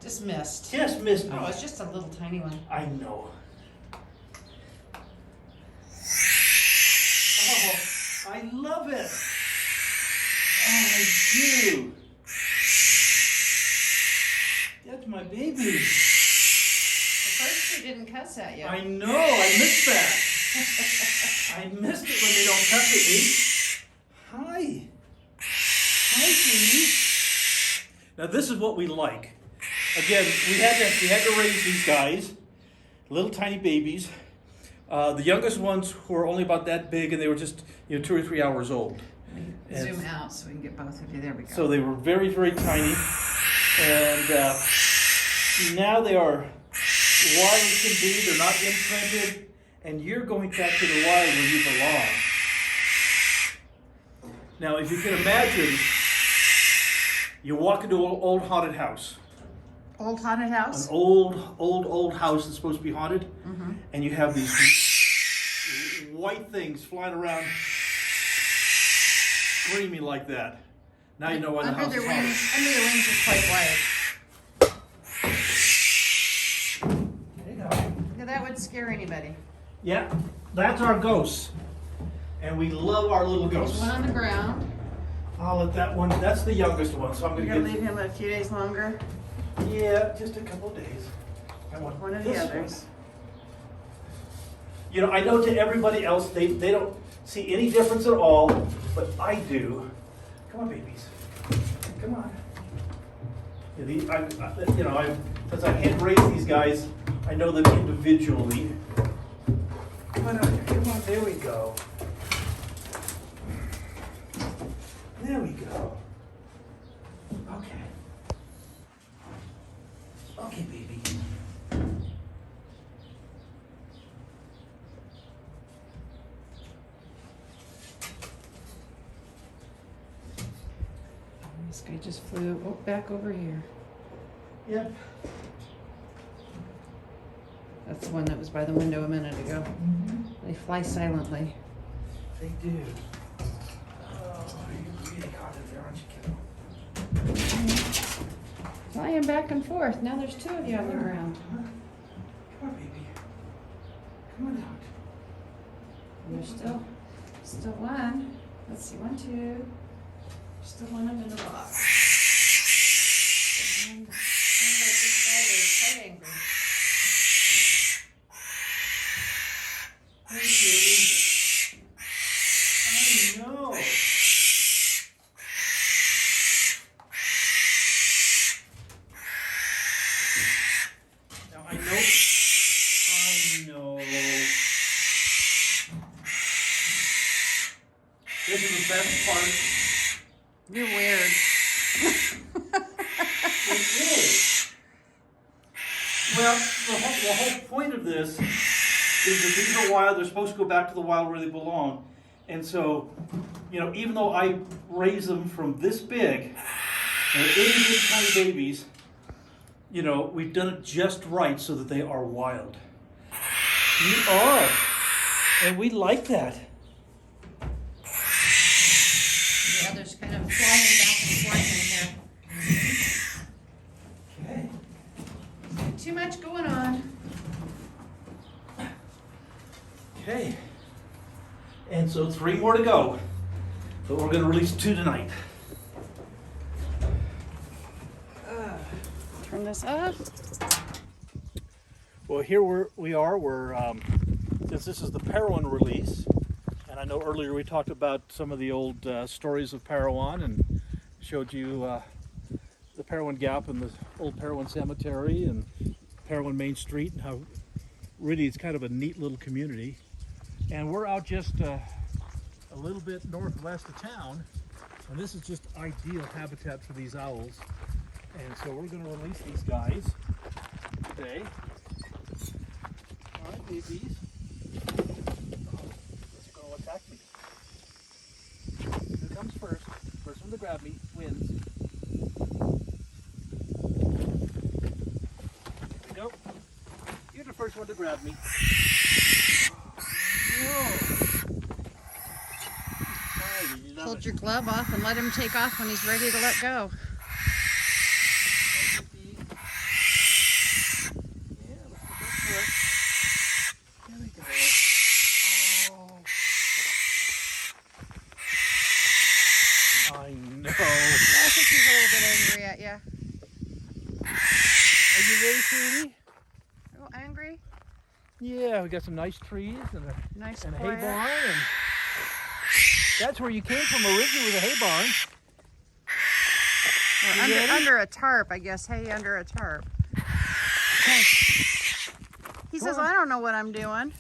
Just missed. Just missed me. Oh, it's just a little tiny one. I know. Oh, I love it. Oh, I do. That's my baby. The first 2 didn't cuss at you. I know, I missed that. I missed it when they don't cuss at me. Hi. Hi, sweetie. Now this is what we like. Again, we had to raise these guys, little tiny babies. The youngest ones were only about that big, and they were just 2 or 3 hours old. Zoom out so we can get both of you. There we go. So they were very, very tiny, and now they are wild as can be. They're not imprinted, and you're going back to the wild where you belong. Now, if you can imagine, you walk into an old haunted house. Old haunted house? An old house that's supposed to be haunted, and you have these white things flying around screaming like that. Now you know why the Under house the is wings, haunted. under the wings are quite white. There you go. Yeah, that would scare anybody. Yeah, that's our ghosts. And we love our little There's ghosts. one on the ground. I'll let that one, that's the youngest one, so I'm You're gonna gonna get. leave him a few days longer. Yeah, just a couple of days. I want One of the this others. You know, I know to everybody else, they don't see any difference at all, but I do. Come on, babies. Come on. Yeah, as I hand raise these guys, I know them individually. Come on, come on, there we go. There we go. Okay. Okay, baby. This guy just flew back over here. Yep. That's the one that was by the window a minute ago. Mm-hmm. They fly silently. They do. Oh, you're really hot in there, aren't you, kiddo? Flying back and forth. Now there's two of you on the ground. Come on, baby. Come on out. And there's still one. Let's see, 1, 2. Still one under the box. And sounds like this guy is quite angry. Hey, baby. I know. Now I know. This is the best part. You're weird. It is. Well, the whole point of this is that these are wild. They're supposed to go back to the wild where they belong. And so, even though I raise them from this big, they're itty bitty tiny babies, we've done it just right so that they are wild. We are. And we like that. The others kind of flying back and forth in here. Okay. Too much going on. Okay. And so 3 more to go. But we're going to release 2 tonight. Turn this up. Well, here we are. Since this is the Parowan release, and I know earlier we talked about some of the old stories of Parowan and showed you the Parowan Gap and the old Parowan Cemetery and Parowan Main Street and how really it's kind of a neat little community. And we're out just a little bit northwest of town, and this is just ideal habitat for these owls. And so we're going to release these guys today. All right, babies. What's going to attack me? Who comes first? First one to grab me wins. Here we go. You're the first one to grab me. Whoa. Hold your glove off and let him take off when he's ready to let go. I know. I think he's a little bit angry at you. Are you ready, sweetie? A little angry? Yeah, we got some nice trees and a Nice hay quiet. barn, and that's where you came from originally, with a hay barn. Well, You ready? under a tarp, I guess. Hay under a tarp. Okay. He Come says, on. I don't know what I'm doing.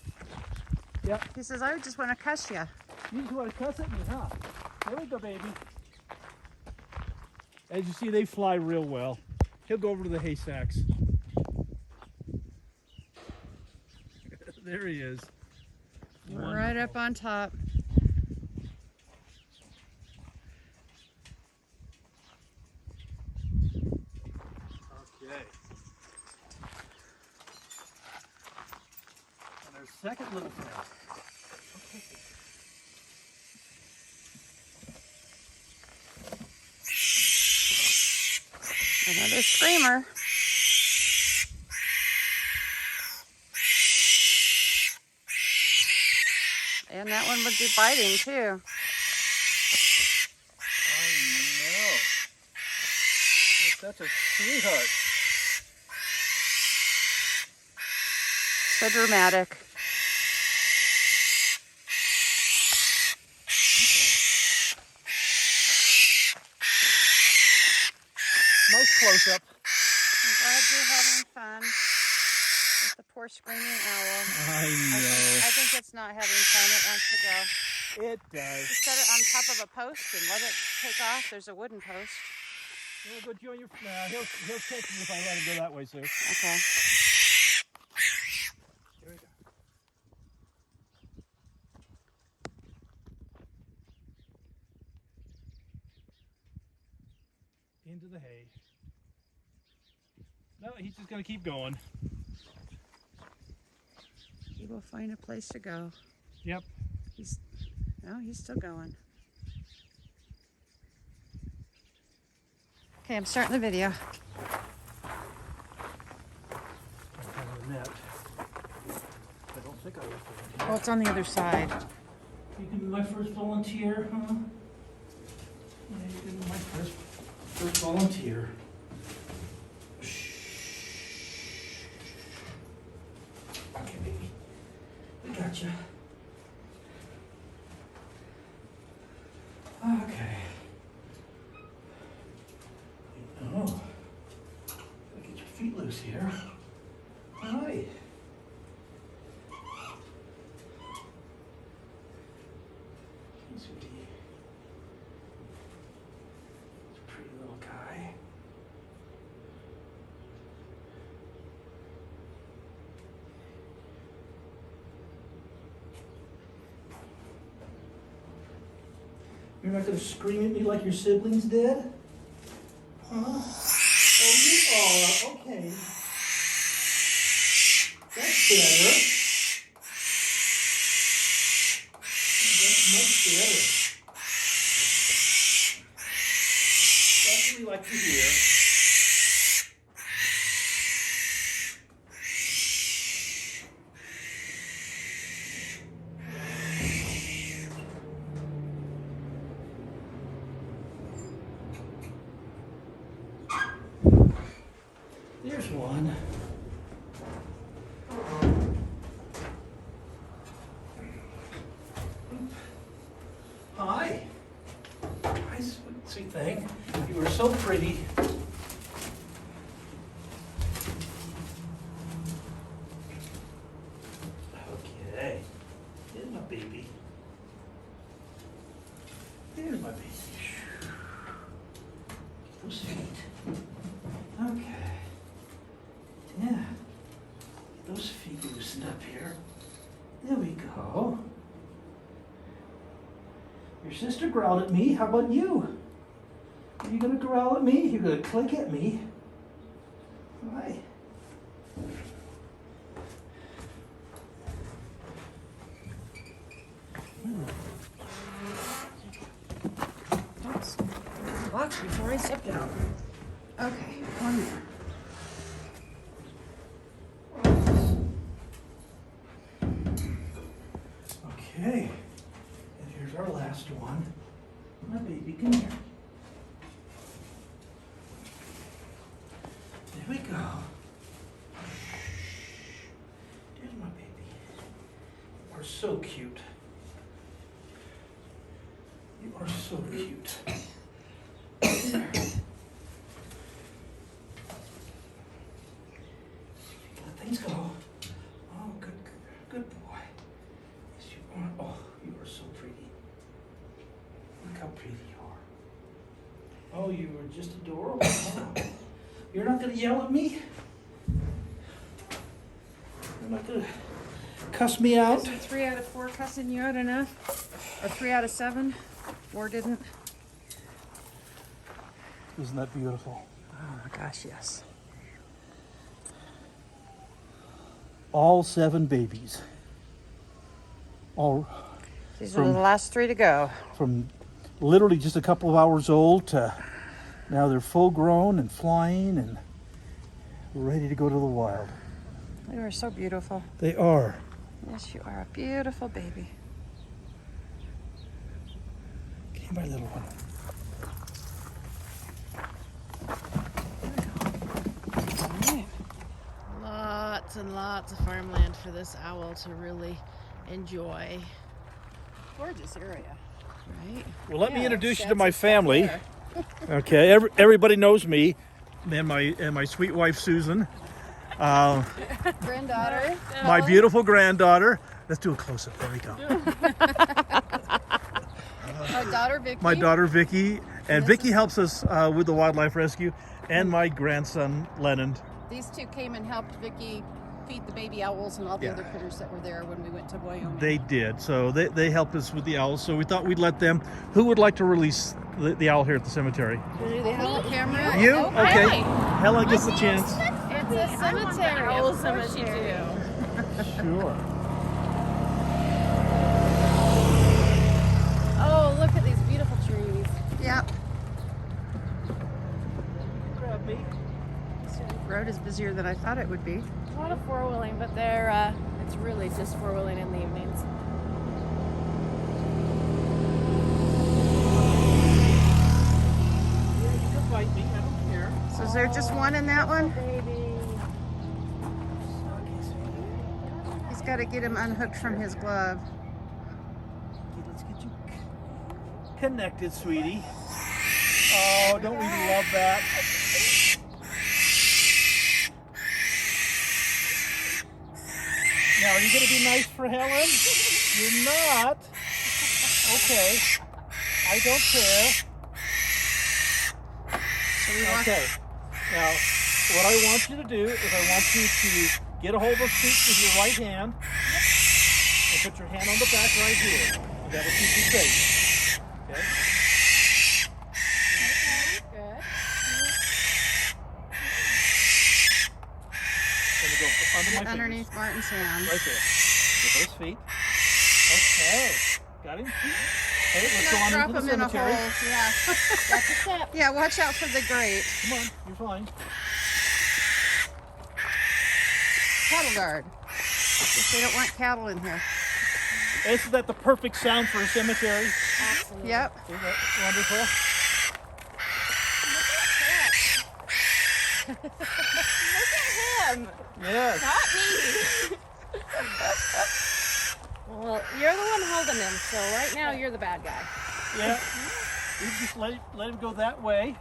Yep. He says, I just want to cuss you. You just want to cuss at me, huh? There we go, baby. As you see, they fly real well. He'll go over to the hay sacks. There he is. Right up on top. Okay. And our second little friend. Okay. Another screamer. And that one would be biting too. I know. It's such a sweetheart. So dramatic. Nice close-up. I'm glad you're having fun with the poor screaming owl. I know. I think it's not having fun. It wants to go. It does. Just set it on top of a post and let it take off. There's a wooden post. He'll go join your. He'll catch me if I let him go that way, sir. Okay. Here we go. Into the hay. No, he's just gonna keep going. He will find a place to go. Yep. He's still going. Okay, I'm starting the video. Net. I don't think I left it in Oh, it's on the other side. You can be my first volunteer, huh? Yeah, you can be my first volunteer. Shh. Okay, baby. We gotcha. Okay. Oh. Gotta get your feet loose here. Hi. Hey, sweetie. It's a pretty little guy. You're not gonna scream at me like your siblings did? Huh? Oh, you are. Okay. That's better. That's much better. That's what we like to hear. There's one. Hi. Hi, sweet thing. You were so pretty. Okay. Here's my baby. Here's my baby. Those feet. Okay. Yeah. Get those feet loosened up here. There we go. Your sister growled at me. How about you? Are you gonna growl at me? You're gonna click at me. Hi. Oops. Watch before I step down. Okay, one more. Okay. And here's our last one. My baby, come here. There we go. There's my baby. You are so cute. You are so cute. There. Let things go. Oh, good boy. Yes, you are. Oh, you are so pretty. Look how pretty you are. Oh, you are just adorable. Huh? You're not gonna yell at me? You're not gonna cuss me out? Is it 3 out of 4 cussing you out enough? Or 3 out of 7? 4 didn't? Isn't that beautiful? Oh my gosh, yes. All 7 babies. All These are the last 3 to go. from literally just a couple of hours old to Now they're full grown and flying and ready to go to the wild. You are so beautiful. They are. Yes, you are a beautiful baby. Okay, my little one. Lots and lots of farmland for this owl to really enjoy. Gorgeous area. Right? Well, let me Yeah, introduce you to sheds my and stuff family. there. Okay, everybody knows me and my sweet wife Susan, Granddaughter. my beautiful granddaughter. Let's do a close-up. There we go. My daughter Vicky. My daughter Vicky, and Vicky helps us with the wildlife rescue, and my grandson Lennon. These two came and helped Vicky feed the baby owls and all the Yeah. other critters that were there when we went to Wyoming. They did. So they helped us with the owls. So we thought we'd let them. Who would like to release the owl here at the cemetery? Do they have a camera? You? No. Okay. Helen gets the chance. It's a cemetery. owl cemetery. Sure. Oh, look at these beautiful trees. Yep. Grab me. Road is busier than I thought it would be. A lot of four-wheeling, but it's really just four-wheeling in the evenings. Yeah, you can fight me. I don't care. So is there just one in that one? He's got to get him unhooked from his glove. Okay, let's get you connected, sweetie. Oh, don't we love that? Now, are you going to be nice for Helen? You're not. Okay. I don't care. Okay. Now, what I want you to do is I want you to get a hold of his feet with your right hand and put your hand on the back right here. That'll keep you safe. Okay? Good. Let me go under my Underneath fingers. Martin's hand. Right there. Get those feet. Okay. Got him? Hey, let's go on Drop into him the in a cemetery. hole. Yeah. That's a step. Yeah, watch out for the grate. Come on, you're fine. Cattle guard. Guess they don't want cattle in here. Isn't that the perfect sound for a cemetery? Absolutely. Yep. Isn't that wonderful? Look at him. Yes. Not me. Well, you're the one holding him, so right now you're the bad guy. Yeah. You just let him go that way.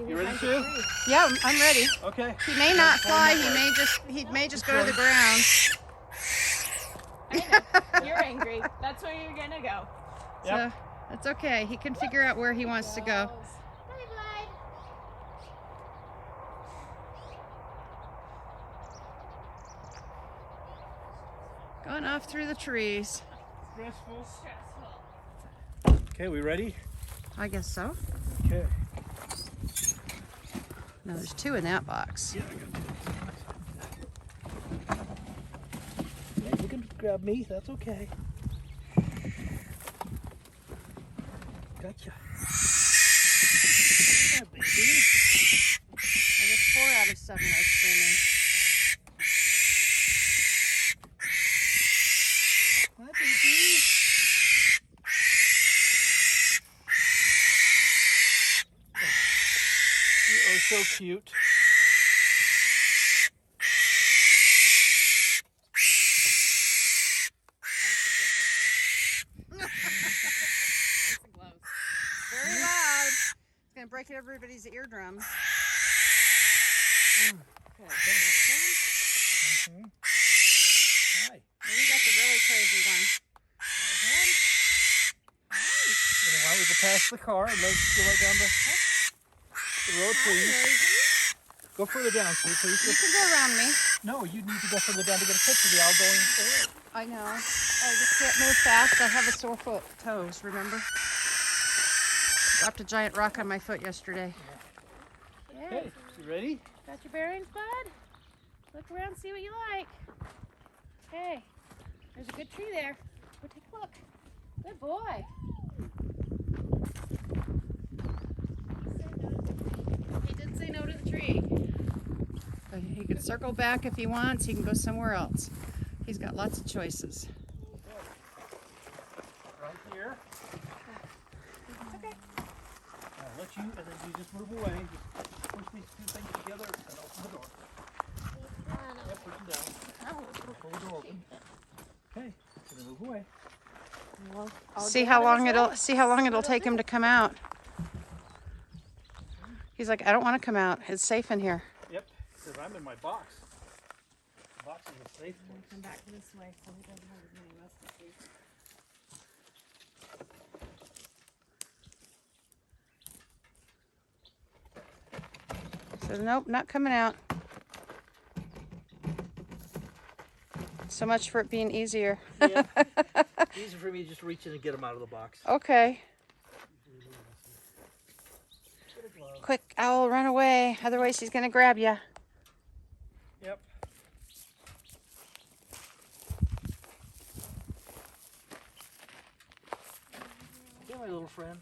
You ready, Sue? Yeah, I'm ready. Okay. He may not fly. He may just go to the ground. I know. You're angry. That's where you're gonna go. Yep. So that's okay. He can figure out where he wants to go. Going off through the trees. Stressful. Stressful. Okay, we ready? I guess so. Okay. No, there's two in that box. Yeah, you can grab me. That's okay. Gotcha. Yeah, baby. I guess 4 out of 7 are screaming. Hi, baby. You are so cute. Very loud. It's gonna break everybody's eardrums. Hi. We got the really crazy one. You know, why don't we go past the car and let's go right down the road, please. Go further down, please. You can go around me. No, you need to go further down to get a picture of the owl going forward. I know. I just can't move fast. I have a sore foot. Toes, remember? Dropped a giant rock on my foot yesterday. Okay, you ready? Got your bearings, bud? Look around, see what you like. Okay, there's a good tree there. Go take a look. Good boy. of the tree. But he can circle back if he wants. He can go somewhere else. He's got lots of choices. Right here. Okay. I'll let you, and then you just move away. Just push these two things together and open the door. Yep, push them down. Pull the door open. Okay, so then move away. See how long it'll take him to come out. He's like, I don't want to come out. It's safe in here. Yep, because I'm in my box. The box is a safe place. Come back this way so he doesn't have as many muscles. So nope, not coming out. So much for it being easier. Yeah. Easy for me to just reach in and get him out of the box. Okay. Get a glove. Quick, Owl, run away. Otherwise he's gonna grab you. Yep. Yeah, my little friend.